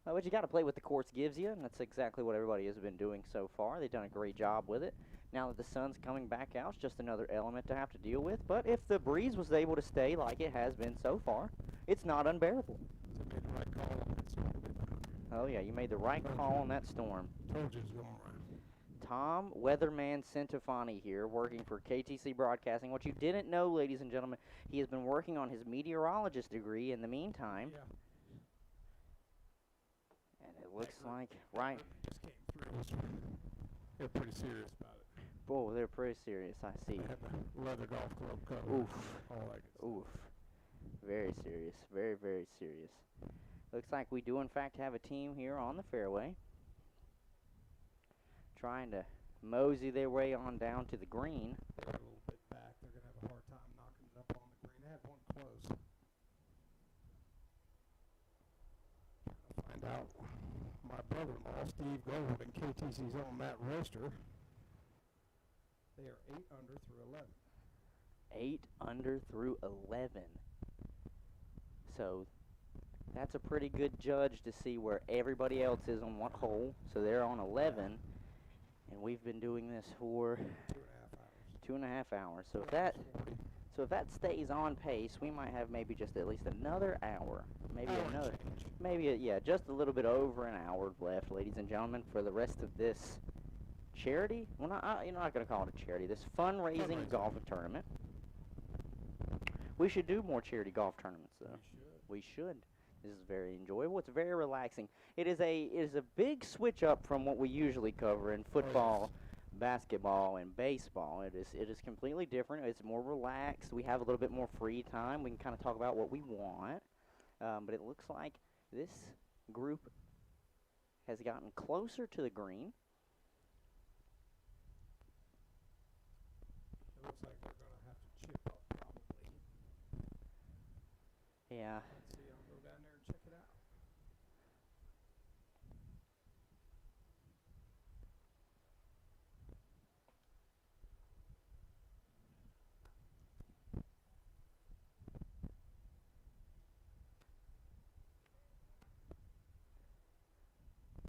But you got to play what the course gives you, and that's exactly what everybody has been doing so far. They've done a great job with it. Now that the sun's coming back out, it's just another element to have to deal with. But if the breeze was able to stay like it has been so far, it's not unbearable. Oh, yeah, you made the right call on that storm. Told you it was going right. Tom Weatherman Centofanti here, working for KTC Broadcasting. What you didn't know, ladies and gentlemen, he has been working on his meteorologist degree in the meantime. Yeah. And it looks like, right. Just came through. They're pretty serious about it. Oh, they're pretty serious, I see. They have the leather golf club cover. Oof. All that good Oof. Very serious. Very, very serious. Looks like we do, in fact, have a team here on the fairway, trying to mosey their way on down to the green. They're a little bit back. They're going to have a hard time knocking it up on the green. They had one close. Find out. My brother-in-law, Steve Gold, and KTC's own Matt Roaster, they are 8 under through 11. 8 under through 11. So that's a pretty good judge to see where everybody else is on what hole. So they're on 11, and we've been doing this for 2.5 hours. So if that stays on pace, we might have maybe just at least another hour, just a little bit over an hour left, ladies and gentlemen, for the rest of this charity. Well, you're not going to call it a charity. This fundraising golf tournament. We should do more charity golf tournaments, though. We should. This is very enjoyable. It's very relaxing. It is a big switch up from what we usually cover in football, basketball, and baseball. It is completely different. It's more relaxed. We have a little bit more free time. We can kind of talk about what we want. But it looks like this group has gotten closer to the green. It looks like they're going to have to chip up probably. Yeah. Let's see, I'll go down there and check it out.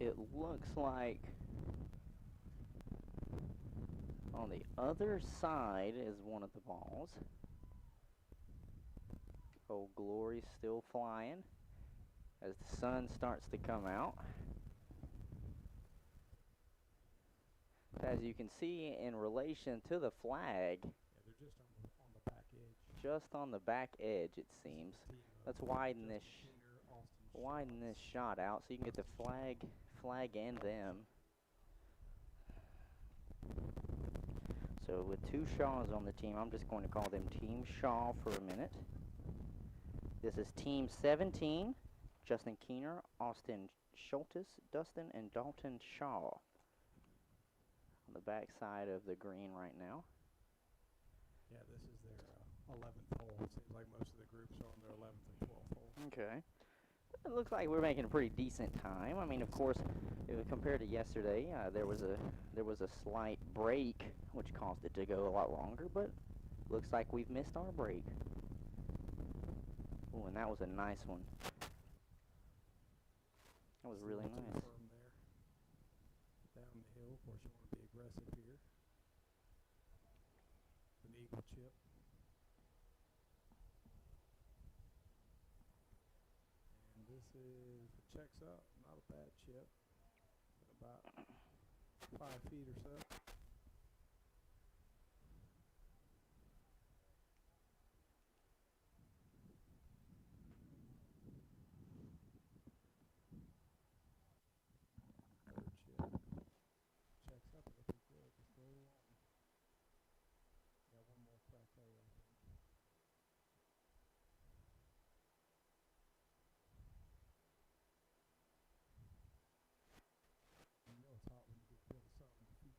It looks like on the other side is one of the balls. Old Glory's still flying as the sun starts to come out. As you can see, in relation to the flag, They're just on the back edge. just on the back edge, it seems. Let's widen this shot out so you can get the flag and them. So with two Shaws on the team, I'm just going to call them Team Shaw for a minute. This is Team 17, Justin Keener, Austin Schultes, Dustin, and Dalton Shaw. On the back side of the green right now. Yeah, this is their 11th hole. It seems like most of the groups are on their 11th and 12th hole. Okay. It looks like we're making a pretty decent time. I mean, of course, compared to yesterday, there was a slight break, which caused it to go a lot longer. But looks like we've missed our break. Oh, and that was a nice one. That was really nice. Firm there. Down the hill. Of course, you want to be aggressive here. An eagle chip. And this is, it checks up, not a bad chip. About 5 feet or so. Checks up, it'll be good. Just go on. Got one more crack there, I think. You know it's hot when you get feel the sun on your feet.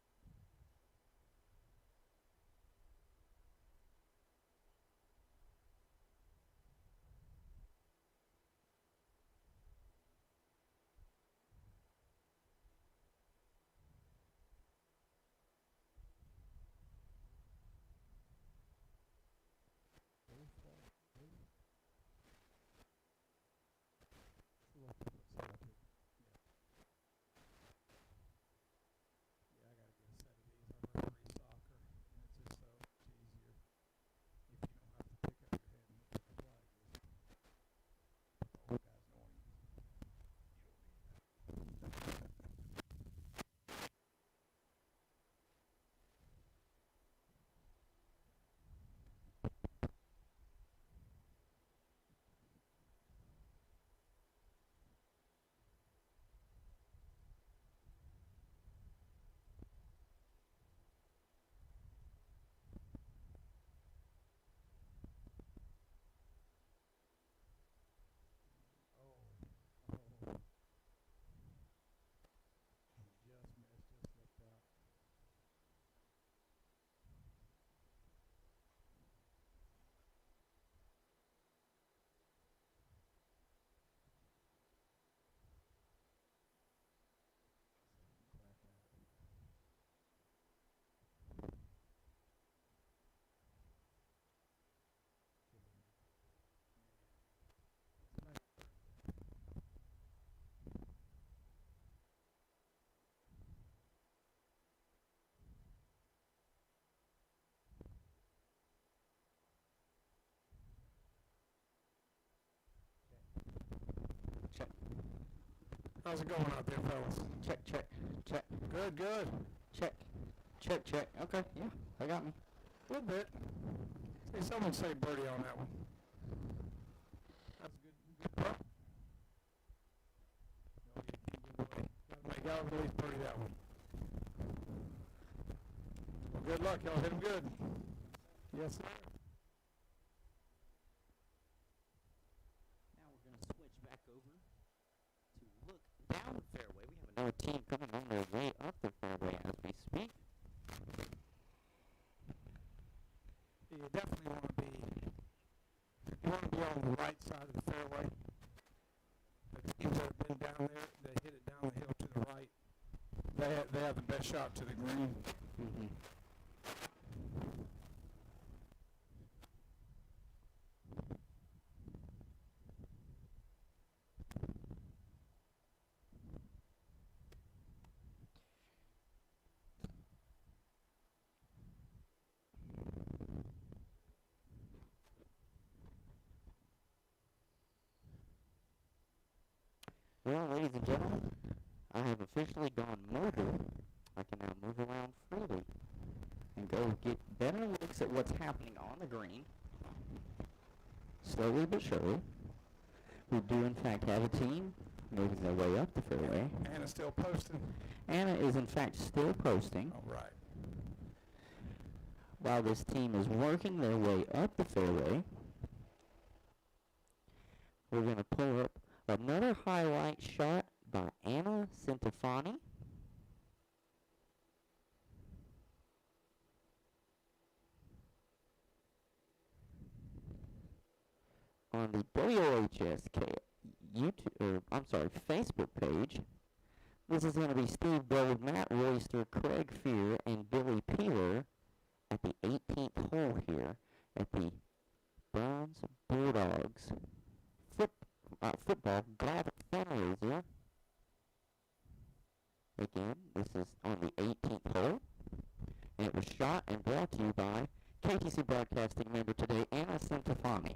How's it going out there, fellas? Check, check, check. Good, good. Check, check, check. Okay, yeah, I got me. A little bit. See, someone say birdie on that one. That's a good putt. Y'all at least birdie that one. Well, good luck. Y'all hit him good. Yes, sir. Now we're going to switch back over to look down the fairway. We have another team coming on their way up the fairway as we speak. You definitely want to be. You want to be on the right side of the fairway. The teams that have been down there, they hit it down the hill to the right. They have the best shot to the green. Mm-hmm. Well, ladies and gentlemen, I have officially gone motor. I can now move around freely and go get better looks at what's happening on the green. Slowly but surely, we do in fact have a team moving their way up the fairway. Anna's still posting. Anna is in fact still posting. All right. While this team is working their way up the fairway, we're going to pull up another highlight shot by Anna Centofanti. On the WHSK Facebook page. This is going to be Steve Gold, Matt Royster, Craig Fear, and Billy Peeler at the 18th hole here at the Burns Bulldogs football golf fundraiser. Again, this is on the 18th hole, and it was shot and brought to you by KTC Broadcasting member today, Anna Centofanti.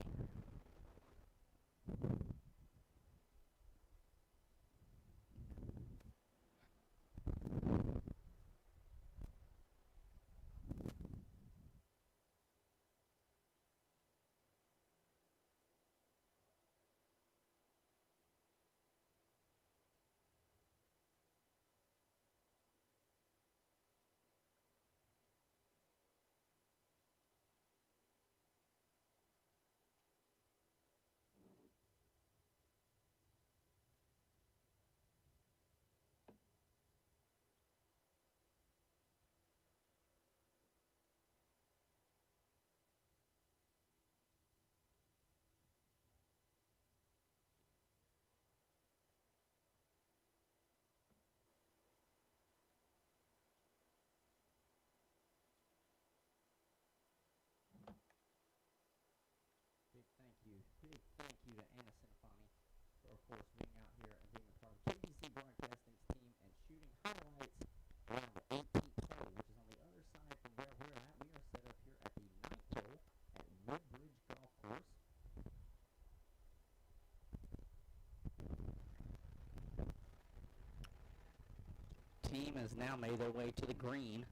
Big thank you to Anna Centofanti for, of course, being out here and being a part of KTC Broadcasting's team and shooting highlights around the 18th hole, which is on the other side from where we're at. We are set up here at the 9th hole at Woodbridge Golf Course. Team has now made their way to the green.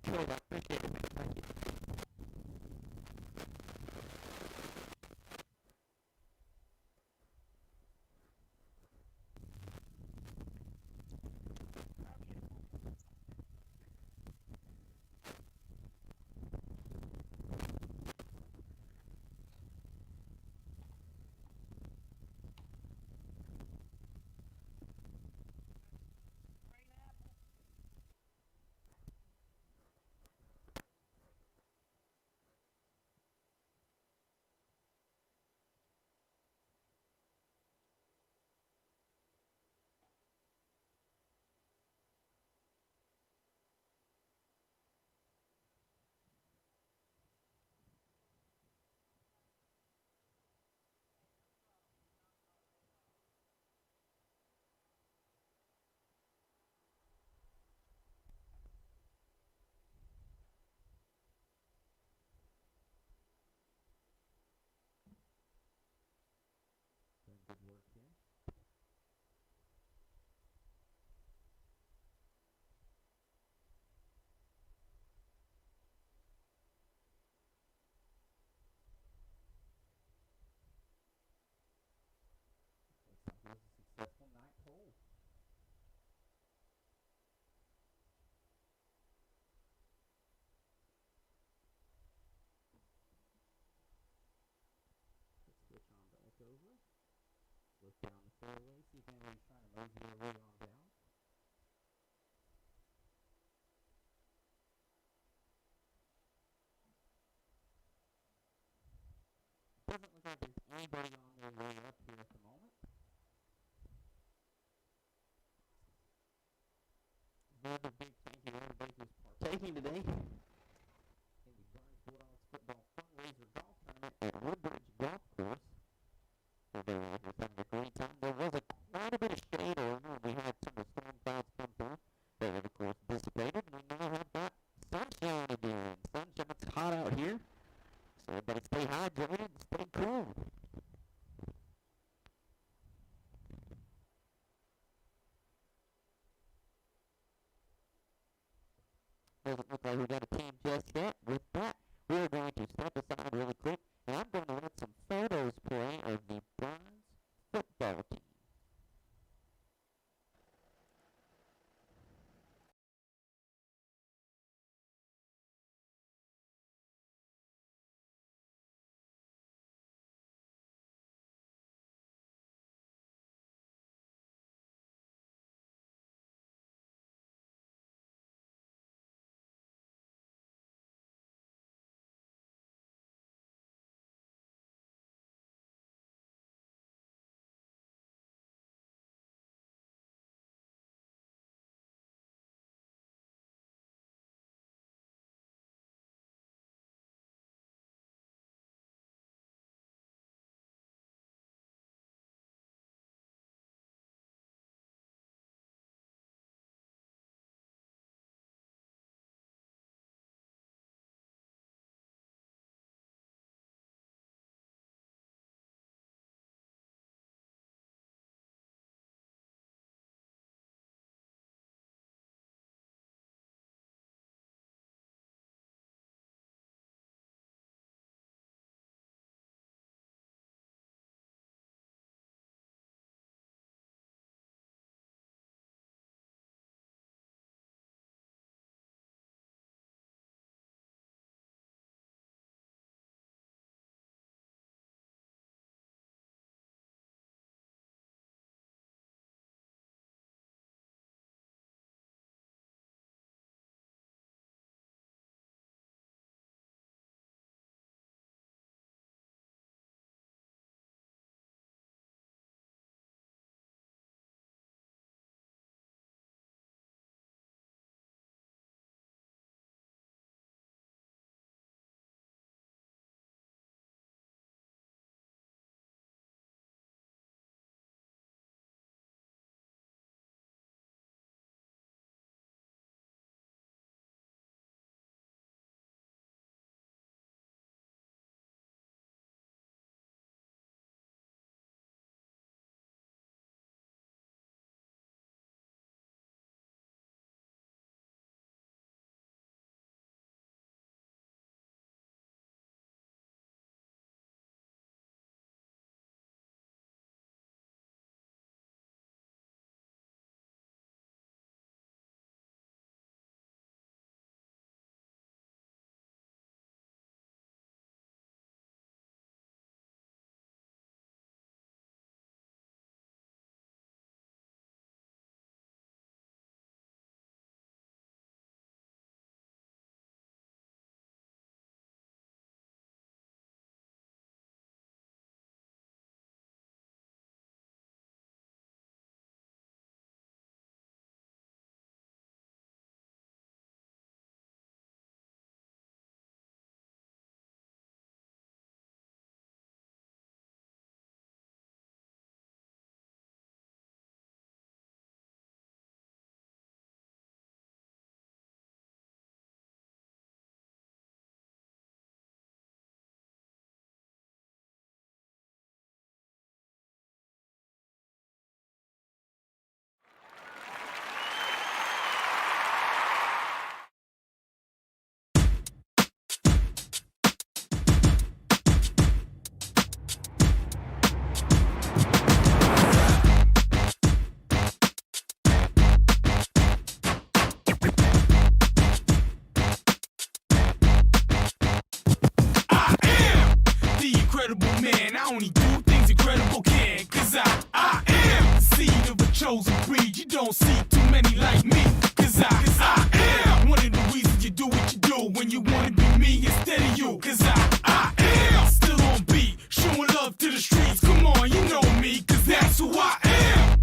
Sure, I appreciate it, man. Thank you. fairway. See if anybody's trying to mosey their way on down. Doesn't look like there's anybody on their way up here at the moment. Another big thank you to everybody who's partaking today in the Burns Bulldogs football fundraiser golf tournament at Woodbridge Golf Course. Everybody was having a great time. There was quite a bit of shade earlier. We had some of the storm clouds come through. They have, of course, dissipated, and we now have got sunshine again. Sunshine, it's hot out here. So everybody stay hydrated and stay cool. Doesn't look like we got a team just yet. With that, we are going to step aside really quick, and I'm going to let some photos play of the Burns football team. incredible man. I only do things incredible can. Cause I am chosen breed. You don't see too many like me. Cause I am one of the reasons you do what you do. When you wanna be me instead of you. Cause I am still on beat. Showing love to the streets. Come on, you know me. Cause that's who I am.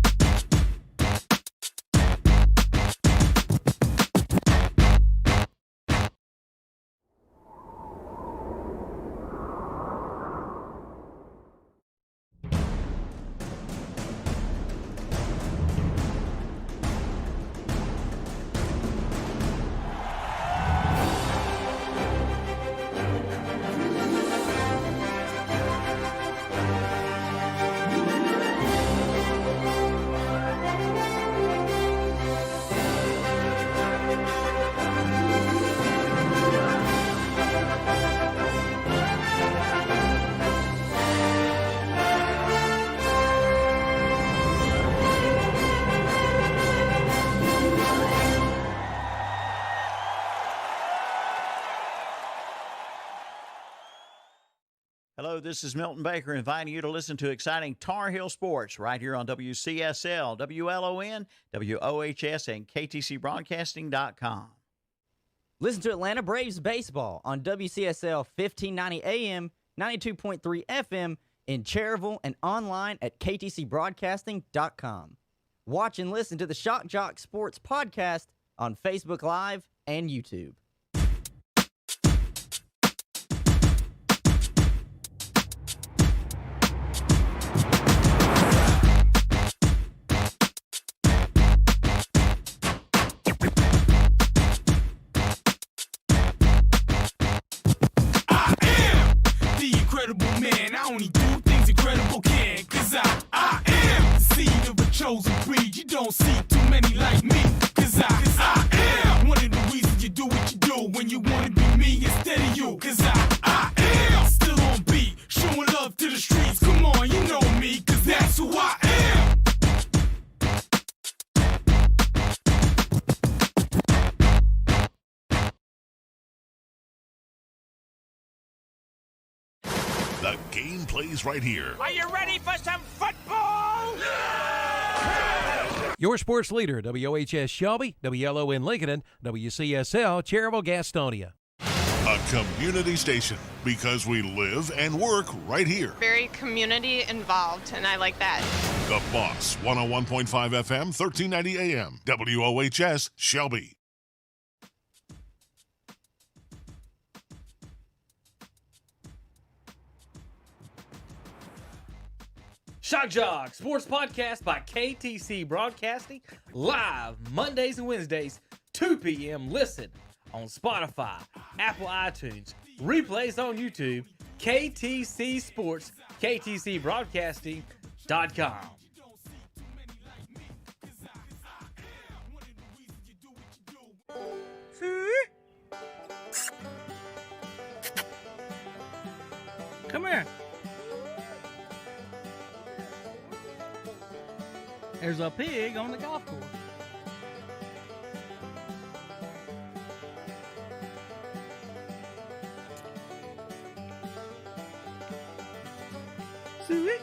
Hello, this is Milton Baker inviting you to listen to exciting Tar Heel sports right here on WCSL, WLON, WOHS, and KTCBroadcasting.com. Listen to Atlanta Braves baseball on WCSL 1590 AM, 92.3 FM in Cherryville and online at KTCBroadcasting.com. Watch and listen to the Shock Jock Sports podcast on Facebook Live and YouTube. Man, I only do things incredible can. Cause I am the seed of a chosen breed. You don't see too many like me. Cause I am one of the reasons you do what you do. When you wanna be me instead of you. Cause I am still on beat. Showing love to the streets. Come on, you know me. Cause that's who I am. The game plays right here. Are you ready for some football? Your sports leader, WOHS Shelby, WLON Lincoln, and WCSL Cherryville Gastonia. A community station because we live and work right here. Very community involved, and I like that. The Boss, 101.5 FM, 1390 AM, WOHS Shelby. Shock Jog Sports Podcast by KTC Broadcasting, live Mondays and Wednesdays, 2 p.m. Listen on Spotify, Apple iTunes, replays on YouTube, KTC Sports, KTCBroadcasting.com. Come here. There's a pig on the golf course. Suey,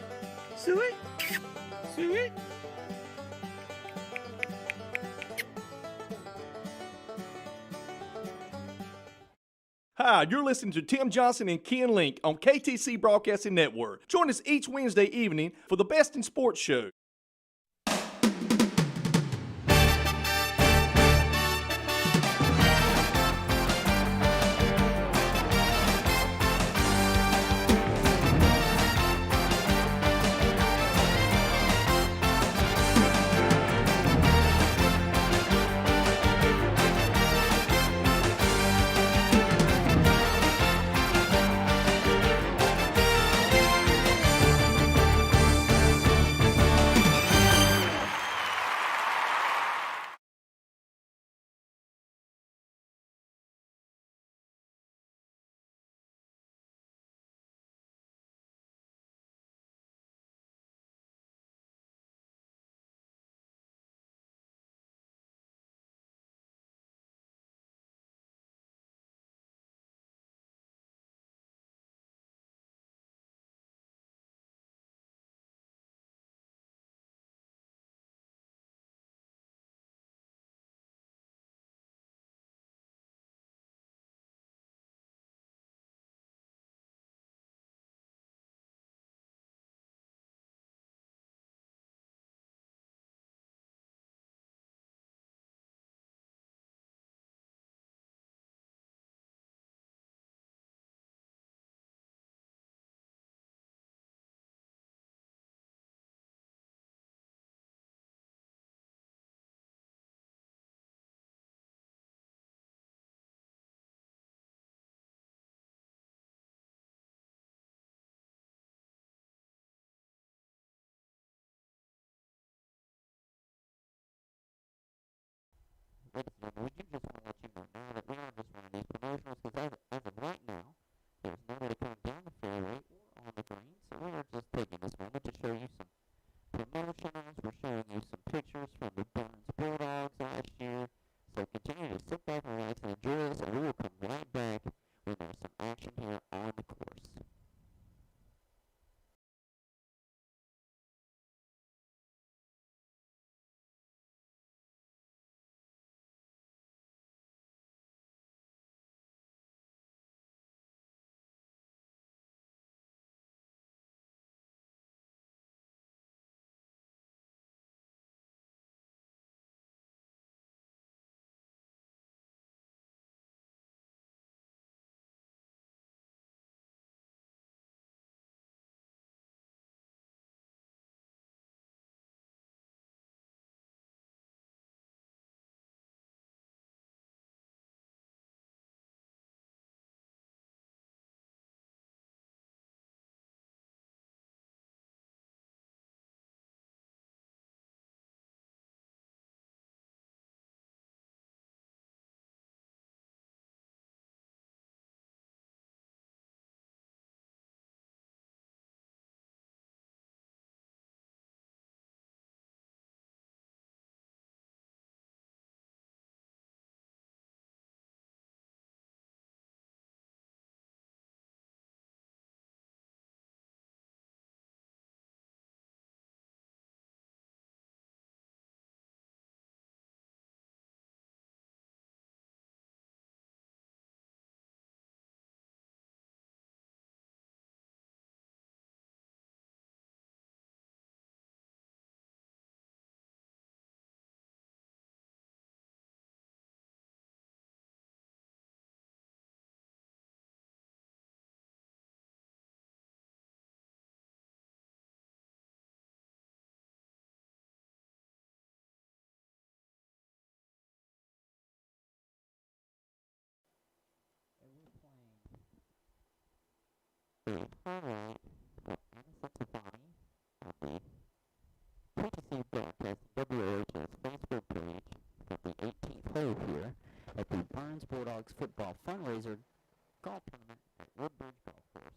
suey, suey. Hi, you're listening to Tim Johnson and Ken Link on KTC Broadcasting Network. Join us each Wednesday evening for the Best in Sports show. KTC Broadcasting WOHS Facebook page for the 18th hole here at the Burns Bulldogs football fundraiser golf tournament at Woodbridge Golf Course.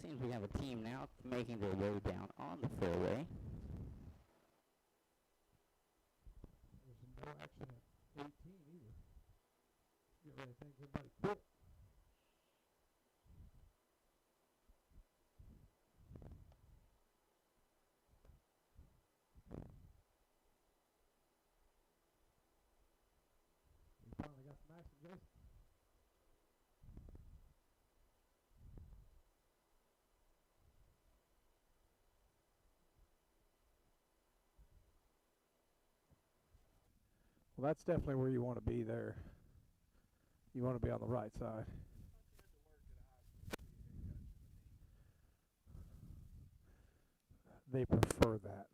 Seems we have a team now making their way down on the fairway. There's no action at 18 either. Get ready to think everybody quit. We finally got some action, Jason. Well, that's definitely where you want to be there. You want to be on the right side. They prefer that.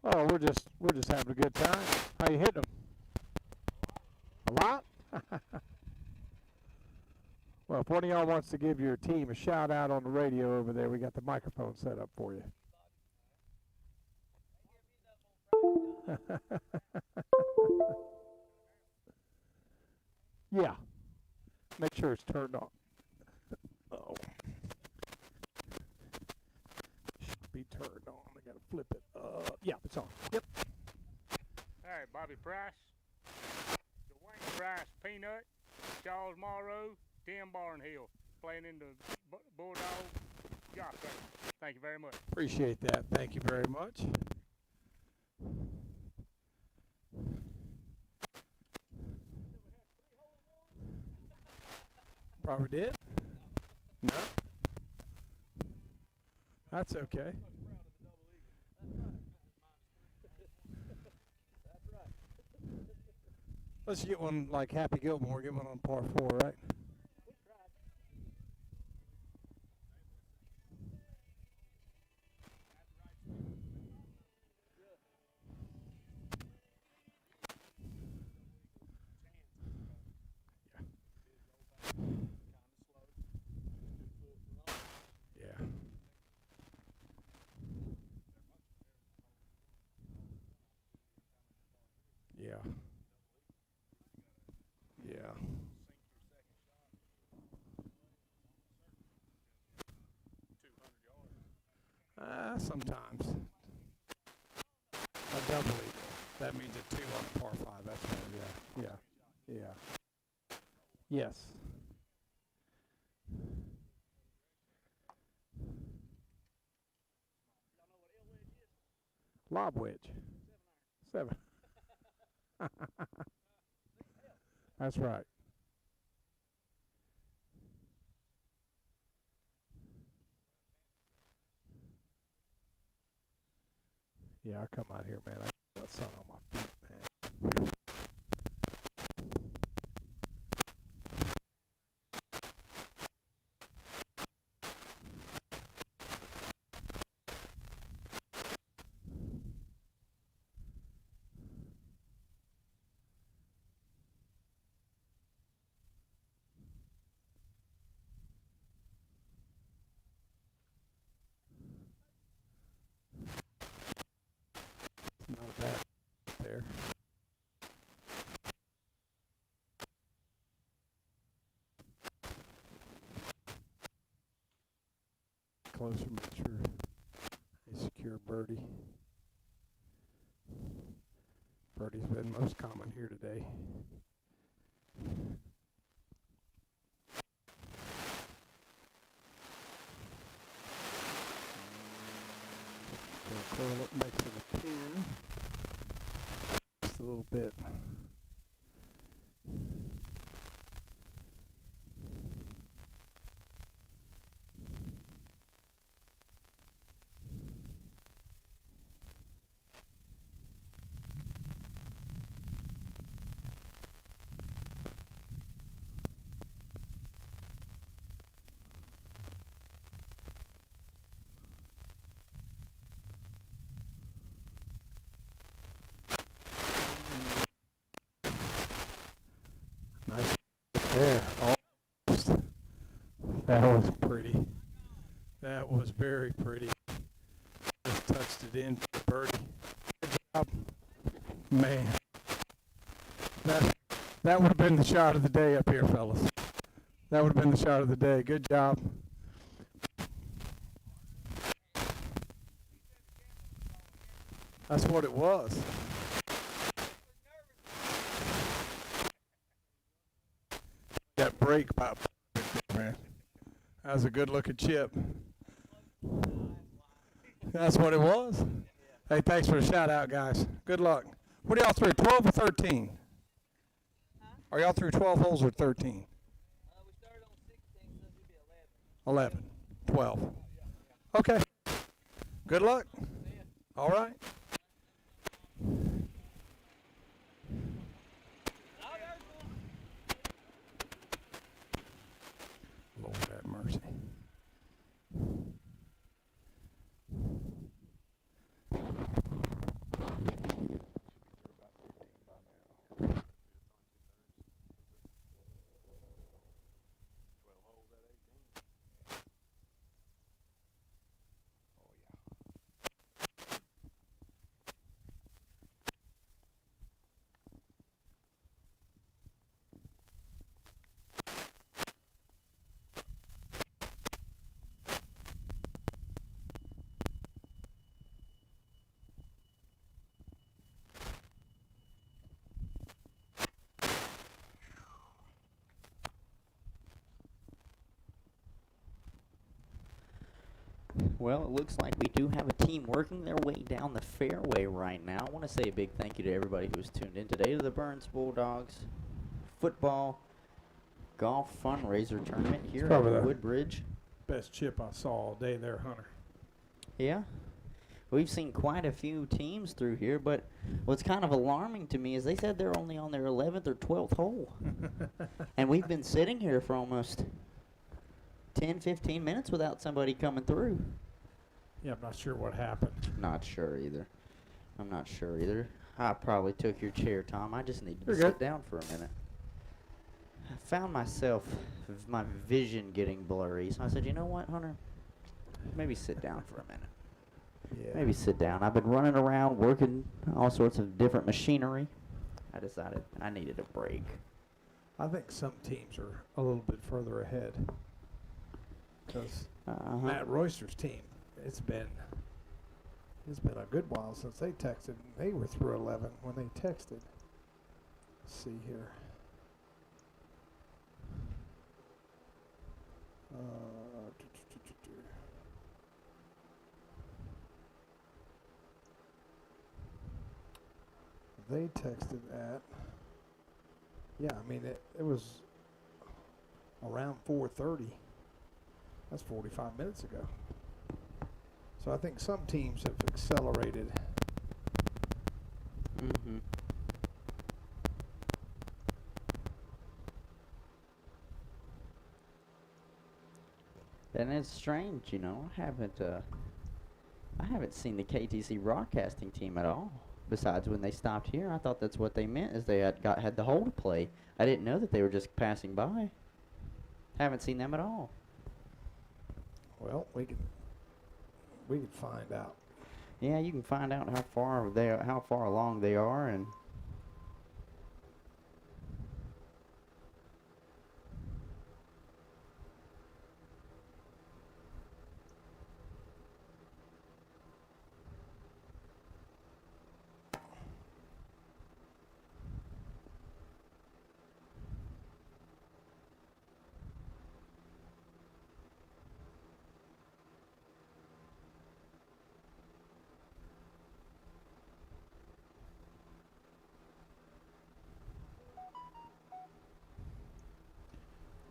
Oh, we're just having a good time. How you hitting them? A lot? Well, if one of y'all wants to give your team a shout out on the radio over there, we got the microphone set up for you. Yeah. Make sure it's turned on. Oh. Should be turned on. I gotta flip it. Yeah, it's on. Yep. All right, Bobby Price, Dwayne Price, Peanut, Charles Morrow, Tim Barnhill, playing in the Bulldog Golf Tournament. Thank you very much. Appreciate that. Thank you very much. Probably did. No. That's okay. Let's get one like Happy Gilmore, get one on par 4, right? Yeah. Yeah. Yeah. Sometimes. A double eagle. That means a 2 on a par 5. That's right. Yeah. Yes. Lob wedge. 7. That's right. Yeah, I come out here, man. I got the sun on my feet, man. Not bad there. Closer, make sure they secure birdie. Birdie's been most common here today. Curl up next to the pin. Just a little bit. Nice there. Almost. That was pretty. That was very pretty. Just touched it in for birdie. Good job. Man. That would have been the shot of the day up here, fellas. That would have been the shot of the day. Good job. That's what it was. That break pop, man. That was a good looking chip. That's what it was. Hey, thanks for the shout out, guys. Good luck. What are y'all through, 12 or 13? Are y'all through 12 holes or 13? We started on 16, so it should be 11. 12. Okay. Good luck. All right. Lord have mercy. Well, it looks like we do have a team working their way down the fairway right now. I want to say a big thank you to everybody who's tuned in today to the Burns Bulldogs football golf fundraiser tournament here at probably the Woodbridge. Best chip I saw all day there, Hunter. Yeah. We've seen quite a few teams through here, but what's kind of alarming to me is they said they're only on their 11th or 12th hole. And we've been sitting here for almost 10, 15 minutes without somebody coming through. Yeah, I'm not sure what happened. Not sure either. I'm not sure either. I probably took your chair, Tom. I just needed to You're sit good. down for a minute. I found myself, my vision getting blurry. So I said, you know what, Hunter? Maybe sit down for a minute. Yeah. Maybe sit down. I've been running around working all sorts of different machinery. I decided I needed a break. I think some teams are a little bit further ahead. Because Matt Royster's team, it's been a good while since they texted. They were through 11 when they texted. Let's see here. They texted at, yeah, I mean, it was around 4:30. That's 45 minutes ago. So I think some teams have accelerated. Mm-hmm. And it's strange, you know. I haven't seen the KTC Broadcasting team at all. Besides when they stopped here, I thought that's what they meant, is they had the hole to play. I didn't know that they were just passing by. Haven't seen them at all. Well, we can find out. Yeah, you can find out how far along they are, and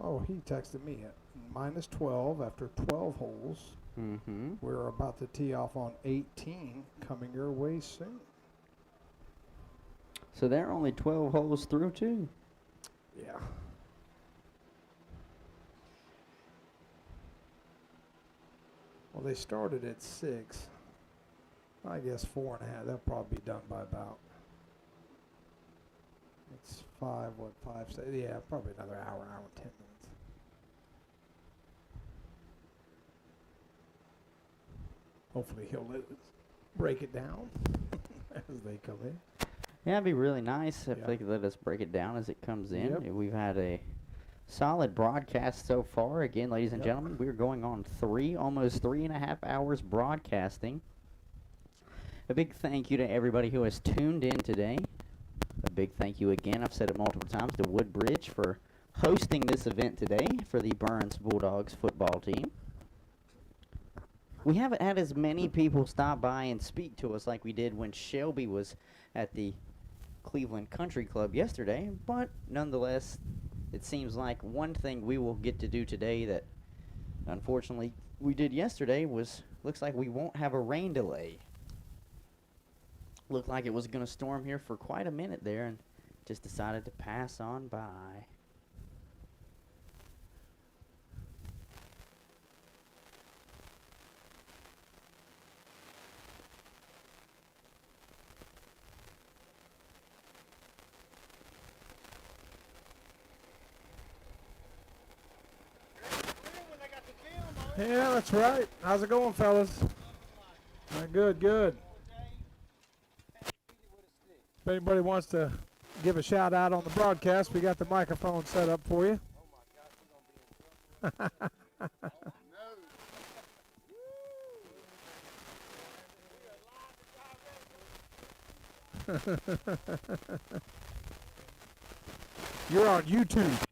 Oh, he texted me at -12 after 12 holes. Mm-hmm. We're about to tee off on 18, coming your way soon. so they're only 12 holes through too. Yeah. Well, they started at 6. I guess 4.5. They'll probably be done by about. It's 5. What 5? Yeah, probably another hour and 10 minutes. Hopefully he'll let us break it down as they come in. Yeah, it'd be really nice if Yeah. they could let us break it down as it comes in. Yep. We've had a solid broadcast so far. Again, ladies and Yep. gentlemen, we're going on almost 3.5 hours broadcasting. A big thank you to everybody who has tuned in today. A big thank you again, I've said it multiple times, to Woodbridge for hosting this event today for the Burns Bulldogs football team. We haven't had as many people stop by and speak to us like we did when Shelby was at the Cleveland Country Club yesterday, but nonetheless, it seems like one thing we will get to do today that unfortunately we did yesterday looks like we won't have a rain delay. Looked like it was going to storm here for quite a minute there and just decided to pass on by. Yeah, that's right. How's it going, fellas? Good, good. If anybody wants to give a shout out on the broadcast, we got the microphone set up for you. You're on YouTube.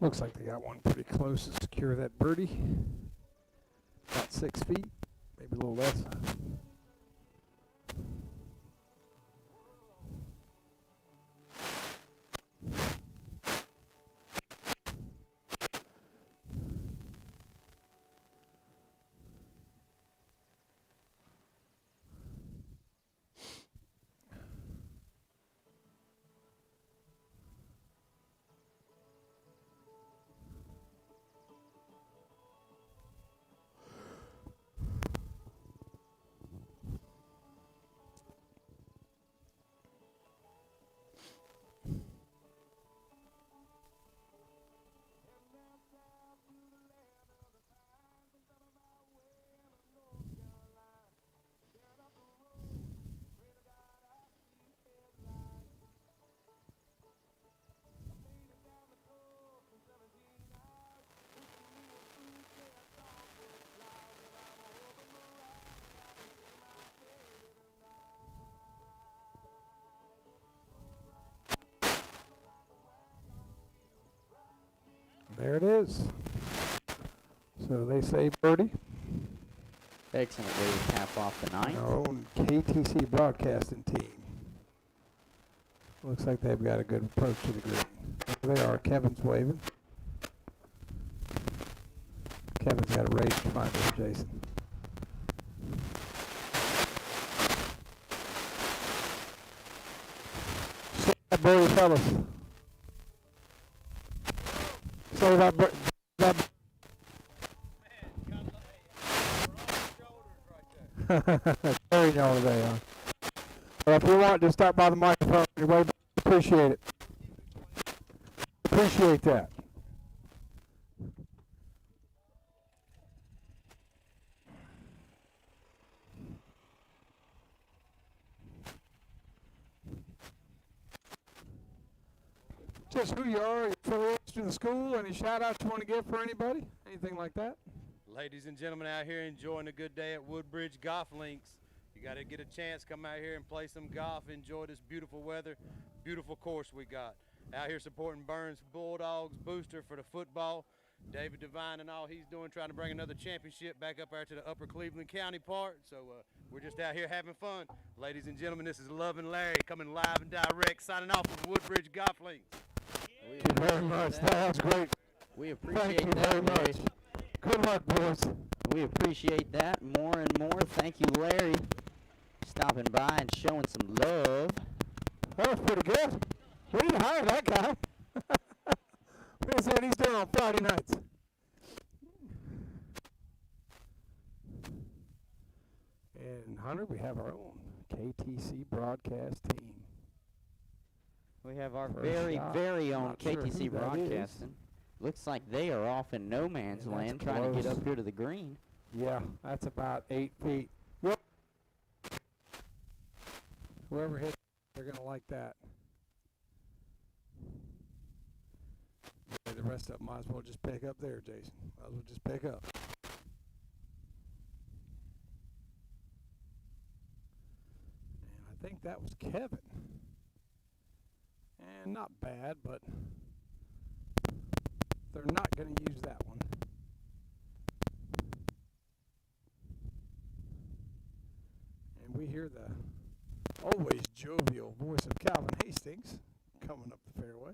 Looks like they got one pretty close to secure that birdie. About 6 feet, maybe a little less. There it is. So they say birdie. Excellent way to cap off the ninth. Our own KTC Broadcasting team. Looks like they've got a good approach to the green. There they are. Kevin's waving. Kevin's got a race to find there, Jason. Say that birdie, fellas. Say that birdie. Carrying y'all today, huh? Well, if you want, just stop by the microphone. Your way back. Appreciate it. Appreciate that. Just who you are, your affiliation to the school, any shout outs you want to give for anybody? Anything like that? Ladies and gentlemen out here enjoying a good day at Woodbridge Golf Links. You got to get a chance, come out here and play some golf, enjoy this beautiful weather, beautiful course we got. Out here supporting Burns Bulldogs booster for the football. David Devine and all he's doing, trying to bring another championship back up there to the upper Cleveland County part. So we're just out here having fun. Ladies and gentlemen, this is Love and Larry coming live and direct, signing off from Woodbridge Golf Links. Thank you very much. That was great. We appreciate Thank you that, very Larry. much. Good luck, boys. We appreciate that more and more. Thank you, Larry, stopping by and showing some love. That was pretty good. We need to hire that guy. Let's see what he's doing on Friday nights. And Hunter, we have our own KTC broadcast team. We have our First very, shot. very own Not sure who KTC that Broadcasting. Looks like they are off in no man's Yeah, that's land trying to get close. up here to the green. Yeah, that's about 8 feet. Yep. Whoever hits, they're going to like that. Yeah, the rest of them might as well just pick up there, Jason. Might as well just pick up. And I think that was Kevin. And not bad, but they're not going to use that one. And we hear the always jovial voice of Calvin Hastings coming up the fairway.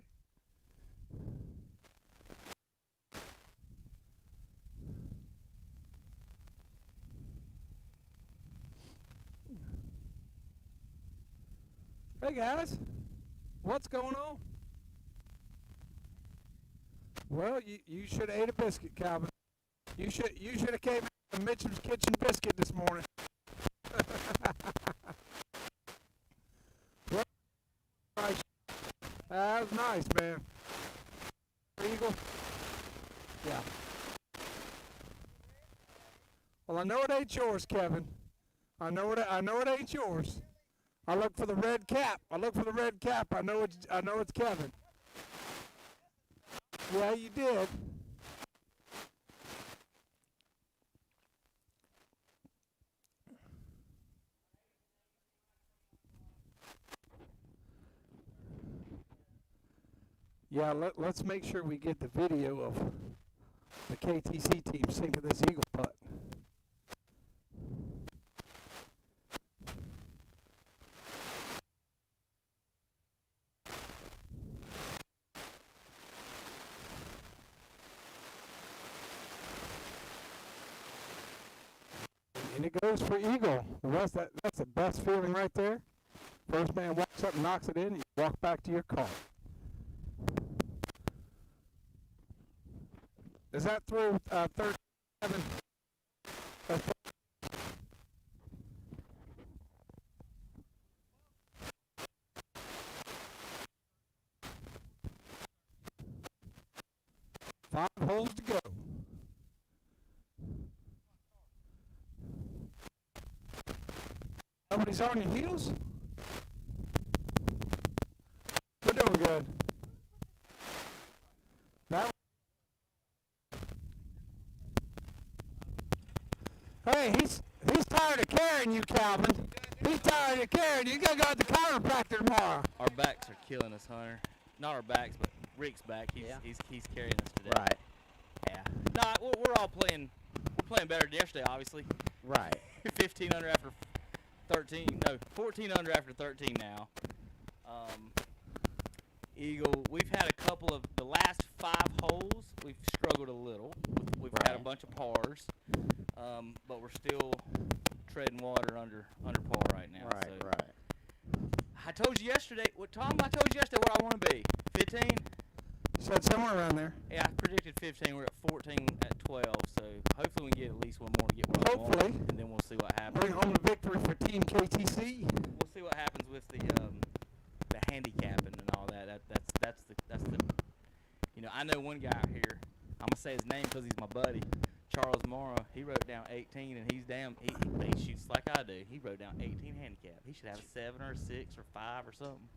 Hey guys, what's going on? Well, you should have ate a biscuit, Calvin. You should have came to Mitchum's Kitchen biscuit this morning. Well, that was nice, man. Eagle. Yeah. Well, I know it ain't yours, Kevin. I know it ain't yours. I look for the red cap. I know it's Kevin. Yeah, you did. Yeah, let's make sure we get the video of the KTC team sinking this eagle putt. And it goes for eagle. That's the best feeling right there. First man walks up and knocks it in, you walk back to your car. Is that through 37? Five holes to go. Nobody's on your heels? We're doing good. Hey, he's tired of carrying you, Calvin. He's tired of carrying you. You gotta go to the chiropractor tomorrow. Our backs are killing us, Hunter. Not our backs, but Rick's back. He's carrying us today. Right. Yeah. No, we're all playing. We're playing better than yesterday, obviously. Right. 15 under after 13. No, 14 under after 13 now. Eagle, we've had a couple of the last 5 holes. We've struggled a little. We've had a bunch of pars, but we're still treading water under par right now. Right. I told you yesterday, Tom, I told you yesterday what I want to be. 15? Said somewhere around there. Yeah, I predicted 15. We're at 14 at 12, so hopefully we can get at least one more to get where I want, Hopefully. and then we'll see what happens. Bring home the victory for Team KTC. We'll see what happens with the handicapping and all that. That's the you know, I know one guy out here. I'm gonna say his name because he's my buddy, Charles Morrow. He wrote down 18, and he's damn. He shoots like I do. He wrote down 18 handicap. He should have a 7 or a 6 or 5 or something.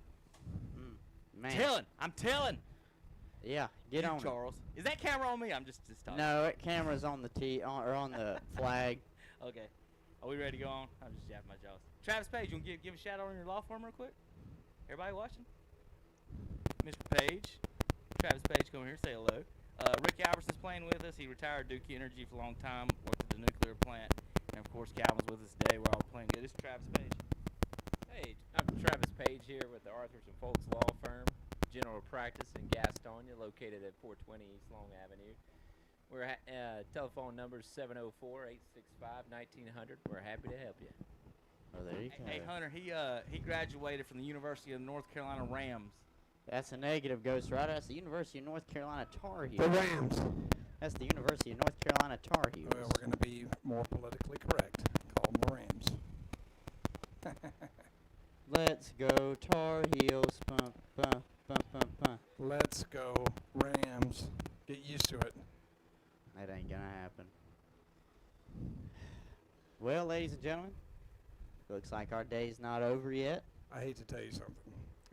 Man. I'm telling. Yeah, get on Charles. Is that camera on me? I'm just talking. No, that camera's on the or on the flag. Okay. Are we ready to go on? I'm just jabbing my jaws. Travis Page, you want to give a shout out on your law firm real quick? Everybody watching? Mr. Page. Travis Page, come here, say hello. Rick Alberson's playing with us. He retired Duke Energy for a long time, worked at the nuclear plant. And, of course, Calvin's with us today. We're all playing good. This is Travis Page. Hey, I'm Travis Page here with the Arthurs and Folks Law Firm, general practice in Gastonia, located at 420 East Long Avenue. We're telephone number is 704-865-1900. We're happy to help you. Oh, there you go. Hey, Hunter, he graduated from the University of North Carolina Rams. That's a negative, Ghost Rider. That's the University of North Carolina Tar Heels. The Rams. That's the University of North Carolina Tar Heels. Well, we're going to be more politically correct. Call them the Rams. Let's go Tar Heels. Bump, bump, bump, bump, bump. Let's go Rams. Get used to it. That ain't going to happen. Well, ladies and gentlemen, looks like our day's not over yet. I hate to tell you something.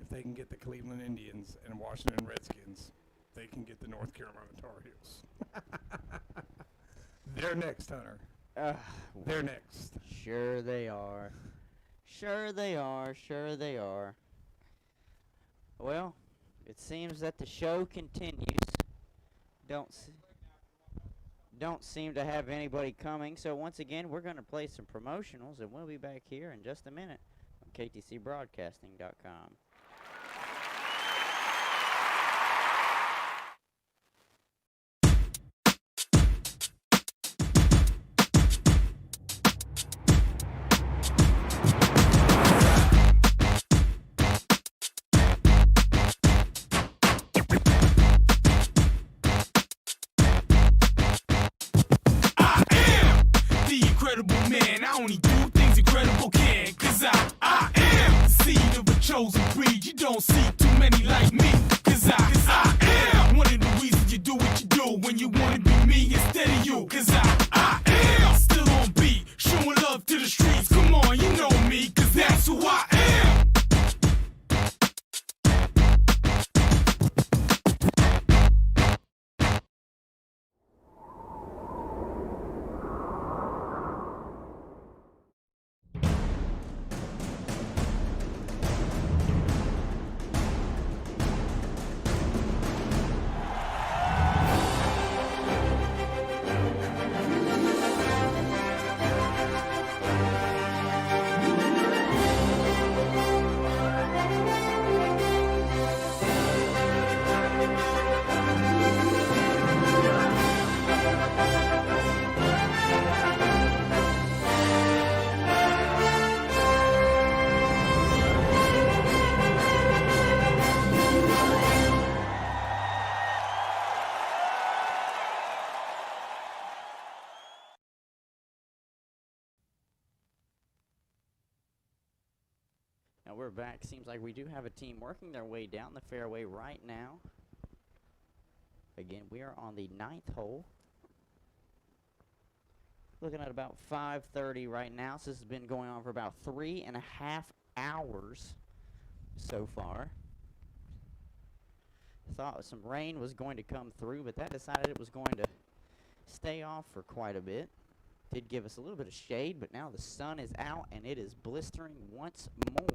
If they can get the Cleveland Indians and Washington Redskins, they can get the North Carolina Tar Heels. They're next, Hunter. They're next. Sure they are. Sure they are. Sure they are. Well, it seems that the show continues. Don't seem to have anybody coming. So once again, we're going to play some promotionals, and we'll be back here in just a minute on KTCBroadcasting.com. Man, I only do things incredible can. Cause I am the seed of a chosen breed. You don't see too many like me. Cause I am one of the reasons you do what you do. When you wanna be me instead of you. Cause I am still on beat, showing love to the streets. Come on, you know me. Cause that's who I am. Now we're back. Seems like we do have a team working their way down the fairway right now. Again, we are on the 9th hole. Looking at about 5:30 right now. So this has been going on for about 3.5 hours so far. Thought some rain was going to come through, but that decided it was going to stay off for quite a bit. Did give us a little bit of shade, but now the sun is out and it is blistering once more.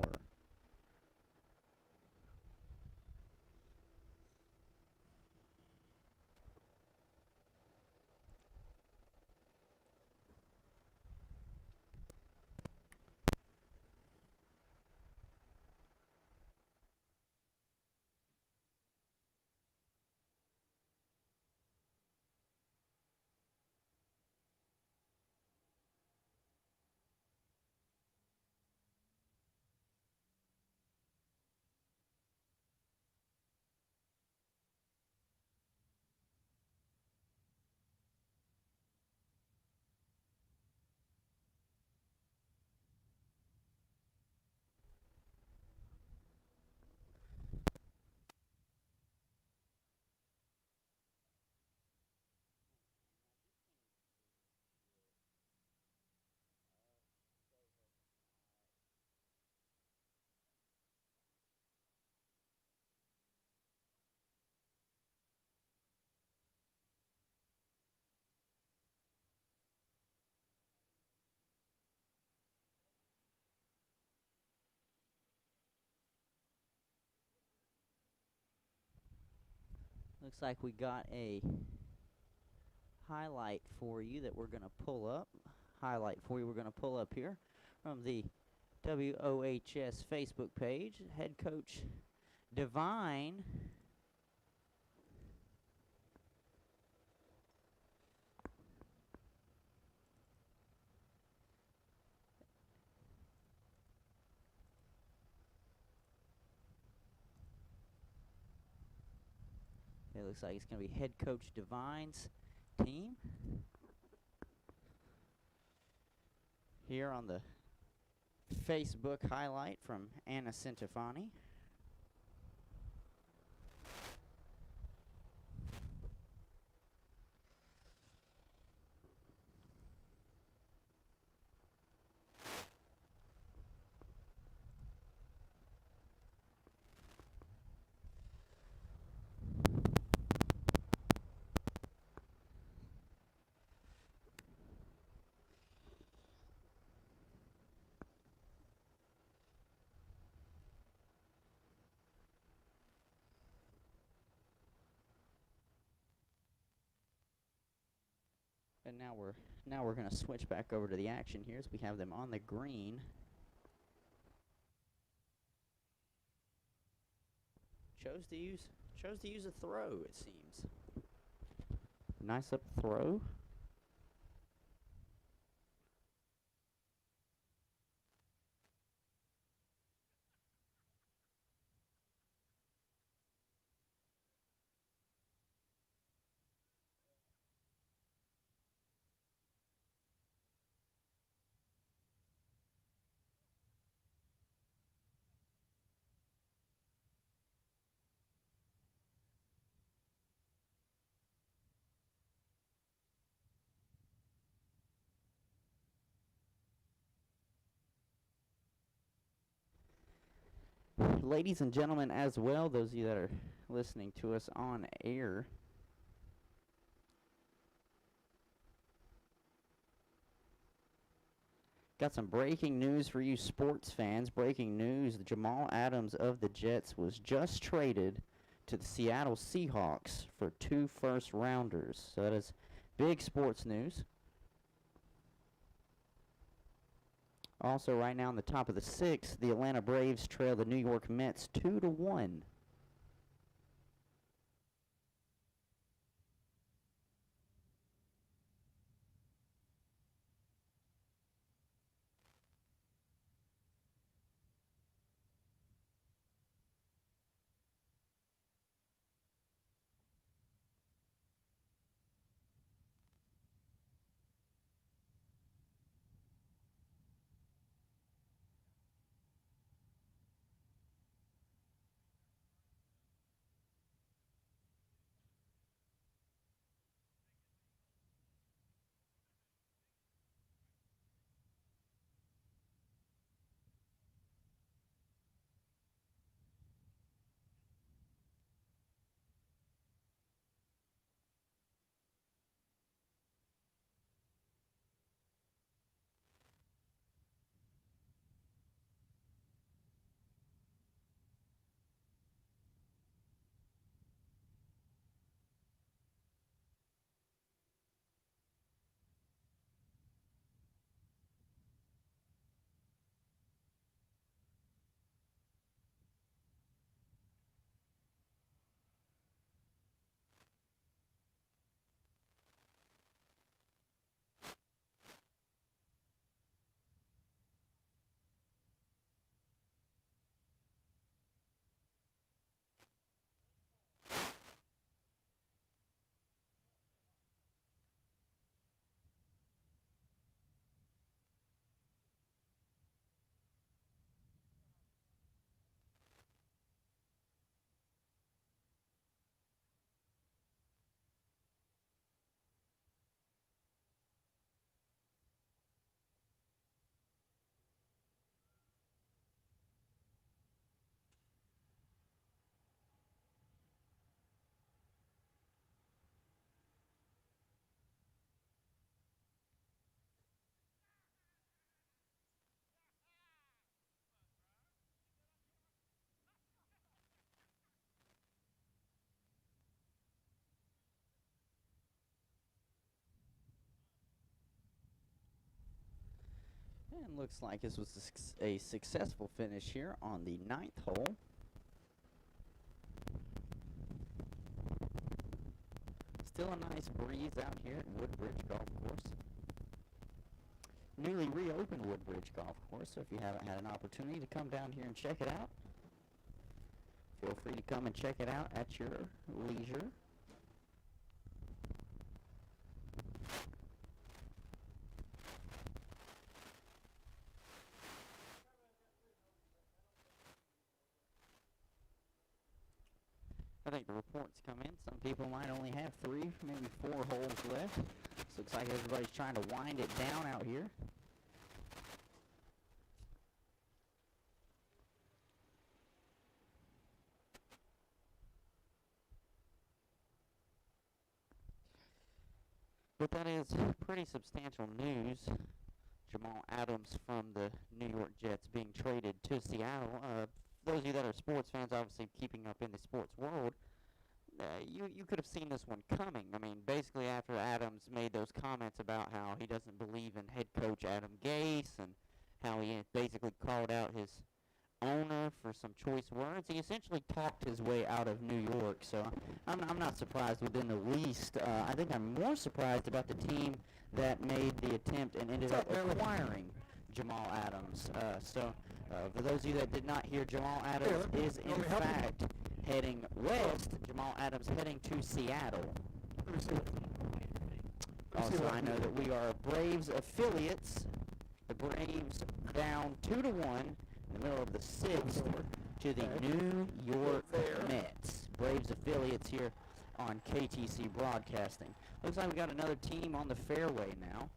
Looks like we got a highlight for you that we're going to pull up. We're going to pull up here from the WOHS Facebook page. Head coach Divine it looks like it's going to be head coach Divine's team here on the Facebook highlight from Anna Centofanti. And now we're going to switch back over to the action here as we have them on the green. Chose to use a throw, it seems. Nice up throw. Ladies and gentlemen, as well, those of you that are listening to us on air, got some breaking news for you sports fans. Breaking news, Jamal Adams of the Jets was just traded to the Seattle Seahawks for 2 first-rounders. So that is big sports news. Also, right now in the top of the 6th, the Atlanta Braves trail the New York Mets 2-1. And looks like this was a successful finish here on the 9th hole. Still a nice breeze out here at Woodbridge Golf Course. Newly reopened Woodbridge Golf Course, so if you haven't had an opportunity to come down here and check it out, feel free to come and check it out at your leisure. I think the reports come in. Some people might only have 3, maybe 4 holes left. So looks like everybody's trying to wind it down out here. But that is pretty substantial news. Jamal Adams from the New York Jets being traded to Seattle. Those of you that are sports fans, obviously keeping up in the sports world, you could have seen this one coming. I mean, basically after Adams made those comments about how he doesn't believe in head coach Adam Gase and how he basically called out his owner for some choice words, he essentially talked his way out of New York. So I'm not surprised within the least. I think I'm more surprised about the team that made the attempt and ended up acquiring Jamal Adams. For those of you that did not hear, Jamal Adams is in fact heading west. Jamal Adams heading to Seattle. Also, I know that we are Braves affiliates. The Braves down 2-1 in the middle of the 6th to the New York Mets. Braves affiliates here on KTC Broadcasting. Looks like we got another team on the fairway now.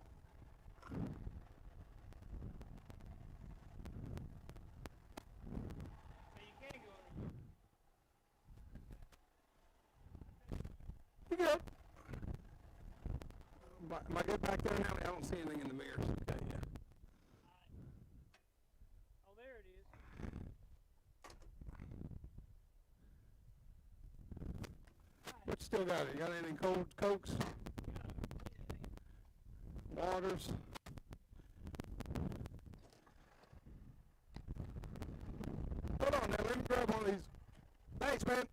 You good? Am I good back there now? I don't see anything in the mirrors. Okay, yeah. Oh, there it is. What you still got? You got anything cold? Cokes? Waters? Hold on now, let me grab one of these. Thanks, man.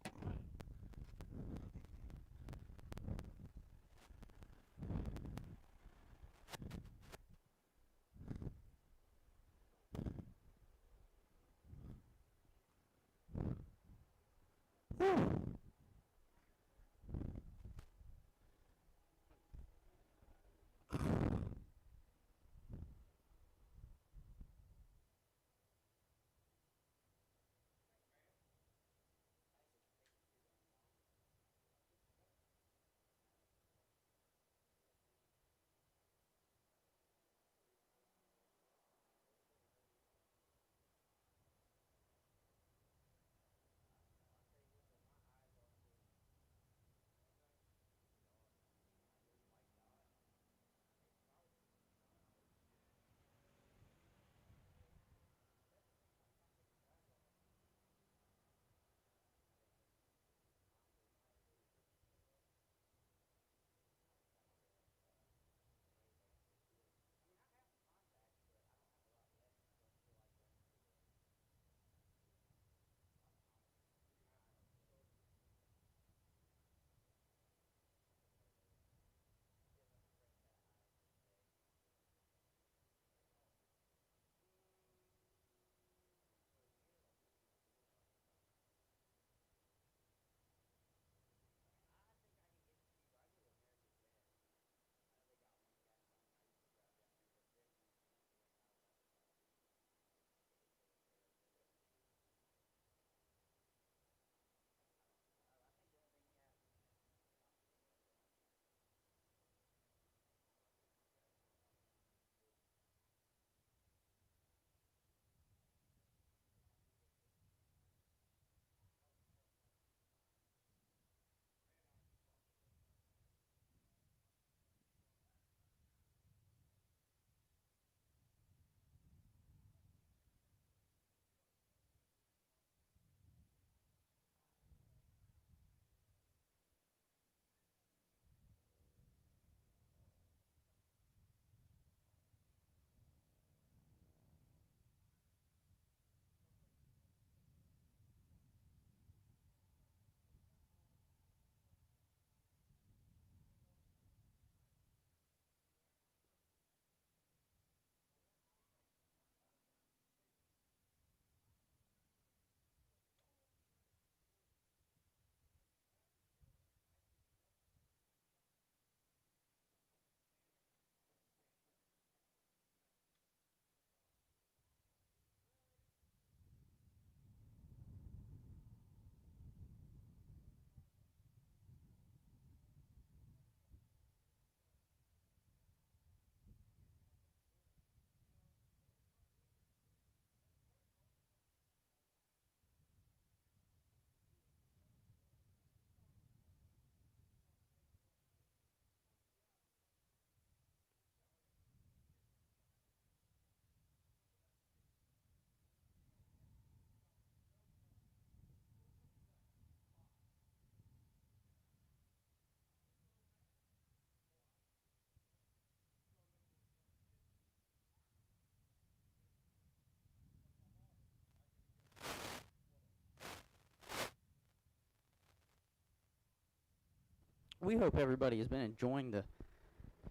we hope everybody has been enjoying the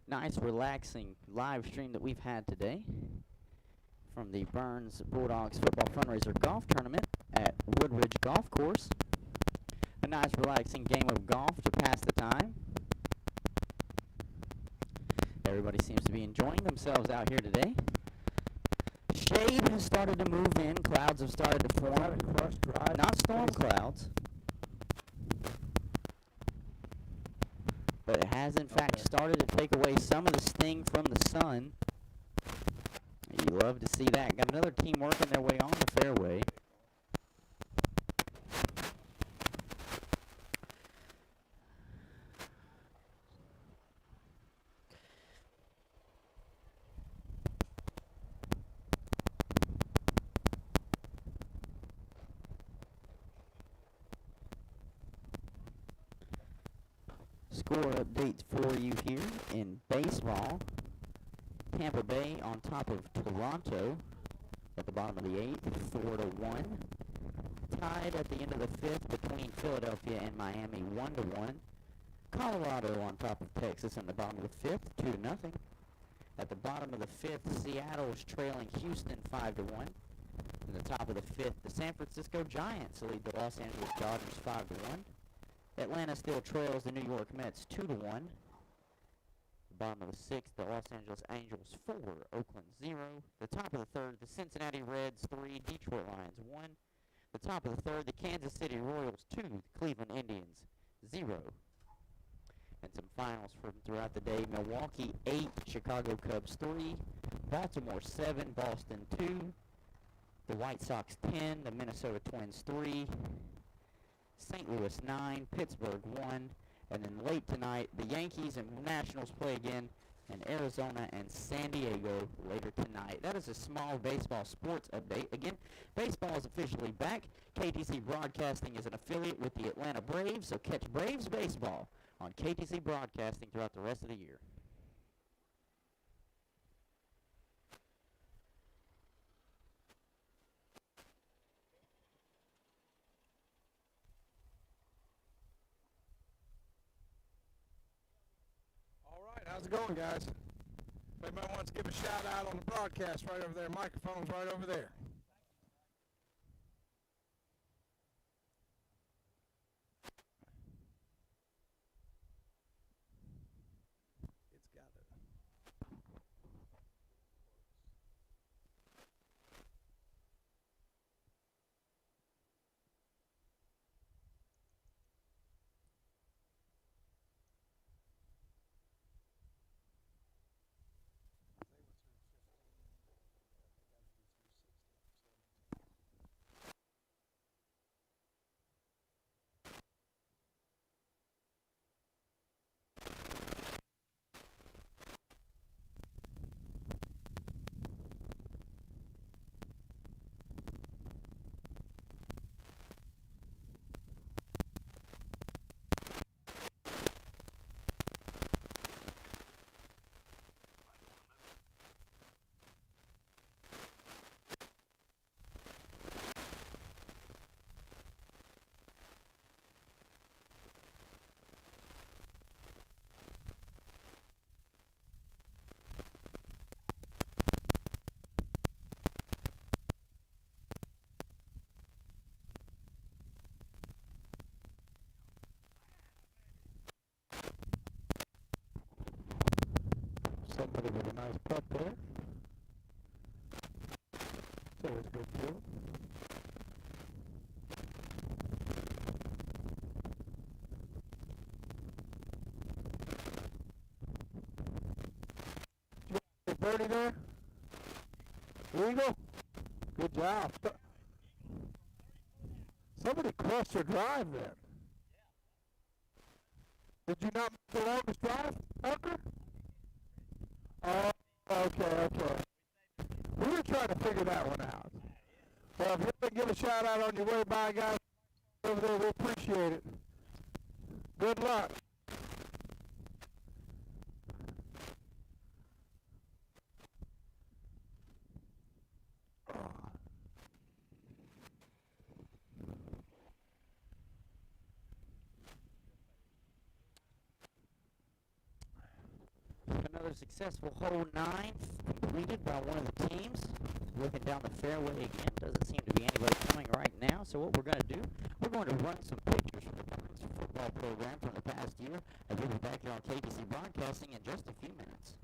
nice, relaxing live stream that we've had today from the Burns Bulldogs Football Fundraiser Golf Tournament at Woodbridge Golf Course. A nice, relaxing game of golf to pass the time. Everybody seems to be enjoying themselves out here today. Shade has started to move in. Clouds have started to form. Not storm clouds. But it has, in fact, started to take away some of the sting from the sun. You love to see that. Got another team working their way on the fairway. Score updates for you here in baseball. Tampa Bay on top of Toronto at the bottom of the 8th, 4-1. Tied at the end of the 5th between Philadelphia and Miami, 1-1. Colorado on top of Texas in the bottom of the 5th, 2-0. At the bottom of the 5th, Seattle is trailing Houston 5-1. In the top of the 5th, the San Francisco Giants lead the Los Angeles Dodgers 5-1. Atlanta still trails the New York Mets 2-1. Bottom of the 6th, the Los Angeles Angels 4, Oakland 0. The top of the 3rd, the Cincinnati Reds 3, Detroit Lions 1. The top of the 3rd, the Kansas City Royals 2, the Cleveland Indians 0. And some finals from throughout the day. Milwaukee 8, Chicago Cubs 3, Baltimore 7, Boston 2, the White Sox 10, the Minnesota Twins 3, St. Louis 9, Pittsburgh 1, and then late tonight, the Yankees and Nationals play again, and Arizona and San Diego later tonight. That is a small baseball sports update. Again, baseball is officially back. KTC Broadcasting is an affiliate with the Atlanta Braves, so catch Braves baseball on KTC Broadcasting throughout the rest of the year. How's it going, guys? If anybody wants to give a shout out on the broadcast, right over there. Microphone's right over there. It's got it. Somebody with a nice putt there. It's always a good feel. Did you get birdie there? Eagle? Good job. Somebody crushed your drive then. Did you not make the longest drive, Hunter? Oh, okay. We were trying to figure that one out. Well, if you want to give a shout out on your way by, guys, over there, we appreciate it. Good luck. another successful hole 9 completed by one of the teams. Looking down the fairway again, doesn't seem to be anybody coming right now. So what we're going to do, we're going to run some pictures from the Burns football program from the past year, and we'll be back here on KTC Broadcasting in just a few minutes.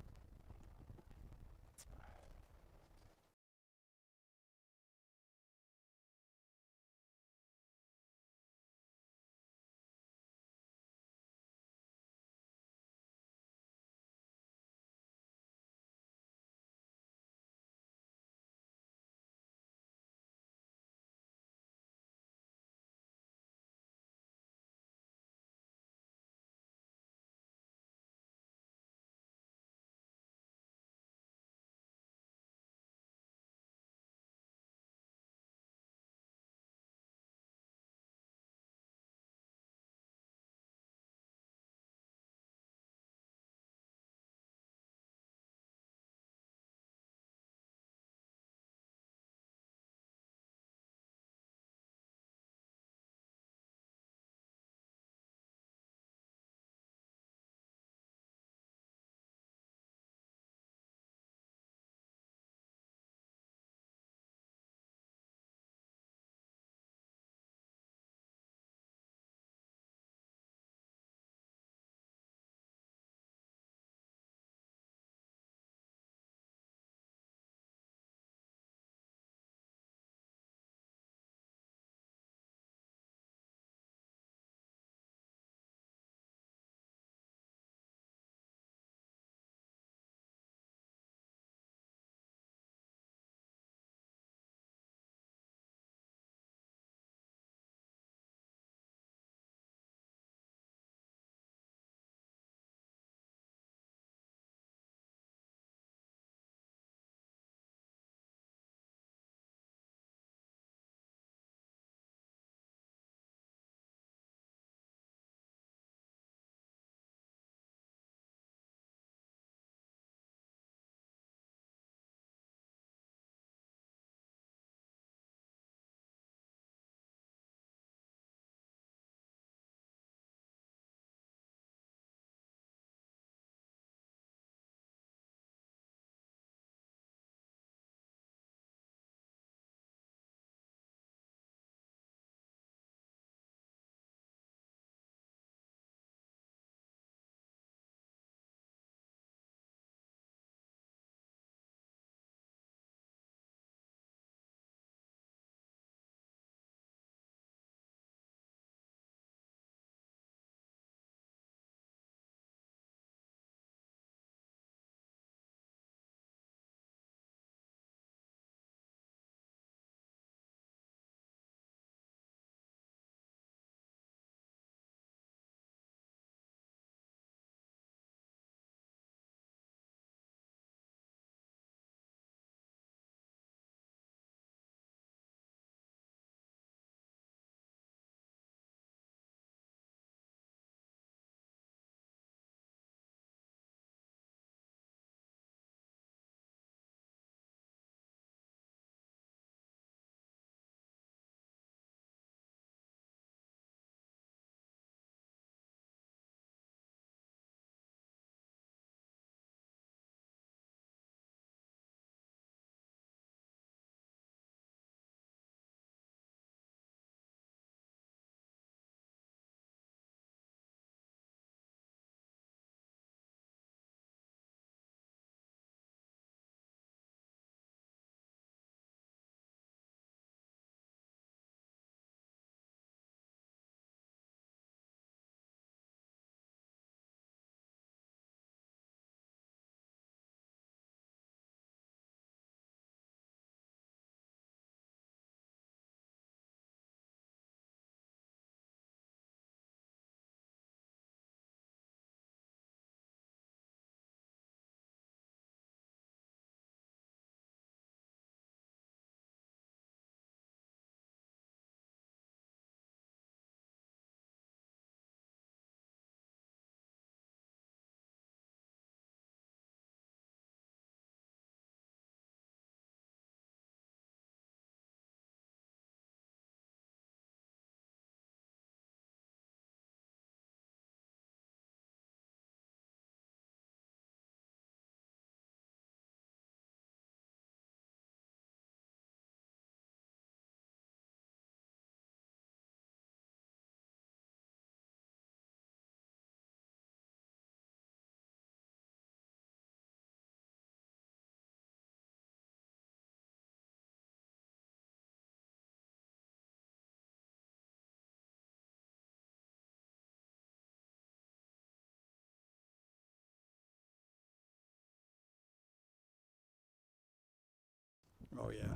Oh, yeah.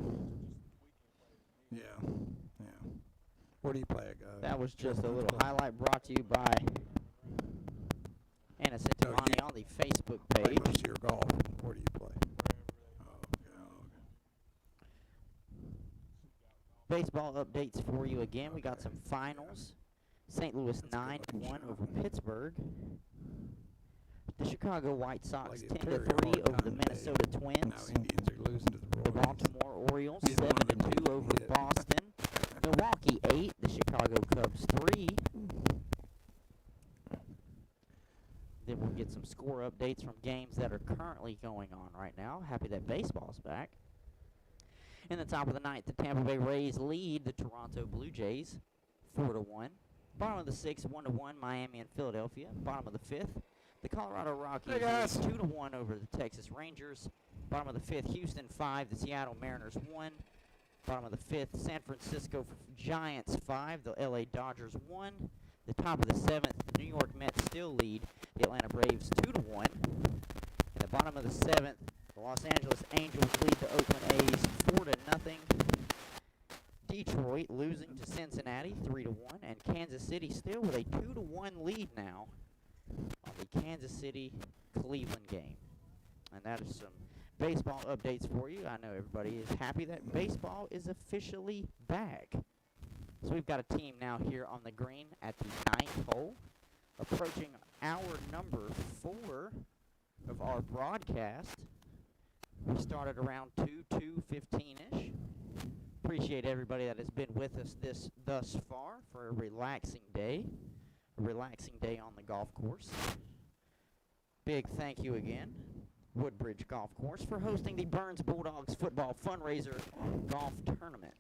Yeah. Yeah. Where do you play it, That was just a Children's little Club? highlight brought to you by Anna Centimani on the Facebook Play page. most of your golf. Where do you play? Baseball updates for you again. We got some finals. St. Louis 9-1 over Pittsburgh. The Chicago White Sox 10-3 over the Minnesota Twins. Now Indians are losing to the The Baltimore Orioles 7-2 over Boston. Milwaukee 8. The Chicago Cubs 3. Then we'll get some score updates from games that are currently going on right now. Happy that baseball's back. In the top of the ninth, the Tampa Bay Rays lead the Toronto Blue Jays 4-1. Bottom of the sixth, 1-1, Miami and Philadelphia. Bottom of the fifth, the Colorado Rockies 2-1 over the Texas Rangers. Bottom of the fifth, Houston 5, the Seattle Mariners 1. Bottom of the fifth, San Francisco Giants 5, the LA Dodgers 1. The top of the seventh, the New York Mets still lead the Atlanta Braves 2-1. In the bottom of the seventh, the Los Angeles Angels lead the Oakland A's 4-0. Detroit losing to Cincinnati 3-1, and Kansas City still with a 2-1 lead now on the Kansas City Cleveland game. And that is some baseball updates for you. I know everybody is happy that baseball is officially back. So we've got a team now here on the green at the ninth hole, approaching hour number 4 of our broadcast. We started around 2:15-ish. Appreciate everybody that has been with us thus far for a relaxing day on the golf course. Big thank you again, Woodbridge Golf Course, for hosting the Burns Bulldogs football fundraiser golf tournament.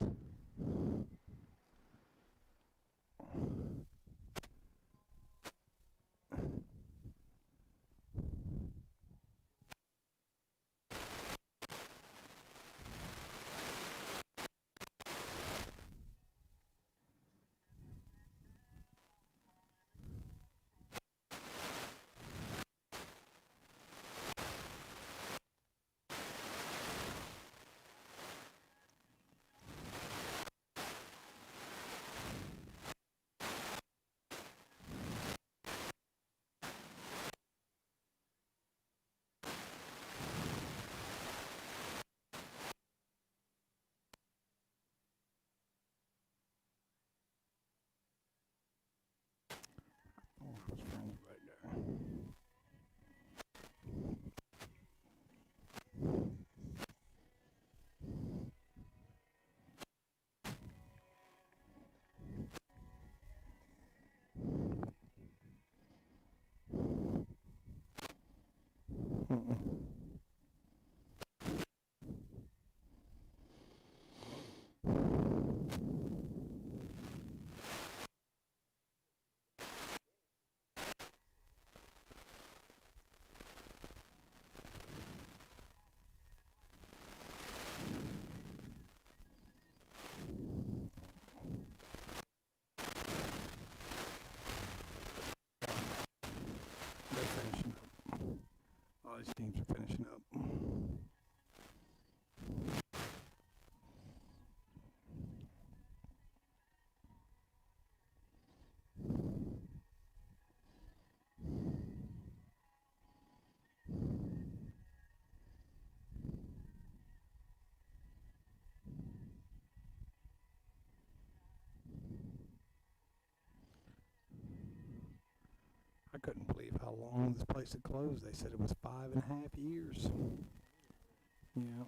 All these teams are finishing up. I couldn't believe how long this place had closed. They said it was 5.5 years. Yeah.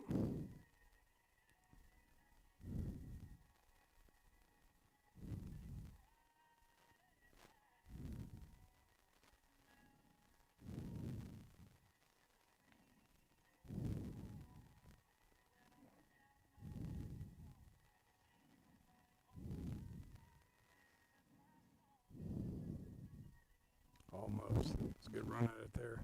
Almost. It's a good run at it there.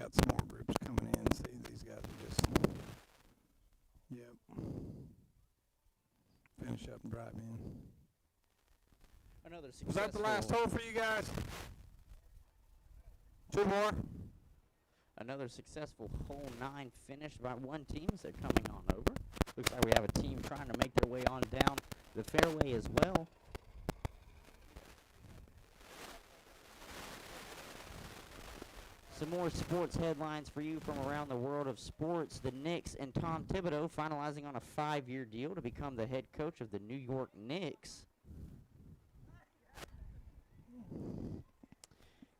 got some more groups coming in. See, these guys are just, yep. Finish up and drive in. Another Was that the last hole for you guys? 2 more? Another successful hole 9 finished by one team, so they're coming on over. Looks like we have a team trying to make their way on down the fairway as well. Some more sports headlines for you from around the world of sports. The Knicks and Tom Thibodeau finalizing on a 5-year deal to become the head coach of the New York Knicks.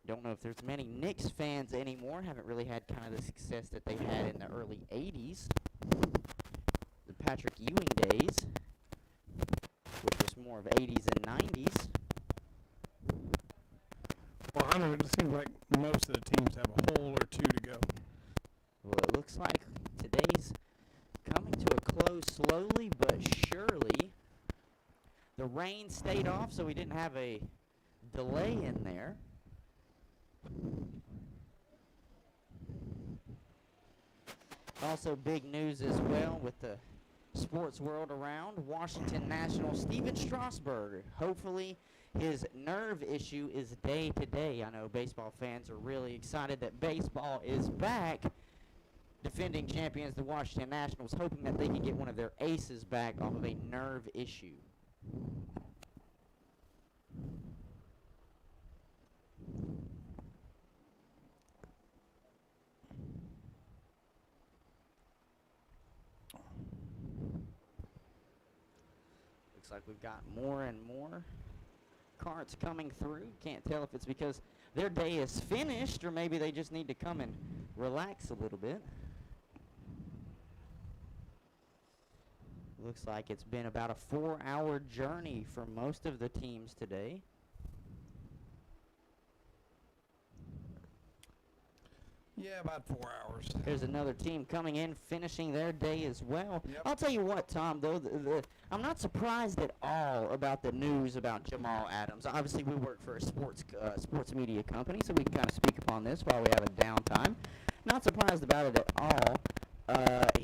Don't know if there's many Knicks fans anymore. Haven't really had kind of the success that they had in the early 80s. The Patrick Ewing days, which was more of 80s and 90s. Well, Hunter, it seems like most of the teams have a hole or 2 to go. Well, it looks like today's coming to a close slowly but surely. The rain stayed off, so we didn't have a delay in there. Also big news as well with the sports world around. Washington National Steven Strasburg. Hopefully his nerve issue is day to day. I know baseball fans are really excited that baseball is back. Defending champions, the Washington Nationals, hoping that they can get one of their aces back off of a nerve issue. Looks like we've got more and more carts coming through. Can't tell if it's because their day is finished or maybe they just need to come and relax a little bit. Looks like it's been about a 4-hour journey for most of the teams today. Yeah, about 4 hours. There's another team coming in, finishing their day as well. Yep. I'll tell you what, Tom, though, I'm not surprised at all about the news about Jamal Adams. Obviously, we work for a sports media company, so we can kind of speak upon this while we have a downtime. Not surprised about it at all.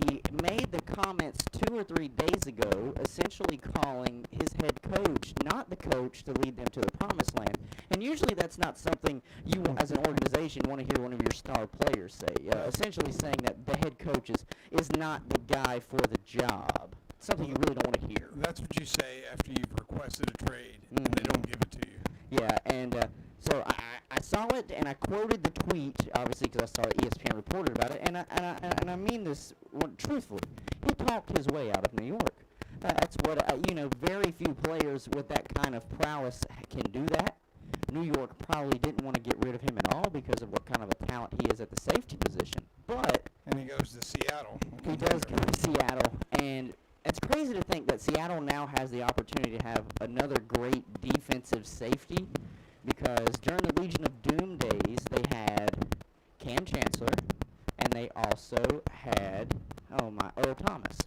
He made the comments 2 or 3 days ago, essentially calling his head coach, not the coach, to lead them to the promised land. And usually that's not something you, as an organization, want to hear one of your star players say. Essentially saying that the head coach is not the guy for the job. Something you really don't want to hear. That's what you say after you've requested a trade and they don't give it to you. Yeah, and so I saw it and I quoted the tweet, obviously because I saw ESPN reported about it, and I mean this truthfully. He talked his way out of New York. That's what very few players with that kind of prowess can do that. New York probably didn't want to get rid of him at all because of what kind of a talent he is at the safety position. And he goes to Seattle. He does go to Seattle, and it's crazy to think that Seattle now has the opportunity to have another great defensive safety, because during the Legion of Doom days, they had Cam Chancellor, and they also had, Earl Thomas.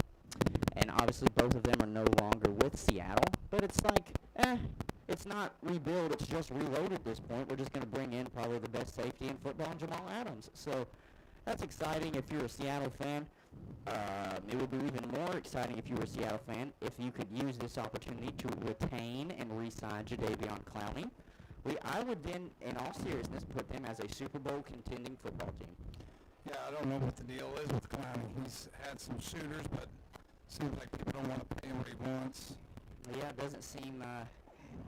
And obviously both of them are no longer with Seattle, but it's like, it's not rebuild, it's just reload at this point. We're just going to bring in probably the best safety in football, Jamal Adams. So that's exciting if you're a Seattle fan. It would be even more exciting if you were a Seattle fan if you could use this opportunity to retain and re-sign Jadeveon Clowney. I would then, in all seriousness, put them as a Super Bowl contending football team. Yeah, I don't know what the deal is with Clowney. He's had some suitors, but seems like people don't want to pay him what he wants. Yeah, it doesn't seem,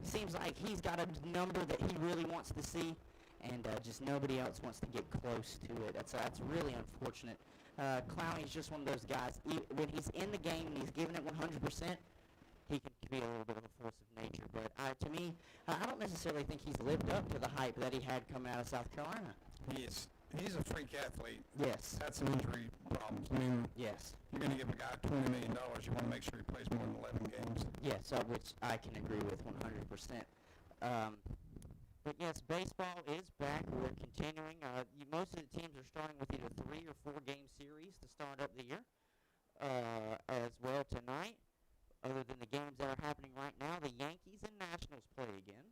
seems like he's got a number that he really wants to see, and just nobody else wants to get close to it. That's really unfortunate. Clowney's just one of those guys, when he's in the game and he's giving it 100%, he can be a little bit of a force of nature. But to me, I don't necessarily think he's lived up to the hype that he had coming out of South Carolina. He's a freak athlete. Yes. Had some injury problems. I mean, yes. You're going to give a guy $20 million. You want to make sure he plays more than 11 games. Yes, which I can agree with 100%. But yes, baseball is back. We're continuing. Most of the teams are starting with either 3 or 4 game series to start up the year as well tonight. Other than the games that are happening right now, the Yankees and Nationals play again.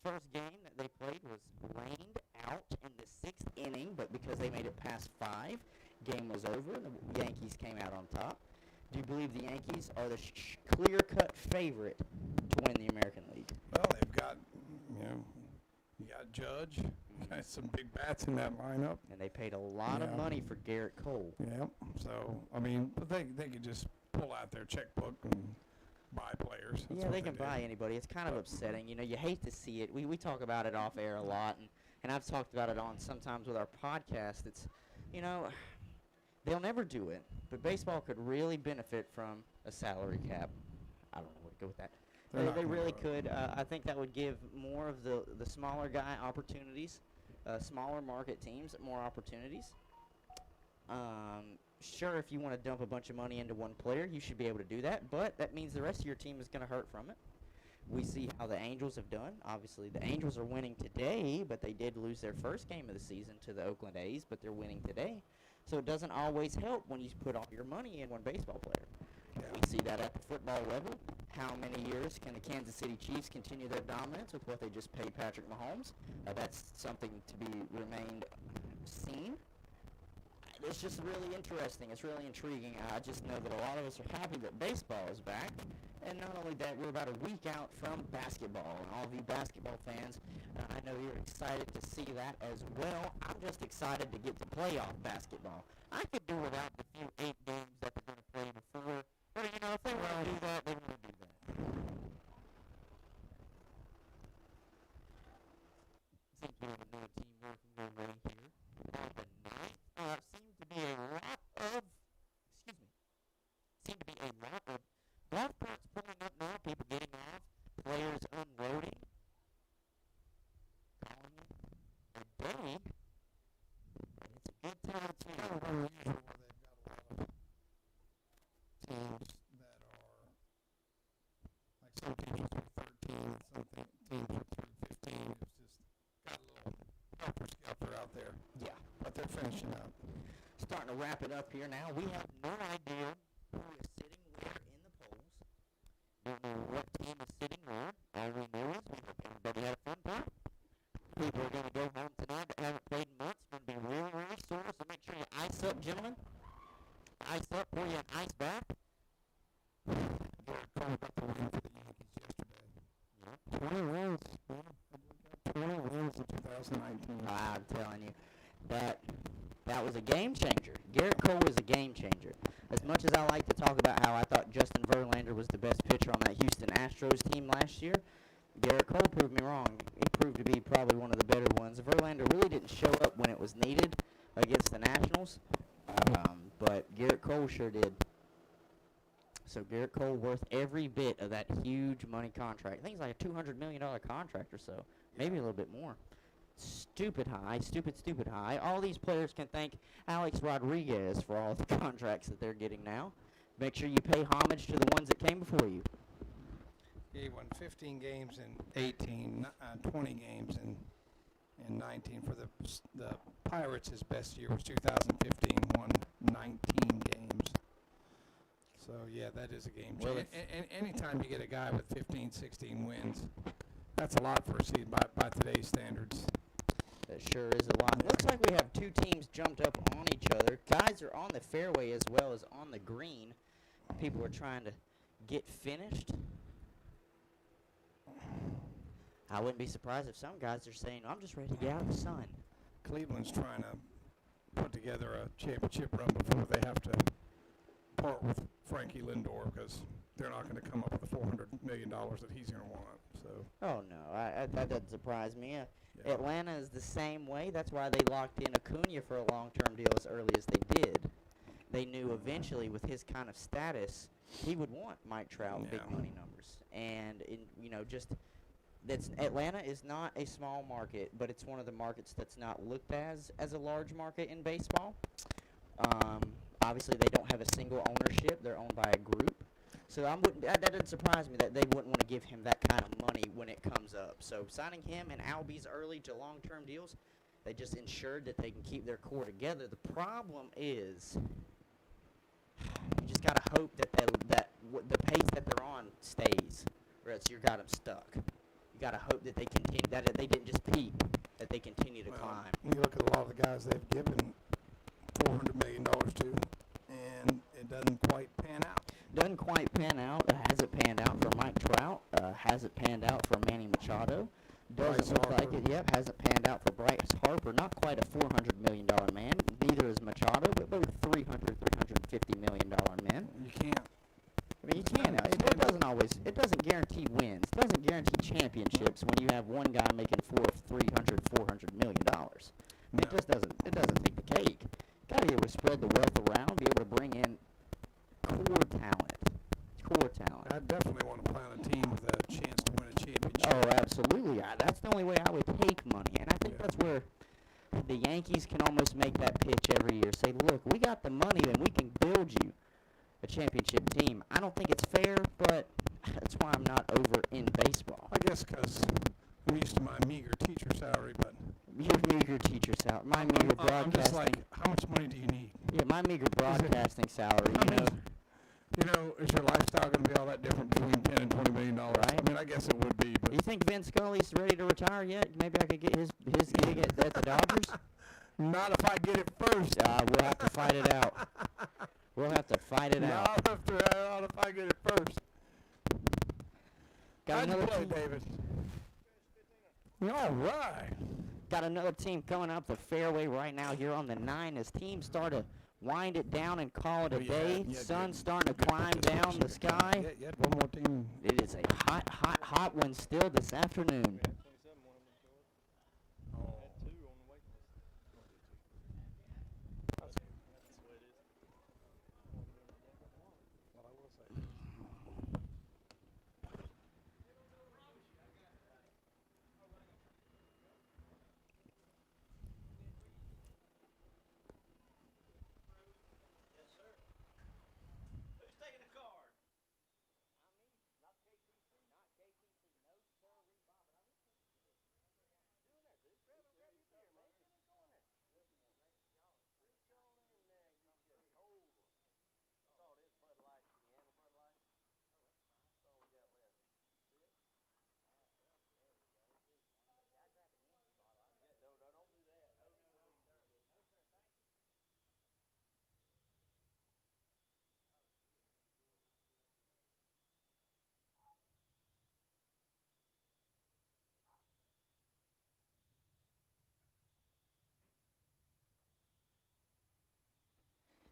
First game that they played was rained out in the 6th inning, but because they made it past 5, game was over, and the Yankees came out on top. Do you believe the Yankees are the clear-cut favorite to win the American League? Well, they've got, you got Judge, got some big bats in that lineup. And they paid a lot of money for Garrett Cole. Yep. So, I mean, but they could just pull out their checkbook and buy players. That's Yeah, what they can do. buy anybody. It's kind of upsetting. You hate to see it. We talk about it off air a lot, and I've talked about it on sometimes with our podcast. It's, they'll never do it, but baseball could really benefit from a salary cap. I don't know where to go with that. They really could. I think that would give more of the smaller guy opportunities, smaller market teams more opportunities. Sure, if you want to dump a bunch of money into one player, you should be able to do that, but that means the rest of your team is going to hurt from it. We see how the Angels have done. Obviously, the Angels are winning today, but they did lose their first game of the season to the Oakland A's, but they're winning today. So it doesn't always help when you put all your money in one baseball player. We see that at the football level. How many years can the Kansas City Chiefs continue their dominance with what they just paid Patrick Mahomes? That's something to be remained seen. It's just really interesting. It's really intriguing. I just know that a lot of us are happy that baseball is back. And not only that, we're about a week out from basketball. And all of you basketball fans, I know you're excited to see that as well. I'm just excited to get to playoff basketball. I could do without the few 8 games that they're going to play before. But, if they want to do that, they want to do that. I think we have another team working their way here. On the 9th, seems to be a lot of golf carts pulling up now, people getting off, players unloading. Calling it a day. And it's a good time to Kind of unusual where they've got a lot of teams that are, like some teams are through 13, and some teams are through 15. It's just got a little helter-skelter out there. Yeah. But they're finishing up. Starting to wrap it up here now. We have no idea who is sitting where in the polls. Don't know what team is sitting where. All we know is we hope everybody had a fun time. People are going to go home tonight that haven't played in months. It's going to be really, really sore. So make sure you ice up, gentlemen. Ice up, pour you an ice bath. Garrett Cole got the win for the Yankees yesterday. 20 wins. 20 wins in 2019. I'm telling you, that was a game changer. Garrett Cole is a game changer. As much as I like to talk about how I thought Justin Verlander was the best pitcher on that Houston Astros team last year, Garrett Cole proved me wrong. He proved to be probably one of the better ones. Verlander really didn't show up when it was needed against the Nationals, but Garrett Cole sure did. So Garrett Cole worth every bit of that huge money contract. I think it's like a $200 million contract or so, maybe a little bit more. Stupid high, stupid high. All these players can thank Alex Rodriguez for all the contracts that they're getting now. Make sure you pay homage to the ones that came before you. He won 15 games in 18, 20 games in 19. For the Pirates, his best year was 2015, won 19 games. So, yeah, that is a game changer. Well, anytime you get a guy with 15, 16 wins, that's a lot for a season by today's standards. That sure is a lot. Looks like we have two teams jumped up on each other. Guys are on the fairway as well as on the green. People are trying to get finished. I wouldn't be surprised if some guys are saying, I'm just ready to get out of the sun. Cleveland's trying to put together a championship run before they have to part with Frankie Lindor because they're not going to come up with the $400 million that he's going to want. So. Oh, no. That doesn't surprise me. Atlanta is the same way. That's why they locked in Acuna for a long-term deal as early as they did. They knew eventually with his kind of status, he would want Mike Trout big money numbers. And, Atlanta is not a small market, but it's one of the markets that's not looked as a large market in baseball. Obviously, they don't have a single ownership. They're owned by a group. So that doesn't surprise me that they wouldn't want to give him that kind of money when it comes up. So signing him and Albies early to long-term deals, they just ensured that they can keep their core together. The problem is you just got to hope that the pace that they're on stays, or else you got them stuck. you got to hope that they continue, that they didn't just peak, that they continue to climb. You look at a lot of the guys they've given $400 million to, and it doesn't quite pan out. Doesn't quite pan out. Hasn't panned out for Mike Trout. Hasn't panned out for Manny Machado. Doesn't look like it. Yep, hasn't panned out for Bryce Harper. Not quite a $400 million man. Neither is Machado, but both $350 million men. You can't. I mean, you can't. It doesn't always. It doesn't guarantee wins. It doesn't guarantee championships when you have one guy making $400 million. I mean, it just doesn't. It doesn't take the cake. Got to be able to spread the wealth around. Be able to bring in core talent. Core talent. I definitely want to play on a team with a chance to win a championship. Oh, absolutely. That's the only way I would take money, and I think that's where the Yankees can almost make that pitch every year. Say, look, we got the money, and we can build you a championship team. I don't think it's fair, but that's why I'm not over in baseball. I guess because I'm used to my meager teacher salary, but your meager teacher salary, my meager broadcasting. I'm just like, how much money do you need? Yeah, my meager broadcasting salary. You know, is your lifestyle going to be all that different between $10 and $20 million? Right. I mean, I guess it would be. But you think Vin Scully's ready to retire yet? Maybe I could get his gig at the Dodgers. Not if I get it first. We'll have to fight it out. We'll have to fight it out. Not if I get it first. Got How'd another you play, team. David? All right. Got another team coming up the fairway right now here on the 9 as teams start to wind it down and call it a day. Sun's starting to climb down the sky. Yeah, one more team. It is a hot, hot, hot one still this afternoon.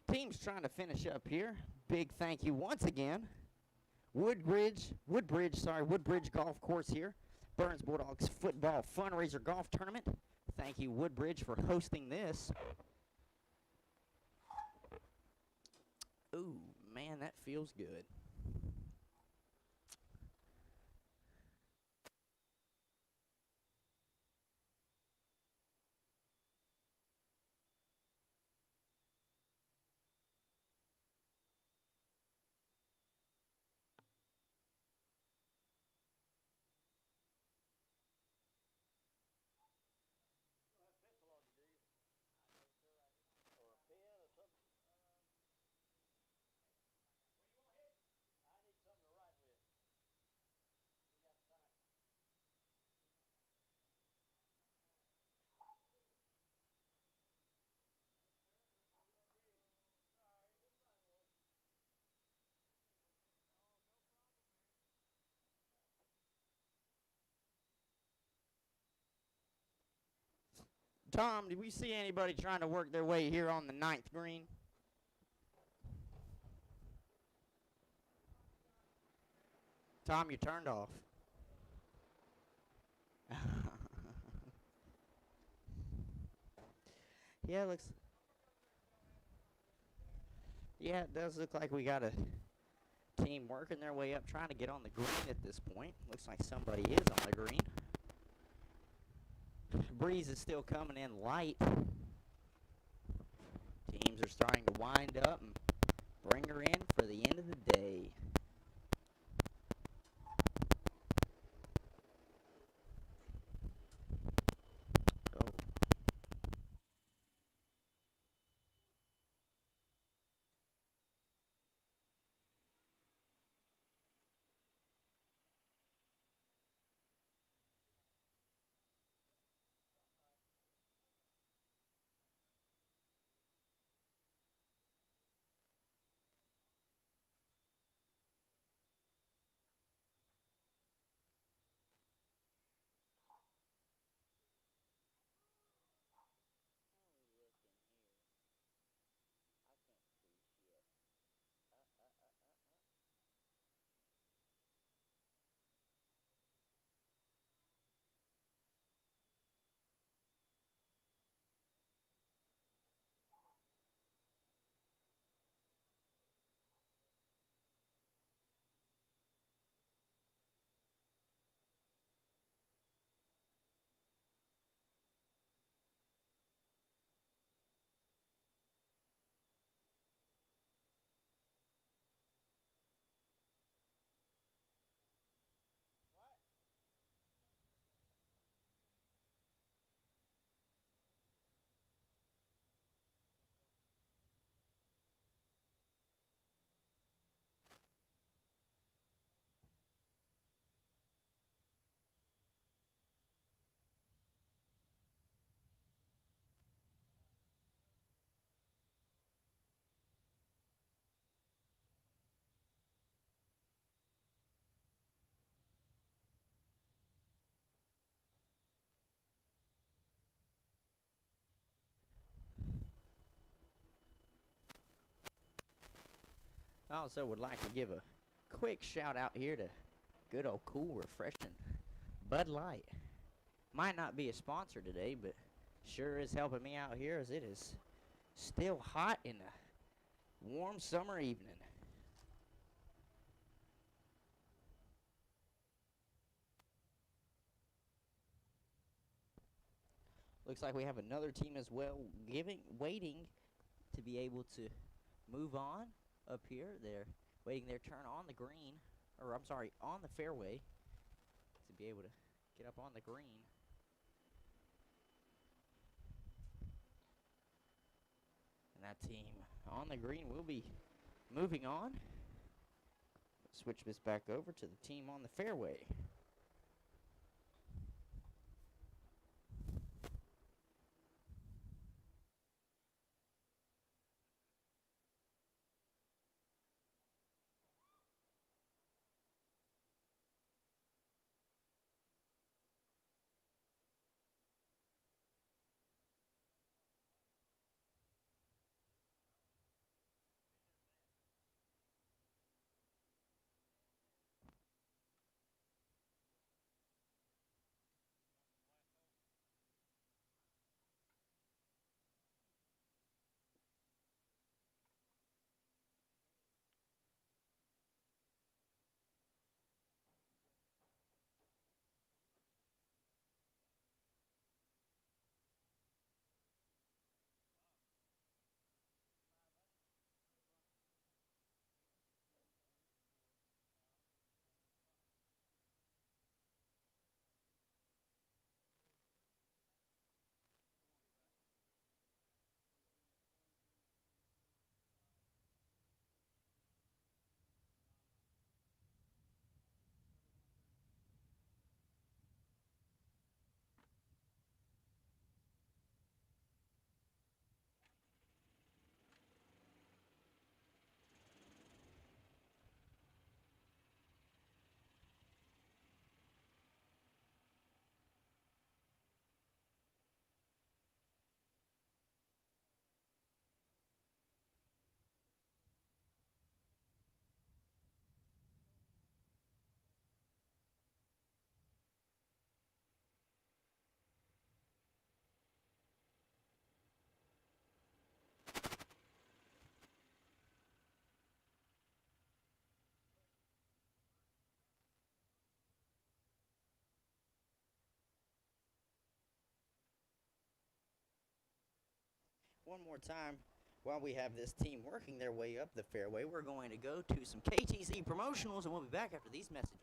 Teams trying to finish up here. Big thank you once again. Woodbridge Golf Course here. Burns Bulldogs football fundraiser golf tournament. Thank you, Woodbridge, for hosting this. Ooh, man, that feels good. Tom, did we see anybody trying to work their way here on the 9th green? Tom, you turned off. Yeah, it does look like we got a team working their way up, trying to get on the green at this point. Looks like somebody is on the green. Breeze is still coming in light. Teams are starting to wind up and bring her in for the end of the day. I also would like to give a quick shout out here to good old cool, refreshing Bud Light. Might not be a sponsor today, but sure is helping me out here as it is still hot in a warm summer evening. Looks like we have another team as well waiting to be able to move on up here. They're waiting their turn on the green, or I'm sorry, on the fairway to be able to get up on the green. And that team on the green will be moving on. Switch this back over to the team on the fairway. One more time, while we have this team working their way up the fairway, we're going to go to some KTC promotionals, and we'll be back after these messages.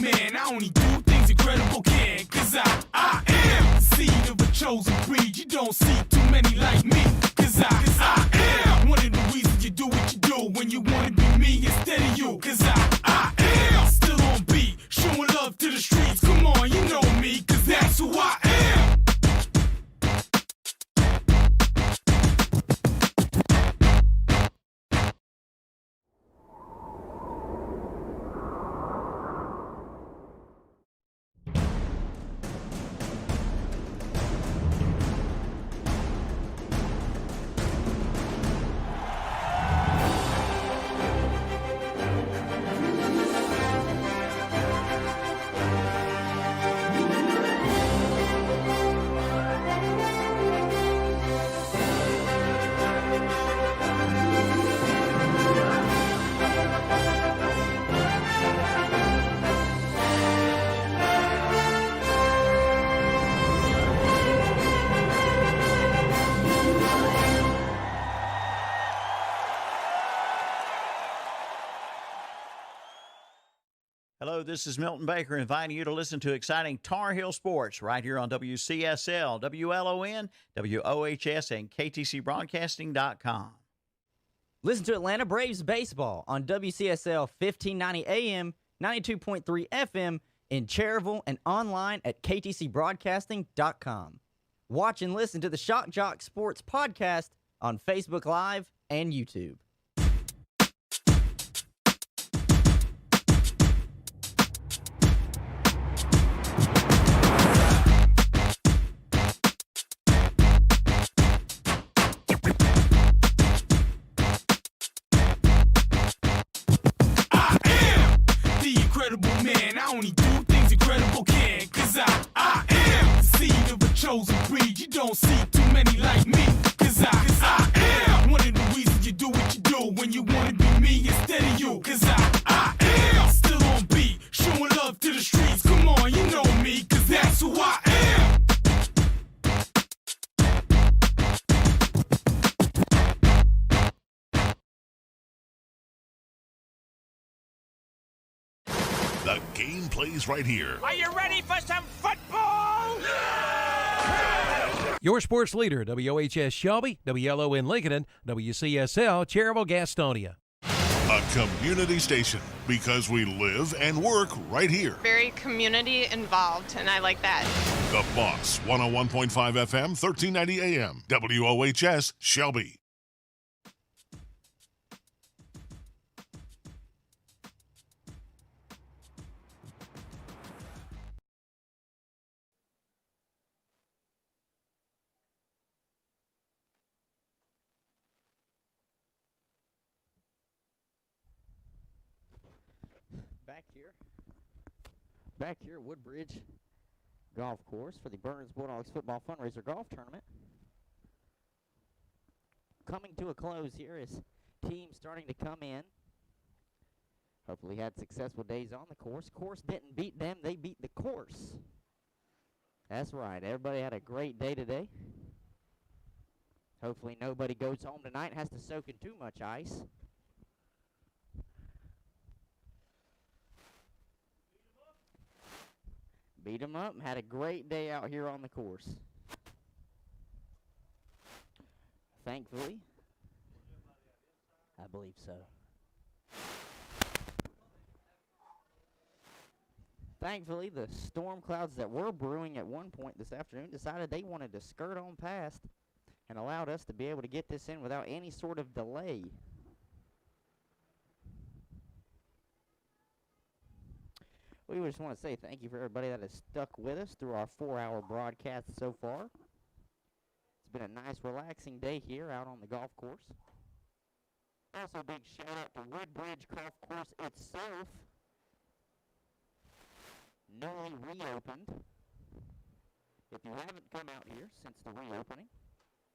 Man, I only do things incredible can, cause I am the seed of a chosen breed. You don't see too many like me, cause I am one of the reasons you do what you do when you wanna be me instead of you, cause I am still on beat, showing love to the streets. Come on, you know me, cause that's who I am. Hello, this is Milton Baker inviting you to listen to exciting Tar Heel Sports right here on WCSL, WLON, WOHS, and KTCBroadcasting.com. Listen to Atlanta Braves baseball on WCSL 1590 AM, 92.3 FM in Cherville and online at ktcbroadcasting.com. Watch and listen to the Shock Jock Sports Podcast on Facebook Live and YouTube. The incredible man, I only do things incredible can. Cause I am the seed of a chosen breed. You don't see too many like me. Cause I am one of the reasons you do what you do. When you wanna be me instead of you. Cause I am still on beat, showing love to the streets. Come on, you know me, cause that's who I am. The game plays right here. Are you ready for some football? Your sports leader, WOHS Shelby, WLON Lincoln, and WCSL Cherville Gastonia. A community station because we live and work right here. Very community involved, and I like that. The Boss, 101.5 FM, 1390 AM, WOHS Shelby. Back here at Woodbridge Golf Course for the Burns Bulldogs Football Fundraiser Golf Tournament. Coming to a close here as teams starting to come in. Hopefully had successful days on the course. Course didn't beat them, they beat the course. That's right, everybody had a great day today. Hopefully nobody goes home tonight and has to soak in too much ice. Beat them up and had a great day out here on the course. Thankfully, I believe so. Thankfully, the storm clouds that were brewing at one point this afternoon decided they wanted to skirt on past and allowed us to be able to get this in without any sort of delay. We just want to say thank you for everybody that has stuck with us through our 4-hour broadcast so far. It's been a nice, relaxing day here out on the golf course. Also, a big shout out to Woodbridge Golf Course itself. Newly reopened. If you haven't come out here since the reopening,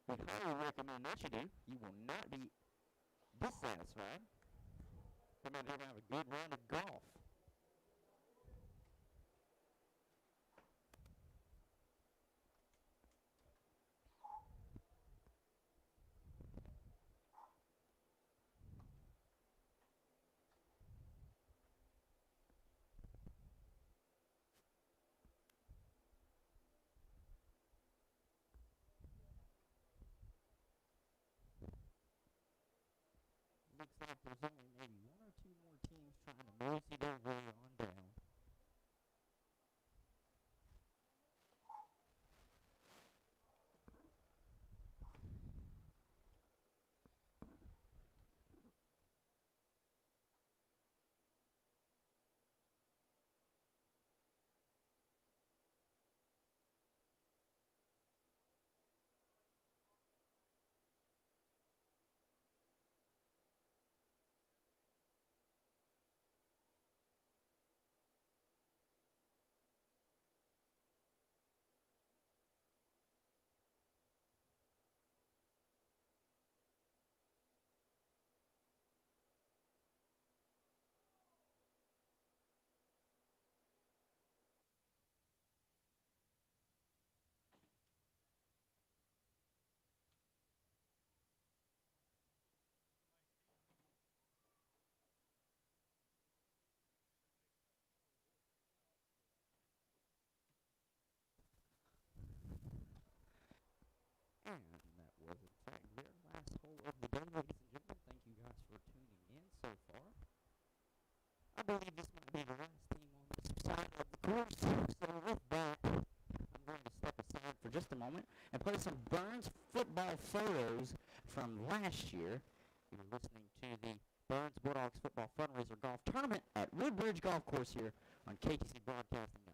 we highly recommend that you do. You will not be dissatisfied. Come out here and have a good round of golf. Looks like there's only maybe one or two more teams trying to mosey their way on down. And that was, in fact, their last hole of the day, ladies and gentlemen. Thank you guys for tuning in so far. I believe this might be the last team on this side of the course. scores. So with that, I'm going to step aside for just a moment and play some Burns football photos from last year. You're listening to the Burns Bulldogs Football Fundraiser Golf Tournament at Woodbridge Golf Course here on KTC Broadcasting.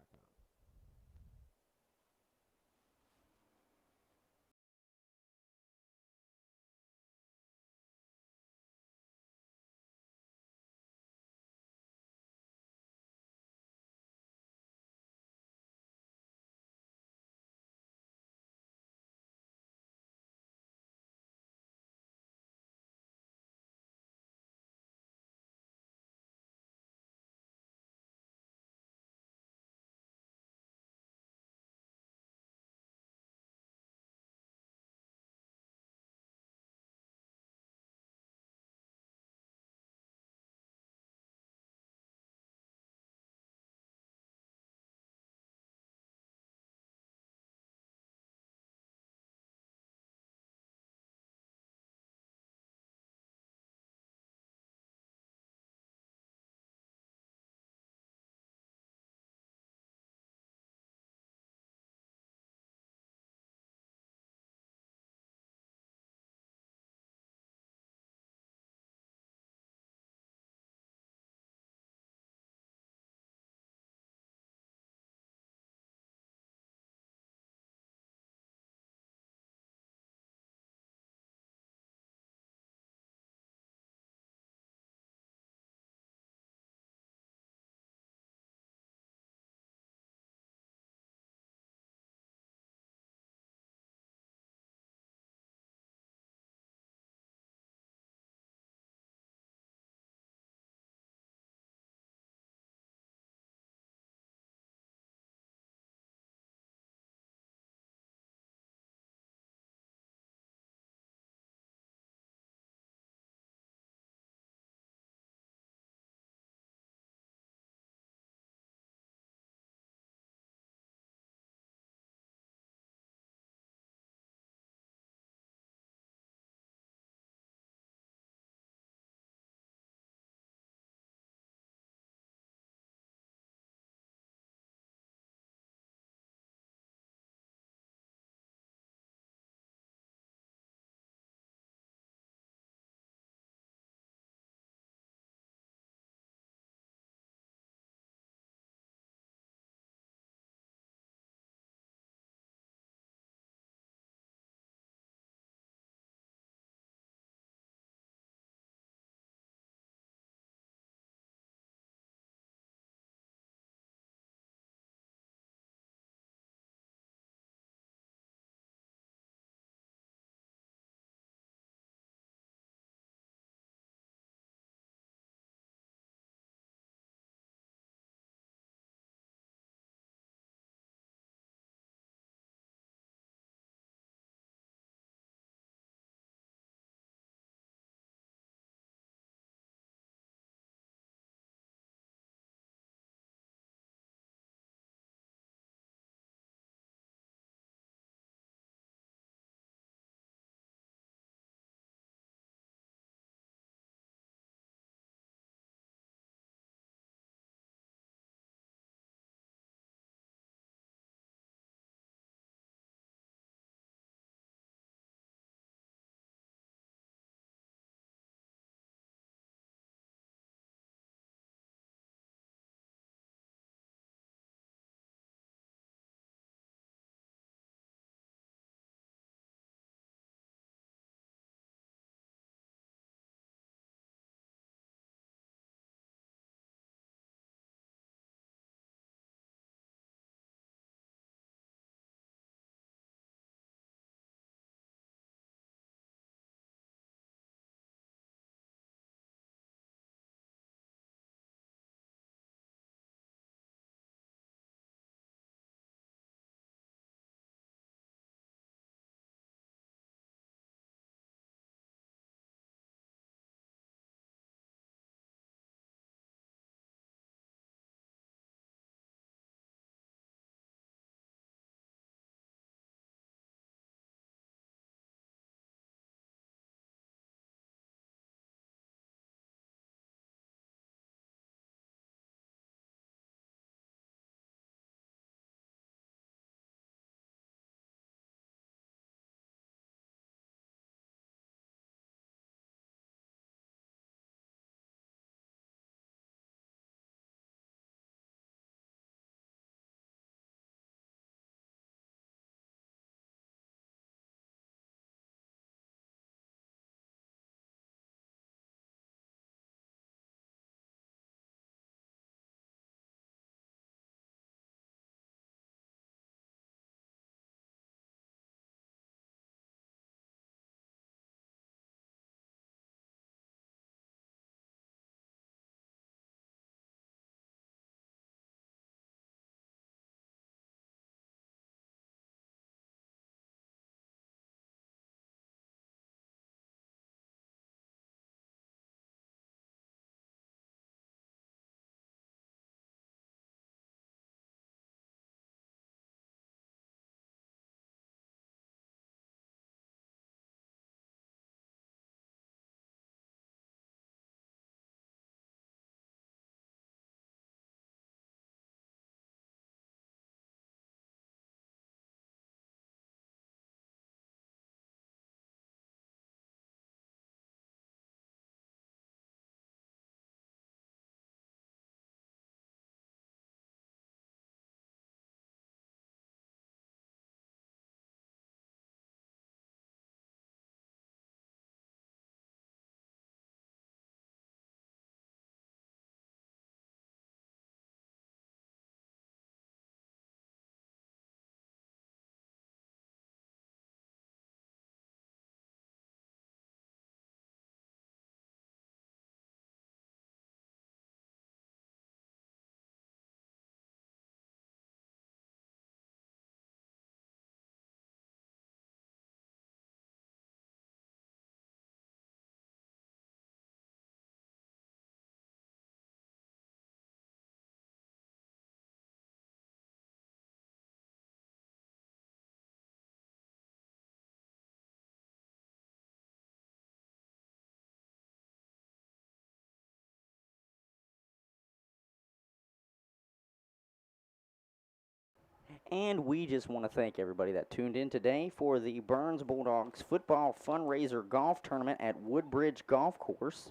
And we just want to thank everybody that tuned in today for the Burns Bulldogs football fundraiser golf tournament at Woodbridge Golf Course.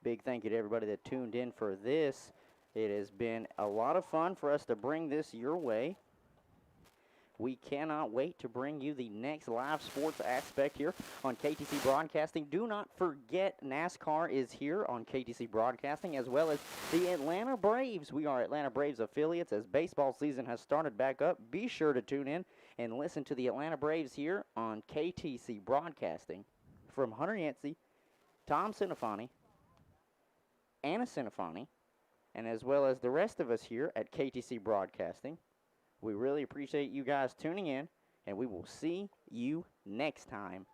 Big thank you to everybody that tuned in for this. It has been a lot of fun for us to bring this your way. We cannot wait to bring you the next live sports aspect here on KTC Broadcasting. Do not forget NASCAR is here on KTC Broadcasting, as well as the Atlanta Braves. We are Atlanta Braves affiliates as baseball season has started back up. Be sure to tune in and listen to the Atlanta Braves here on KTC Broadcasting. From Hunter Yancey, Tom Sinofani, Anna Sinofani, and as well as the rest of us here at KTC Broadcasting, we really appreciate you guys tuning in, and we will see you next time